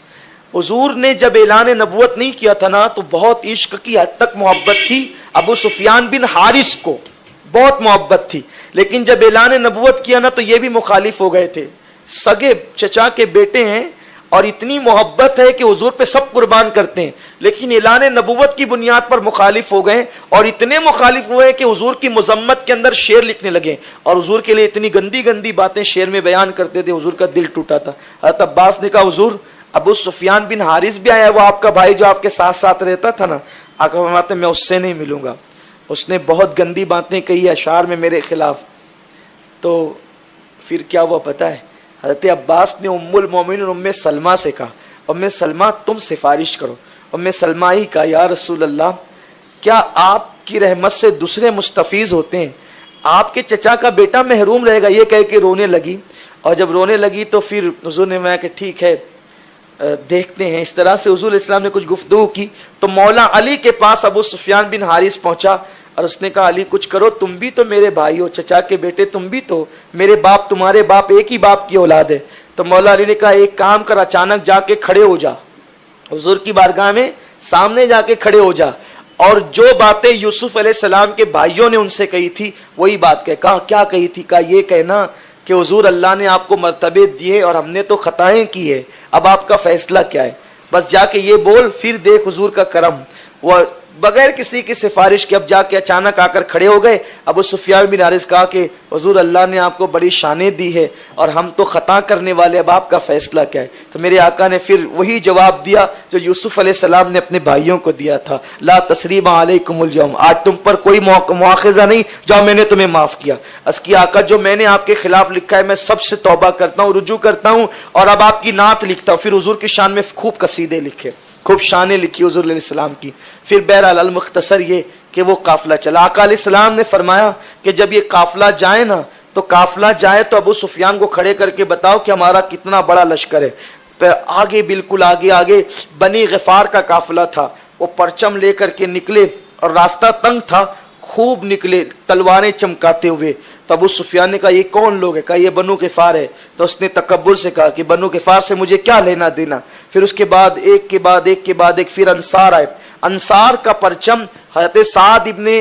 हुजूर ने जब ऐलान नबूवत नहीं किया था ना, तो बहुत इश्क की हद तक मोहब्बत थी अबू सुफियान बिन हारिस को, बहुत मोहब्बत थी। लेकिन जब ऐलान नबूवत किया ना, तो ये भी मुखालिफ हो गए थे। सगे चचा के बेटे हैं और इतनी मोहब्बत है कि हुजूर पे सब कुर्बान करते हैं, लेकिन ऐलान नबूवत की बुनियाद पर मुखालिफ हो गए और इतने मुखालिफ हुए कि हुजूर की मुजम्मत के अंदर शेर लिखने लगे और हुजूर के लिए इतनी गंदी गंदी बातें शेर में बयान करते थे, हुजूर का दिल टूटा था। हज़रत अब्बास ने कहा हुजूर अबू सुफियान बिन हारिस भी आया, वो आपका भाई जो आपके साथ साथ रहता था ना? आका फरमाते मैं उससे नहीं मिलूंगा, उसने बहुत गंदी बातें कही अशार में मेरे खिलाफ। तो फिर क्या हुआ पता है? हज़रत अब्बास ने उम्मुल मोमिनीन उम्मे सलमा से कहा, उम्मे सलमा तुम सिफारिश करो। उम्मे सलमा ही कहा या रसूल अल्लाह, क्या आपकी रहमत से दूसरे मुस्तफीज होते हैं? आपके चचा का बेटा महरूम रहेगा? ये कह के रोने लगी और जब रोने लगी तो फिर हुजूर ने मैं कि ठीक है देखते हैं। इस तरह से हुजूर इस्लाम ने कुछ गुफ्तगू की तो मौला अली के पास अबू सुफियान बिन हारिस पहुंचा और उसने कहा अली कुछ करो, तुम भी तो मेरे भाई हो, चचा के बेटे तुम भी तो, मेरे बाप तुम्हारे बाप एक ही बाप की औलाद है। तो मौला अली ने कहा एक काम कर, अचानक जाके खड़े हो जा, हुजूर की बारगाह में सामने जाके खड़े हो जा और जो बातें यूसुफ अलैहिस्सलाम के भाइयों ने उनसे कही थी वही बात कह। कहा क्या कही थी? कहा ये कहना कि हुजूर अल्लाह ने आपको मर्तबे दिए और हमने तो खताएं की है, अब आपका फैसला क्या है? बस जाके ये बोल, फिर देख हुजूर का करम। वो बगैर किसी की सिफारिश के अब जाके अचानक आकर खड़े हो गए। अबू सुफियान बिन हारिस कहा कि हुजूर अल्लाह ने आपको बड़ी शानें दी है और हम तो खता करने वाले, अब आपका फैसला क्या है? तो मेरे आका ने फिर वही जवाब दिया जो यूसुफ अलैहिस्सलाम ने अपने भाइयों को दिया था, ला तसरीबा अलैकुमुल यौम, आज तुम पर कोई मुआखिजा नहीं, जाओ मैंने तुम्हें माफ किया। अस्की आका जो मैंने आपके खिलाफ लिखा है मैं सबसे तौबा करता हूँ, रुजू करता हूँ और अब आपकी नात लिखता हूँ। फिर हुजूर की शान में खूब कसीदे लिखे, खूब शानें लिखी हुजूर अलैहिस्सलाम की। फिर बहरहाल अल मुख्तसर ये कि वो काफिला चला। आका अलैहिस्सलाम ने फरमाया कि जब ये काफिला जाए ना, तो काफिला जाए तो अबू सुफियान को खड़े करके बताओ कि हमारा कितना बड़ा लश्कर है। आगे बिल्कुल आगे आगे बनी गफार का काफिला था, वो परचम लेकर के निकले और रास्ता तंग था, खूब निकले तलवारें चमकाते हुए। तो अबू सुफियान ने कहा ये कौन लोग है? कहा ये बनु गफार है। तो उसने तकब्बुर से कहा कि बनु गफार से मुझे क्या लेना देना। फिर उसके बाद एक के बाद एक के बाद एक फिर अंसार आए। अंसार का परचम हज़रत साद इब्ने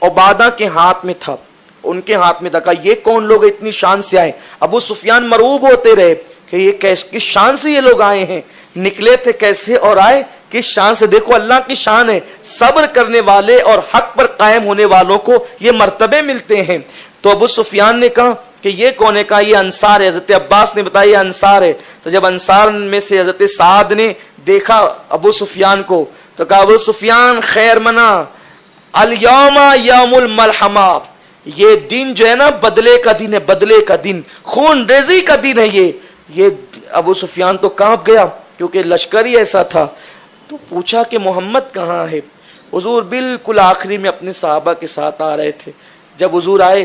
उबादा के हाथ में था, उनके हाथ में था। कहा ये कौन लोग इतनी शान से आए? अबू सुफियान मरूब होते रहे कि ये किस शान से ये लोग आए हैं, निकले थे कैसे और आए किस शान से, देखो अल्लाह की शान है, सब्र करने वाले और हक पर कायम होने वालों को ये मर्तबे मिलते हैं। तो अबू सुफियान ने कहा कि ये कौन है? कहा ये अंसार है। हजरत अब्बास ने बताया ये अंसार है। तो जब अंसार में से हजरत साद ने देखा अबू सुफियान को तो कहा अबू सुफियान खैर मना, अल यौमा यौमुल मलहमा, ये दिन जो है ना बदले का दिन है, बदले का दिन, खून रेजी का दिन है ये अबू सुफियान तो कांप गया क्योंकि लश्कर ही ऐसा था। तो पूछा कि मोहम्मद कहाँ है? हुजूर बिल्कुल आखिरी में अपने सहाबा के साथ आ रहे थे। जब हुजूर आए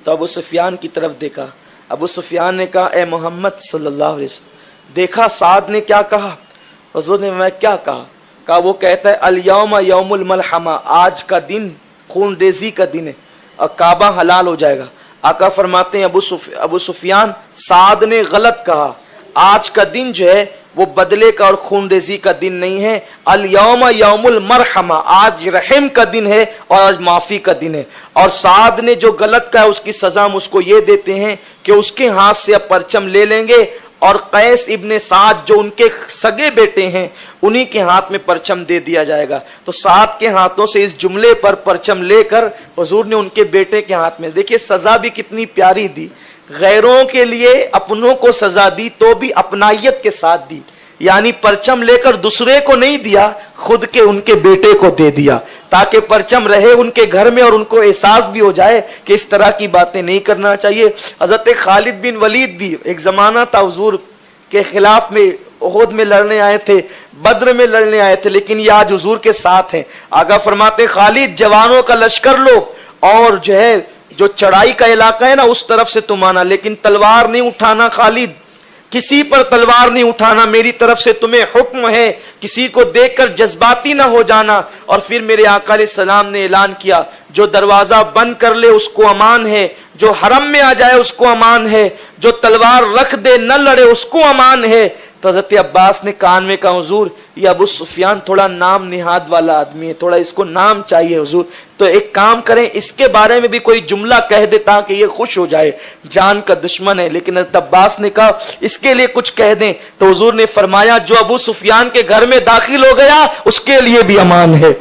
तो अबू सुफियान की तरफ देखा। अबू सुफियान ने कहा ए मोहम्मद सल्लल्लाहु अलैहि वसल्लम। देखा साद ने क्या कहा? हुजूर ने मैं क्या कहा? कहा वो कहता है अल यौमा यौमुल मलहमा, आज का दिन खून रेजी का दिन है और काबा हलाल हो जाएगा। आका फरमाते हैं अबू सुफियान साद ने गलत कहा, आज का दिन जो है वो बदले का और खून रेजी का दिन नहीं है, अल यौमा यौमुल मरहमा, आज रहम का दिन है और आज माफी का दिन है। और साद ने जो गलत कहा उसकी सजा हम उसको ये देते हैं कि उसके हाथ से अब परचम ले लेंगे और कैस इब्ने साद जो उनके सगे बेटे हैं उन्हीं के हाथ में परचम दे दिया जाएगा। तो साद के हाथों से इस जुमले पर परचम लेकर हुजूर ने उनके बेटे के हाथ में, देखिए सजा भी कितनी प्यारी दी, गैरों के लिए अपनों को सजा दी तो भी अपनायत के साथ दी, यानी परचम लेकर दूसरे को नहीं दिया, खुद के उनके बेटे को दे दिया ताकि परचम रहे उनके घर में और उनको एहसास भी हो जाए कि इस तरह की बातें नहीं करना चाहिए। हजरत खालिद बिन वलीद भी एक जमाना था हुजूर के खिलाफ में उहद में लड़ने आए थे, बद्र में लड़ने आए थे, लेकिन ये आज हुजूर के साथ हैं। आगा फरमाते खालिद जवानों का लश्कर लो और जो है जो चढ़ाई का इलाका है ना उस तरफ से तुम आना, लेकिन तलवार नहीं उठाना खालिद, किसी पर तलवार नहीं उठाना, मेरी तरफ से तुम्हें हुक्म है, किसी को देखकर जज्बाती ना हो जाना। और फिर मेरे आका अलैहि सलाम ने ऐलान किया जो दरवाजा बंद कर ले उसको अमान है, जो हरम में आ जाए उसको अमान है, जो तलवार रख दे न लड़े उसको अमान है। तो हज़रत अब्बास ने कान में कहा हुजूर ये अबू सुफियान थोड़ा नाम निहाद वाला आदमी है, थोड़ा इसको नाम चाहिए हुजूर, तो एक काम करें इसके बारे में भी कोई जुमला कह दे ताकि ये खुश हो जाए, जान का दुश्मन है। लेकिन हज़रत अब्बास ने कहा इसके लिए कुछ कह दें। तो हुजूर ने फरमाया जो अबू सुफियान के घर में दाखिल हो गया उसके लिए भी अमान है।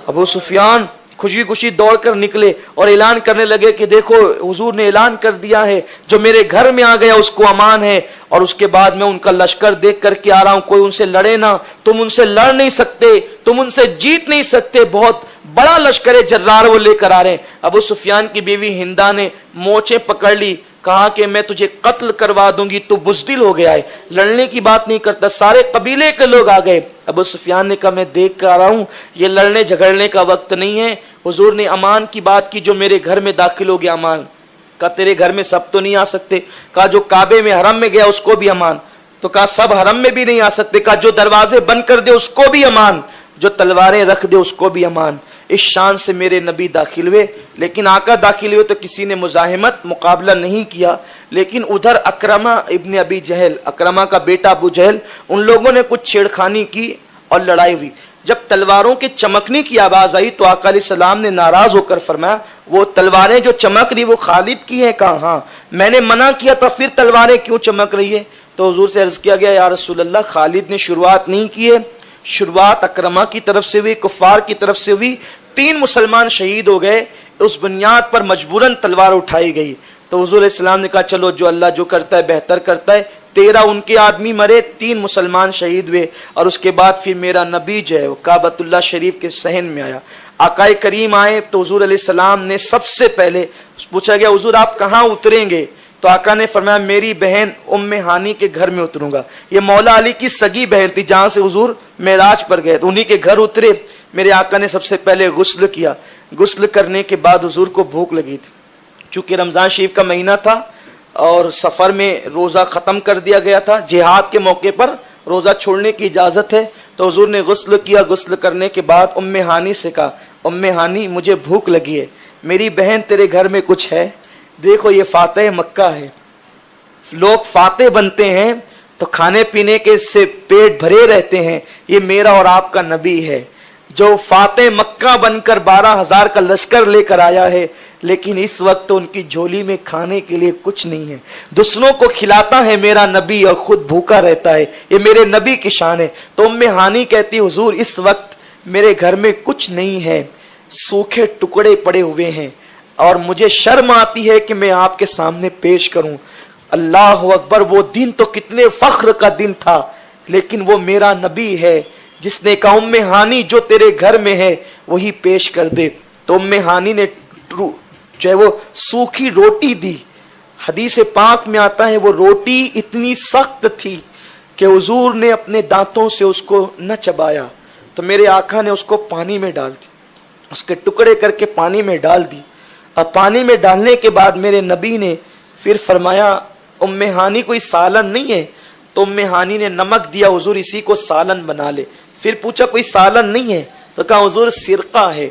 अबू सुफियान खुशी खुशी दौड़कर निकले और ऐलान करने लगे कि देखो हुजूर ने ऐलान कर दिया है जो मेरे घर में आ गया उसको अमान है। और उसके बाद मैं उनका लश्कर देख करके आ रहा हूं, कोई उनसे लड़े ना, तुम उनसे लड़ नहीं सकते, तुम उनसे जीत नहीं सकते, बहुत बड़ा लश्कर जर्रार वो लेकर आ रहे हैं। अबू सुफियान की बीवी हिंदा ने मोचे पकड़ ली, कहा कि मैं तुझे कत्ल करवा दूंगी, तू बुज़दिल हो गया है, लड़ने की बात नहीं करता। सारे कबीले के लोग आ गए। अबू सुफियान ने कहा मैं देख कर आ रहा हूं, ये लड़ने झगड़ने का वक्त नहीं है। हुजूर ने अमान की बात की, जो मेरे घर में दाखिल हो गया अमान। कहा तेरे घर में सब तो नहीं आ सकते, कहा जो काबे में हरम में गया उसको भी अमान, तो कहा सब हरम में भी नहीं आ सकते, कहा जो दरवाजे बंद कर दे उसको भी अमान, जो तलवारें रख दे उसको भी अमान। इस शान से मेरे नबी दाखिल हुए। लेकिन आका दाखिल हुए तो किसी ने मुजाहिमत मुकाबला नहीं किया, लेकिन उधर अकरमा इब्ने अबी जहल, अकरमा का बेटा अबू जहल, उन लोगों ने कुछ छेड़खानी की और लड़ाई हुई। जब तलवारों के चमकने की आवाज आई तो आका अलैहिस्सलाम ने नाराज होकर फरमाया वो तलवारें जो चमक रही वो खालिद की हैं? कहा हाँ, मैंने मना किया था, फिर तलवारें क्यों चमक रही है? तो हुजूर से अर्ज किया गया या रसूल अल्लाह खालिद ने शुरुआत नहीं की है, शुरुआत अकरमा की तरफ से हुई, कुफार की तरफ से हुई, 3 मुसलमान शहीद हो गए, उस बुनियाद पर मजबूरन तलवार उठाई गई। तो हुजूर इस्लाम ने कहा चलो जो अल्लाह जो करता है बेहतर करता है। 13 उनके आदमी मरे, 3 मुसलमान शहीद हुए। और उसके बाद फिर मेरा नबी जो है वो काबतुल्लाह शरीफ के सहन में आया। आकाए करीम आए तो हुजूर अलैहिस्सलाम ने सबसे पहले पूछा गया हुजूर आप कहाँ उतरेंगे? तो आका ने फरमाया मेरी बहन उम्मे हानी के घर में उतरूंगा। ये मौला अली की सगी बहन थी जहां से हुजूर मेराज पर गए, तो उन्हीं के घर उतरे। मेरे आका ने सबसे पहले गुस्ल किया। गुस्ल करने के बाद हुजूर को भूख लगी थी, चूंकि रमजान शरीफ का महीना था और सफर में रोजा खत्म कर दिया गया था, जिहाद के मौके पर रोजा छोड़ने की इजाजत है। तो हुजूर ने गुस्ल किया। गुस्ल करने के बाद उम्मे हानी से कहा उम्मे हानी मुझे भूख लगी है, मेरी बहन तेरे घर में कुछ है? देखो ये फातेह मक्का है, लोग फातेह बनते हैं तो खाने पीने के से पेट भरे रहते हैं, ये मेरा और आपका नबी है जो फातेह मक्का बनकर 12,000 का लश्कर लेकर आया है, लेकिन इस वक्त तो उनकी झोली में खाने के लिए कुछ नहीं है। दूसरों को खिलाता है मेरा नबी और खुद भूखा रहता है, ये मेरे नबी की शान है। तो उम्मे हानी कहती, हुजूर इस वक्त मेरे घर में कुछ नहीं है, सूखे टुकड़े पड़े हुए हैं और मुझे शर्म आती है कि मैं आपके सामने पेश करूं। अल्लाह अकबर, वो दिन तो कितने फख्र का दिन था, लेकिन वो मेरा नबी है जिसने कहा उम्मे हानी जो तेरे घर में है वही पेश कर दे। तो उम्मे हानी ने चाहे वो सूखी रोटी दी। हदीस पाक में आता है वो रोटी इतनी सख्त थी कि हुजूर ने अपने दांतों से उसको न चबाया, तो मेरे आका ने उसको पानी में डाल दी, उसके टुकड़े करके पानी में डाल दी। अब पानी में डालने के बाद मेरे नबी ने फिर फरमाया उम्मे हानी कोई सालन नहीं है? तो उम्मे हानी ने नमक दिया, हुजूर इसी को सालन बना ले। फिर पूछा कोई सालन नहीं है? तो कहा हुजूर सिरका है।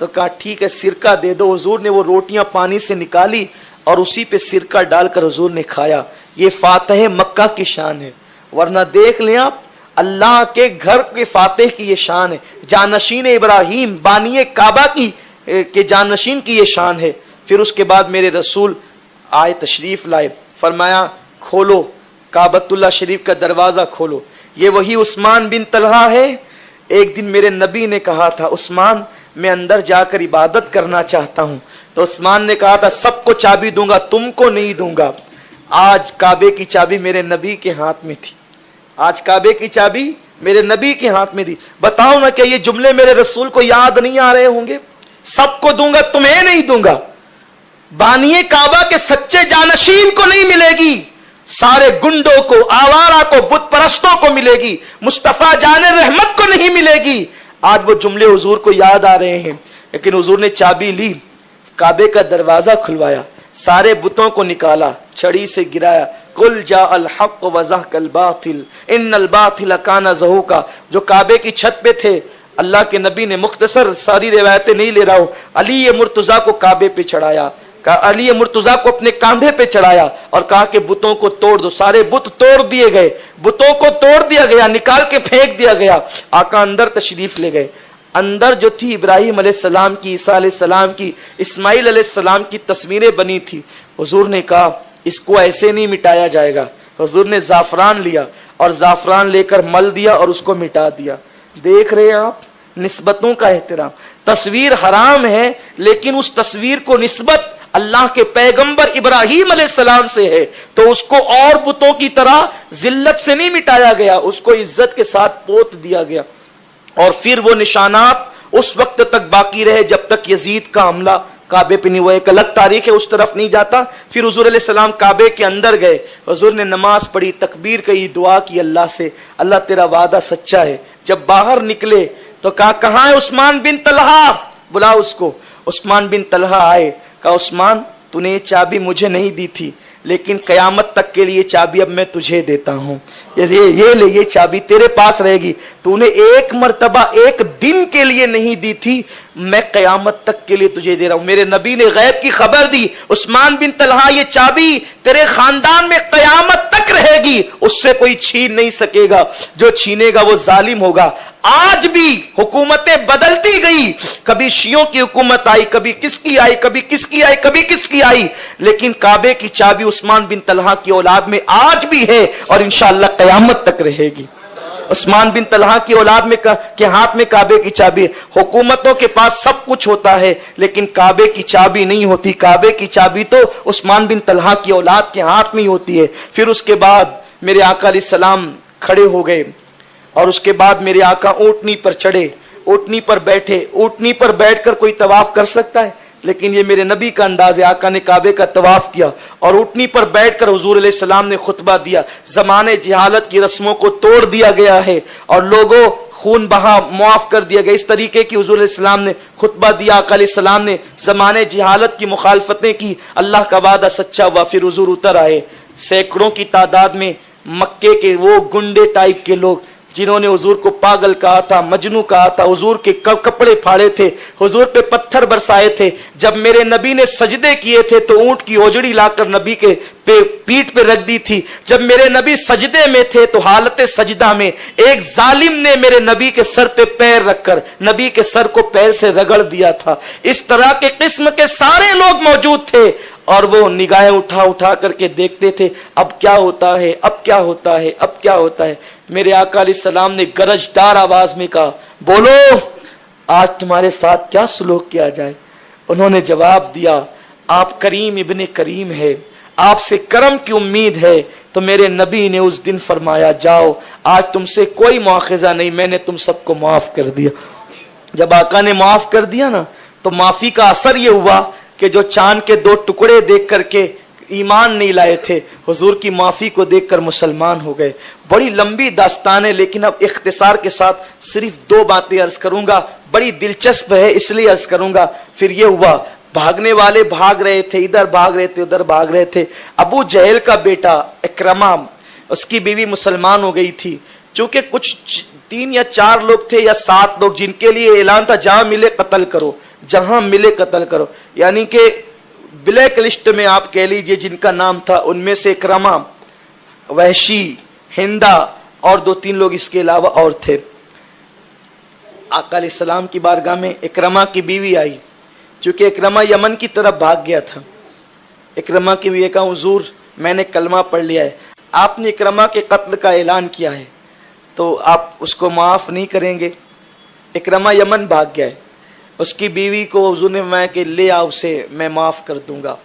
तो कहा ठीक है सिरका दे दो। हुजूर ने वो रोटियां पानी से निकाली और उसी पे सिरका डालकर हुजूर ने खाया। ये फातेह मक्का की शान है। वरना देख लें आप, अल्लाह के घर के फातेह की ये शान है। जानशीन इब्राहिम बानिए काबा की के जानशीन की ये शान है। फिर उसके बाद मेरे रसूल आए, तशरीफ लाए, फरमाया खोलो काबतुल्लाह शरीफ का दरवाजा खोलो। ये वही उस्मान बिन तलहा है। एक दिन मेरे नबी ने कहा था उस्मान मैं अंदर जाकर इबादत करना चाहता हूं। तो उस्मान ने कहा था सबको चाबी दूंगा, तुमको नहीं दूंगा। आज काबे की चाबी मेरे नबी के हाथ में थी। आज काबे की चाबी मेरे नबी के हाथ में थी। बताओ ना क्या ये जुमले मेरे रसूल को याद नहीं आ रहे होंगे? सबको दूंगा, तुम्हें नहीं दूंगा। बानिए काबा के सच्चे जानशीन को नहीं मिलेगी, सारे गुंडों को, आवारा को, बुत परस्तों को मिलेगी, मुस्तफा जाने रहमत को नहीं मिलेगी। आज वो जुमले हुजूर को याद आ रहे हैं, लेकिन हुजूर ने चाबी ली, काबे का दरवाजा खुलवाया, सारे बुतों को निकाला, छड़ी से गिराया, कुल जा अल हक वज़हकल बातिल इन्नल बातिल काना ज़हूका। जो काबे की छत पे थे, अल्लाह के नबी ने, मुख्तसर सारी रिवायतें नहीं ले रहा हूं, अली मुर्तजा को काबे पे चढ़ाया, अली मुर्तजा को अपने कांधे पे चढ़ाया और कहा कि बुतों को तोड़ दो। सारे बुत तोड़ दिए गए, बुतों को तोड़ दिया गया, निकाल के फेंक दिया गया। आका अंदर तशरीफ ले गए। अंदर जो थी इब्राहिम अलैहिस्सलाम की, ईसा अलैहिस्सलाम की, इस्माइल अलैहिस्सलाम की तस्वीरें बनी थी। हुजूर ने कहा इसको ऐसे नहीं मिटाया जाएगा। हुजूर ने जाफरान लिया और जाफरान लेकर मल दिया और उसको मिटा दिया। देख रहे हैं आप, निस्बतों का एहतराम। तस्वीर हराम है, लेकिन उस तस्वीर को निस्बत अल्लाह के पैगंबर इब्राहिम अलैहिस्सलाम से है, तो उसको और बुतों की तरह जिल्लत से नहीं मिटाया गया, उसको इज्जत के साथ पोत दिया गया। और फिर वो निशानात उस वक्त तक बाकी रहे जब तक यजीद का हमला काबे पे नहीं हुआ। एक अलग तारीख है, उस तरफ नहीं जाता। फिर हुजूर अलैहिस्सलाम काबे के अंदर गए, हुजूर ने नमाज पढ़ी, तकबीर कही, दुआ की अल्लाह से, अल्लाह तेरा वादा सच्चा है। जब बाहर निकले तो कहा कहां है उस्मान बिन तलहा, बुलाओ उसको। उस्मान बिन तलहा आए, कहा उस्मान तूने ये चाबी मुझे नहीं दी थी, लेकिन कयामत तक के लिए चाबी अब मैं तुझे देता हूं। ये ले, ये चाबी तेरे पास रहेगी। तूने एक मर्तबा एक दिन के लिए नहीं दी थी, मैं कयामत तक के लिए तुझे दे रहा हूं। मेरे नबी ने गैब की खबर दी, उस्मान बिन तलहा ये चाबी तेरे खानदान में कयामत तक रहेगी, उससे कोई छीन नहीं सकेगा, जो छीनेगा वो जालिम होगा। आज भी हुकूमतें बदलती गई, कभी शियों की हुकूमत आई, कभी किसकी आई, कभी किसकी आई, कभी किसकी आई, लेकिन काबे की चाबी उस्मान बिन तलहा की औलाद में आज भी है और इंशाअल्लाह कयामत तक रहेगी। उस्मान बिन तलहा की औलाद में के हाथ में काबे की चाबी। हुकूमतों के पास सब कुछ होता है, लेकिन काबे की चाबी नहीं होती। काबे की चाबी तो उस्मान बिन तलहा की औलाद के हाथ में ही होती है। फिर उसके बाद मेरे आका अलैहिस्सलाम खड़े हो गए और उसके बाद मेरे आका ऊंटनी पर चढ़े, ऊंटनी पर बैठे। ऊंटनी पर बैठकर कोई तवाफ कर सकता है, लेकिन ये मेरे नबी का अंदाज है। आका ने काबे का तवाफ किया और ऊंटनी पर बैठकर हुजूर अलैहिस्सलाम ने खुतबा दिया। जमाने जिहालत की रस्मों को तोड़ दिया गया है और लोगों खून बहा मुआफ कर दिया गया, इस तरीके की हुजूर अलैहिस्सलाम ने खुतबा दिया। आका अलैहिस्सलाम ने जमाने जिहालत की मुखालफतें की, अल्लाह का वादा सच्चा हुआ। फिर हुजूर उतर आए, सैकड़ों की तादाद में मक्के के वो गुंडे टाइप के लोग जिन्होंने हुजूर को पागल कहा था, मजनू कहा था, हुजूर के कपड़े फाड़े थे, हुजूर पे पत्थर बरसाए थे। जब मेरे नबी ने सजदे किए थे तो ऊंट की ओजड़ी लाकर नबी के पीठ पे रख दी थी। जब मेरे नबी सजदे में थे तो हालत सजदा में एक जालिम ने मेरे नबी के सर पे पैर रखकर नबी के सर को पैर से रगड़ दिया था। इस तरह के किस्म के सारे लोग मौजूद थे और वो निगाहें उठा उठा करके देखते थे, अब क्या होता है, अब क्या होता है, अब क्या होता है। मेरे आका अलैहिस्सलाम ने गरजदार आवाज में कहा, बोलो आज तुम्हारे साथ क्या सुलूक किया जाए। उन्होंने जवाब दिया, आप करीम इब्ने करीम है, आपसे करम की उम्मीद है। तो मेरे नबी ने उस दिन फरमाया, जाओ आज तुमसे कोई मुआखिजा नहीं, मैंने तुम सबको माफ कर दिया। जब आका ने माफ कर दिया ना तो माफी का असर ये हुआ कि जो चांद के 2 टुकड़े देख करके ईमान नहीं लाए थे, हुजूर की माफी को देखकर मुसलमान हो गए। बड़ी लंबी दास्तान है, लेकिन अब इख्तिसार के साथ सिर्फ 2 बातें अर्ज करूंगा, बड़ी दिलचस्प है इसलिए अर्ज करूंगा। फिर ये हुआ, भागने वाले भाग रहे थे, इधर भाग रहे थे, उधर भाग रहे थे। अबू जहल का बेटा इकरमा, उसकी बीवी मुसलमान हो गई थी। चूंकि कुछ 3 या 4 लोग थे या 7 लोग जिनके लिए ऐलान था, जहां मिले कत्ल करो, जहां मिले कत्ल करो, यानी कि ब्लैक लिस्ट में आप कह लीजिए जिनका नाम था, उनमें से इकरमा, वहशी, हिंदा और 2-3 लोग इसके अलावा और थे। आका अलैहिस्सलाम की बारगाह में इकरमा की बीवी आई। चूंकि इकरमा यमन की तरफ भाग गया था, इकरमा की बीवी कहा, हुजूर मैंने कलमा पढ़ लिया है, आपने इकरमा के कत्ल का ऐलान किया है तो आप उसको माफ नहीं करेंगे। इकरमा यमन भाग गया है। उसकी बीवी को हुजूर ने फरमाया कि ले आओ उसे, मैं माफ कर दूंगा।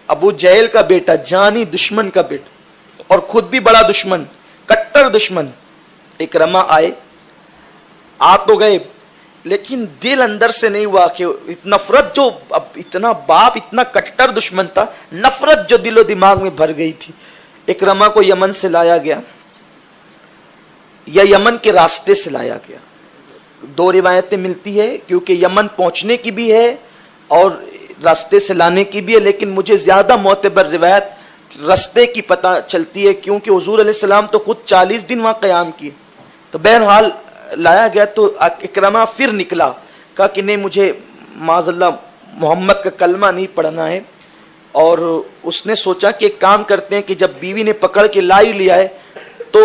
अबू जहल का बेटा, जानी दुश्मन का बेटा और खुद भी बड़ा दुश्मन, कट्टर दुश्मन, इकरमा आए, आ तो गए, लेकिन दिल अंदर से नहीं हुआ कि नफरत जो, अब इतना बाप इतना कट्टर दुश्मन था, नफरत जो दिलो दिमाग में भर गई थी। इकरमा को यमन से लाया गया या यमन के रास्ते से लाया गया। 2 रिवायतें मिलती है, क्योंकि यमन पहुंचने की भी है और रास्ते से लाने की भी है, लेकिन मुझे ज्यादा मोतबर रिवायत रास्ते की पता चलती है, क्योंकि हुजूर अलैहिस्सलाम तो खुद 40 दिन वहां कयाम किए। तो बहरहाल लाया गया तो इकरमा फिर निकला, कहा कि नहीं, मुझे माज़अल्लाह मोहम्मद का कलमा नहीं पढ़ना है। और उसने सोचा कि एक काम करते हैं कि जब बीवी ने पकड़ के ला ही लिया है तो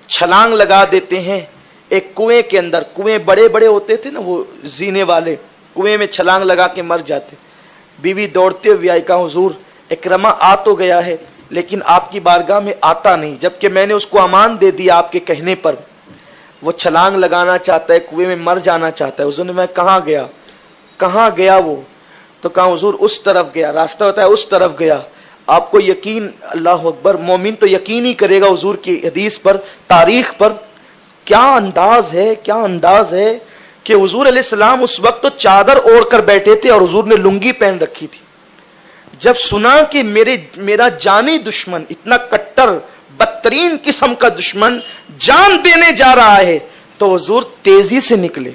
छलांग लगा देते हैं एक कुएं के अंदर। कुएं बड़े बड़े होते थे ना, वो जीने वाले, कुएं में छलांग लगा के मर जाते। बीवी दौड़ते हुए आई, कहा हुजूर इकरमा आ तो गया है लेकिन आपकी बारगाह में आता नहीं, जबकि मैंने उसको अमान दे दिया आपके कहने पर। वो छलांग लगाना चाहता है, कुएं में मर जाना चाहता है। हुजूर ने, मैं कहाँ गया, कहाँ गया वो? तो कहा हुजूर उस तरफ गया, रास्ता होता है उस तरफ गया। आपको यकीन, अल्लाह अकबर, मोमिन तो यकीन ही करेगा हुजूर की हदीस पर, तारीख पर। क्या अंदाज है, क्या अंदाज है कि हुजूर अलैहिस्सलाम उस वक्त तो चादर ओढ़ कर बैठे थे और हुजूर ने लुंगी पहन रखी थी। जब सुना कि मेरा जानी दुश्मन, इतना कट्टर बदतरीन किस्म का दुश्मन जान देने जा रहा है, तो हुजूर तेजी से निकले।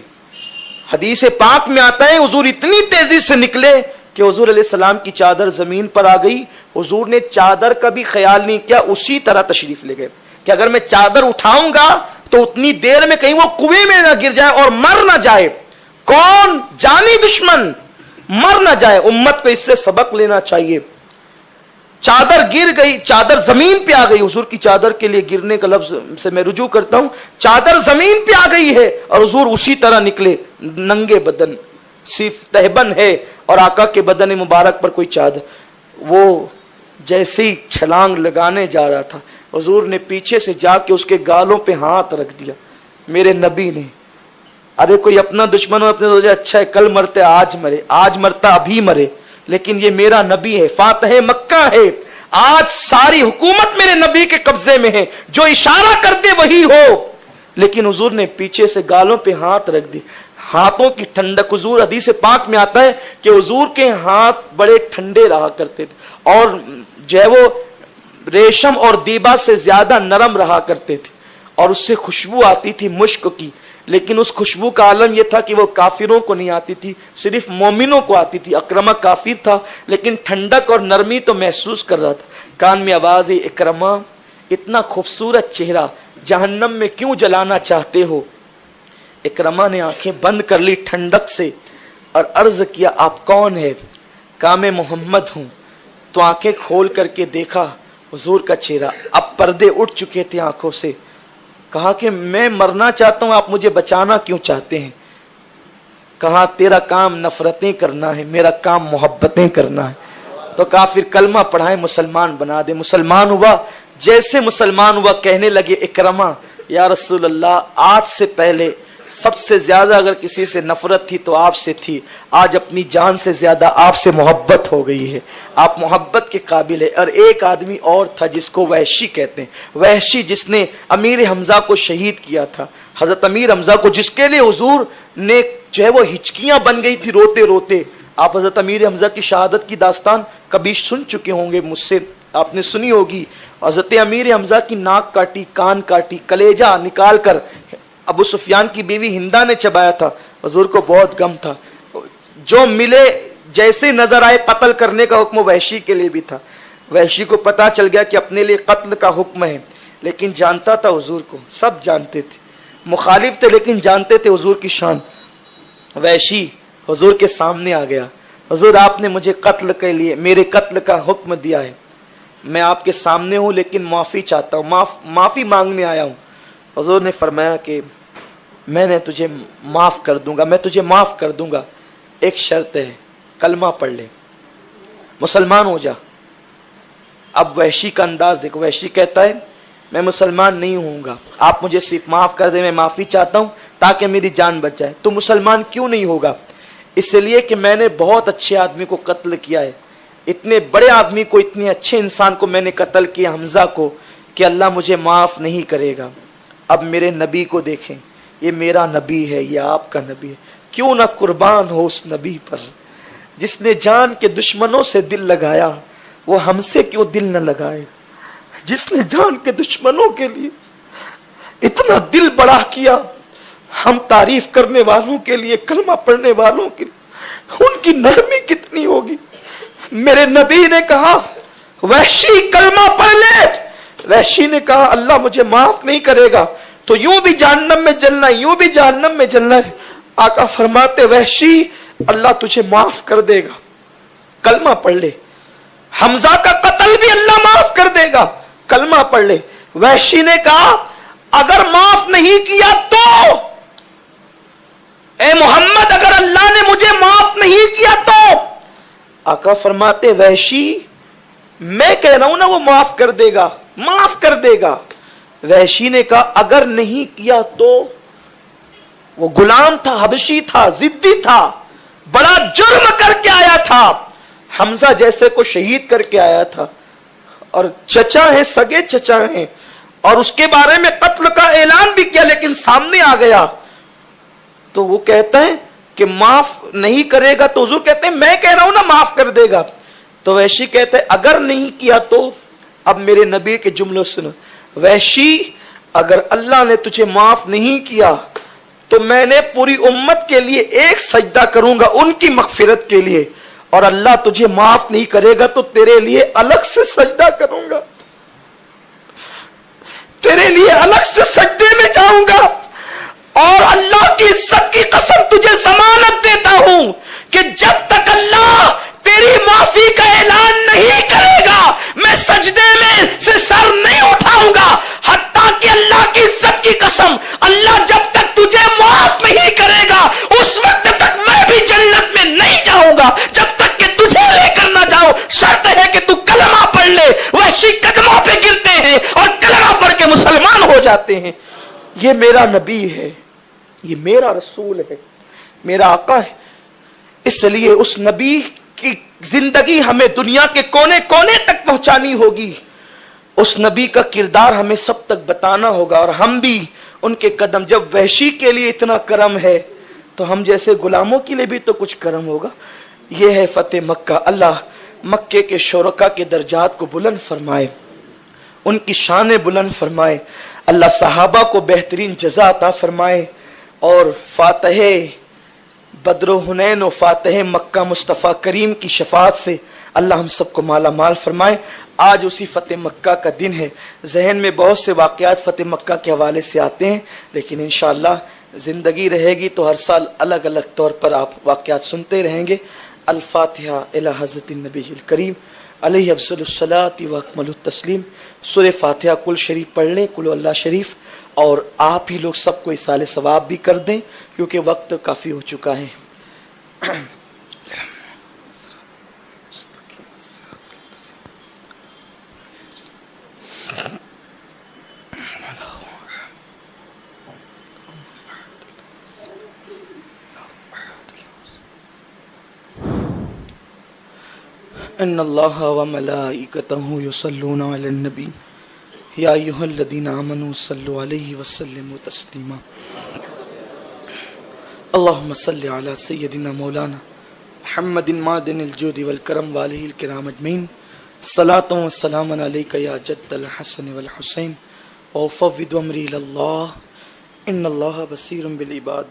हदीस पाक में आता है हुजूर इतनी तेजी से निकले कि हुजूर अलैहिस्सलाम की चादर जमीन पर आ गई। हुजूर ने चादर का भी ख्याल नहीं किया, उसी तरह तशरीफ ले गए कि अगर मैं चादर उठाऊंगा तो उतनी देर में कहीं वो कुएं में ना गिर जाए और मर ना जाए। कौन? जानी दुश्मन, मर ना जाए। उम्मत को इससे सबक लेना चाहिए। चादर गिर गई, चादर जमीन पे आ गई। हुजूर की चादर के लिए गिरने का लफ्ज से मैं रुजू करता हूं। चादर जमीन पे आ गई है और हुजूर उसी तरह निकले, नंगे बदन, सिर्फ तहबन है और आका के बदन मुबारक पर कोई चादर। वो जैसे ही छलांग लगाने जा रहा था, हुजूर ने पीछे से जाके उसके गालों पे हाथ रख दिया। मेरे नबी ने, अरे कोई अपना दुश्मन हो, अपने सोचे अच्छा है कल मरते आज मरे, आज मरता अभी मरे, लेकिन ये मेरा नबी है, फातह मक्का है। आज सारी हुकूमत मेरे नबी के कब्जे में है, जो इशारा करते वही हो। लेकिन हुजूर ने पीछे से गालों पे हाथ रख दी। हाथों की ठंडक, हुजूर हदीस पाक में आता है कि हुजूर के हाथ बड़े ठंडे रहा करते थे और जो है वो रेशम और दीबा से ज्यादा नरम रहा करते थे और उससे खुशबू आती थी मुश्क की। लेकिन उस खुशबू का आलम यह था कि वो काफिरों को नहीं आती थी, सिर्फ मोमिनों को आती थी। इकरमा काफिर था लेकिन ठंडक और नरमी तो महसूस कर रहा था। कान में आवाज है, इकरमा, इतना खूबसूरत चेहरा, जहन्नम में क्यों जलाना चाहते हो? इकरमा ने आंखें बंद कर ली ठंडक से और अर्ज किया, आप कौन है? कहा, मैं मोहम्मद हूं। तो आंखें खोल करके देखा हुजूर का चेहरा, अब पर्दे उठ चुके थे आंखों से। कहा कि मैं मरना चाहता हूं, आप मुझे बचाना क्यों चाहते हैं? कहा, तेरा काम नफरतें करना है, मेरा काम मोहब्बतें करना है। तो कहा, फिर कलमा पढ़ाए, मुसलमान बना दे। मुसलमान हुआ। जैसे मुसलमान हुआ कहने लगे इकरमा, या रसूल अल्लाह, आज से पहले सबसे ज्यादा अगर किसी से नफरत थी तो आपसे थी, आज अपनी जान से ज्यादा आपसे मोहब्बत हो गई है, आप मोहब्बत के काबिल है। और एक आदमी और था जिसको वहशी कहते हैं, वहशी जिसने अमीर हमजा को शहीद किया था, हजरत अमीर हमजा को, जिसके लिए हुजूर ने जो है वो हिचकियां बन गई थी रोते रोते। आप हजरत अमीर हमजा की शहादत की दास्तान कभी सुन चुके होंगे, मुझसे आपने सुनी होगी। हजरत अमीर हमजा की नाक काटी, कान काटी, कलेजा निकाल कर अबू सुफियान की बीवी हिंदा ने चबाया था। हुजूर को बहुत गम था। जो मिले जैसे नजर आए कत्ल करने का हुक्म वहशी के लिए भी था। वहशी को पता चल गया कि अपने लिए कत्ल का हुक्म है, लेकिन जानता था हुजूर को, सब जानते थे, मुखालिफ थे लेकिन जानते थे हुजूर की शान। वहशी हुजूर के सामने आ गया, हुजूर आपने मुझे कत्ल के लिए, मेरे कत्ल का हुक्म दिया है, मैं आपके सामने हूं लेकिन माफी चाहता हूं, माफी मांगने आया हूं। हुजूर ने फरमाया कि मैंने तुझे माफ कर दूंगा, मैं तुझे माफ कर दूंगा, एक शर्त है, कलमा पढ़ ले, मुसलमान हो जा। अब वहशी का अंदाज देखो, वहशी कहता है मैं मुसलमान नहीं होऊंगा, आप मुझे सिर्फ माफ कर दे, मैं माफी चाहता हूं ताकि मेरी जान बच जाए। तो मुसलमान क्यों नहीं होगा? इसलिए कि मैंने बहुत अच्छे आदमी को कत्ल किया है, इतने बड़े आदमी को, इतने अच्छे इंसान को मैंने कत्ल किया, हमजा को, कि अल्लाह मुझे माफ नहीं करेगा। अब मेरे नबी को देखें, ये मेरा नबी है, ये आपका नबी है, क्यों ना कुर्बान हो उस नबी पर जिसने जान के दुश्मनों से दिल लगाया, वो हमसे क्यों दिल न लगाए? जिसने जान के दुश्मनों के लिए इतना दिल बड़ा किया, हम तारीफ करने वालों के लिए, कलमा पढ़ने वालों के लिए उनकी नरमी कितनी होगी। मेरे नबी ने कहा वहशी कलमा पढ़ ले। वहशी ने कहा अल्लाह मुझे माफ नहीं करेगा तो यूं भी जहन्नम में जलना है, यूं भी जहन्नम में जलना है। आका फरमाते वहशी अल्लाह तुझे माफ कर देगा, कलमा पढ़ ले। हमजा का कत्ल भी अल्लाह माफ कर देगा, कलमा पढ़ ले। वहशी ने कहा अगर माफ नहीं किया तो, ए मोहम्मद अगर अल्लाह ने मुझे माफ नहीं किया तो? आका फरमाते वहशी मैं कह रहा हूं ना वो माफ कर देगा, माफ कर देगा। वहशी ने कहा अगर नहीं किया तो? वो गुलाम था, हबशी था, जिद्दी था, बड़ा जुर्म करके आया था, हमजा जैसे को शहीद करके आया था, और चचा है, सगे चचा हैं, और उसके बारे में कत्ल का ऐलान भी किया लेकिन सामने आ गया। तो वो कहता है कि माफ नहीं करेगा, तो हुजूर कहते हैं मैं कह रहा हूं ना माफ कर देगा। तो वहशी कहते हैं अगर नहीं किया तो? अब मेरे नबी के जुमले सुनो, वहशी अगर अल्लाह ने तुझे माफ नहीं किया तो मैंने पूरी उम्मत के लिए एक सजदा करूंगा उनकी मगफिरत के लिए, और अल्लाह तुझे माफ नहीं करेगा तो तेरे लिए अलग से सजदा करूंगा, तेरे लिए अलग से सजदे में जाऊंगा। और अल्लाह की इज्जत की कसम तुझे जमानत देता हूं कि जब तक अल्लाह तेरी माफी का ऐलान नहीं करेगा मैं सजदे में से सर नहीं उठाऊंगा। हत्ता कि अल्लाह की इज्जत की कसम, अल्लाह जब तक तुझे माफ नहीं करेगा उस वक्त तक मैं भी जन्नत में नहीं जाऊंगा, जब तक कि तुझे लेकर ना जाओ। शर्त है कि तू कलमा पढ़ ले। वहशी कदमों पे गिरते हैं और कलमा पढ़ के मुसलमान हो जाते हैं। ये मेरा नबी है, ये मेरा रसूल है, मेरा आका है। इसलिए उस नबी की जिंदगी हमें दुनिया के कोने कोने तक पहुंचानी होगी, उस नबी का किरदार हमें सब तक बताना होगा, और हम भी उनके कदम, जब वहशी के लिए इतना करम है तो हम जैसे गुलामों के लिए भी तो कुछ करम होगा। यह है फतेह मक्का। अल्लाह मक्के के शोरका के दर्जात को बुलंद फरमाए, उनकी शान बुलंद फरमाए। अल्लाह सहाबा को बेहतरीन जज़ा अता फरमाए, और फातह बद्र हुनैन और फातह मक्का मुस्तफ़ा करीम की शफाअत से अल्लाह हम सबको माला माल फरमाए। آج اسی فتح مکہ کا دن ہے. ذہن میں بہت سے واقعات فتح مکہ کے حوالے سے آتے ہیں، لیکن انشاءاللہ زندگی رہے گی تو ہر سال الگ الگ طور پر آپ واقعات سنتے رہیں گے. الفاتحہ الی حضرت النبی الکریم علیہ افضل الصلاۃ و اکمل التسلیم. سورہ فاتحہ کل شریف پڑھ لیں، کل اللہ شریف، اور آپ ہی لوگ سب کو ایصال ثواب بھی کر دیں کیونکہ وقت کافی ہو چکا ہے. ان اللہ وملائکتہ یصلون علی النبی یا ایھا الذین آمنوا صلوا علیہ وسلموا تسلیما. اللہم صل علی سیدنا مولانا محمد معدن الجود والکرم وآلہ الکرام اجمعین. صلاۃ و سلام علیک یا جد الحسن والحسین وافوض امری الی اللہ ان اللہ بصیر بالعباد.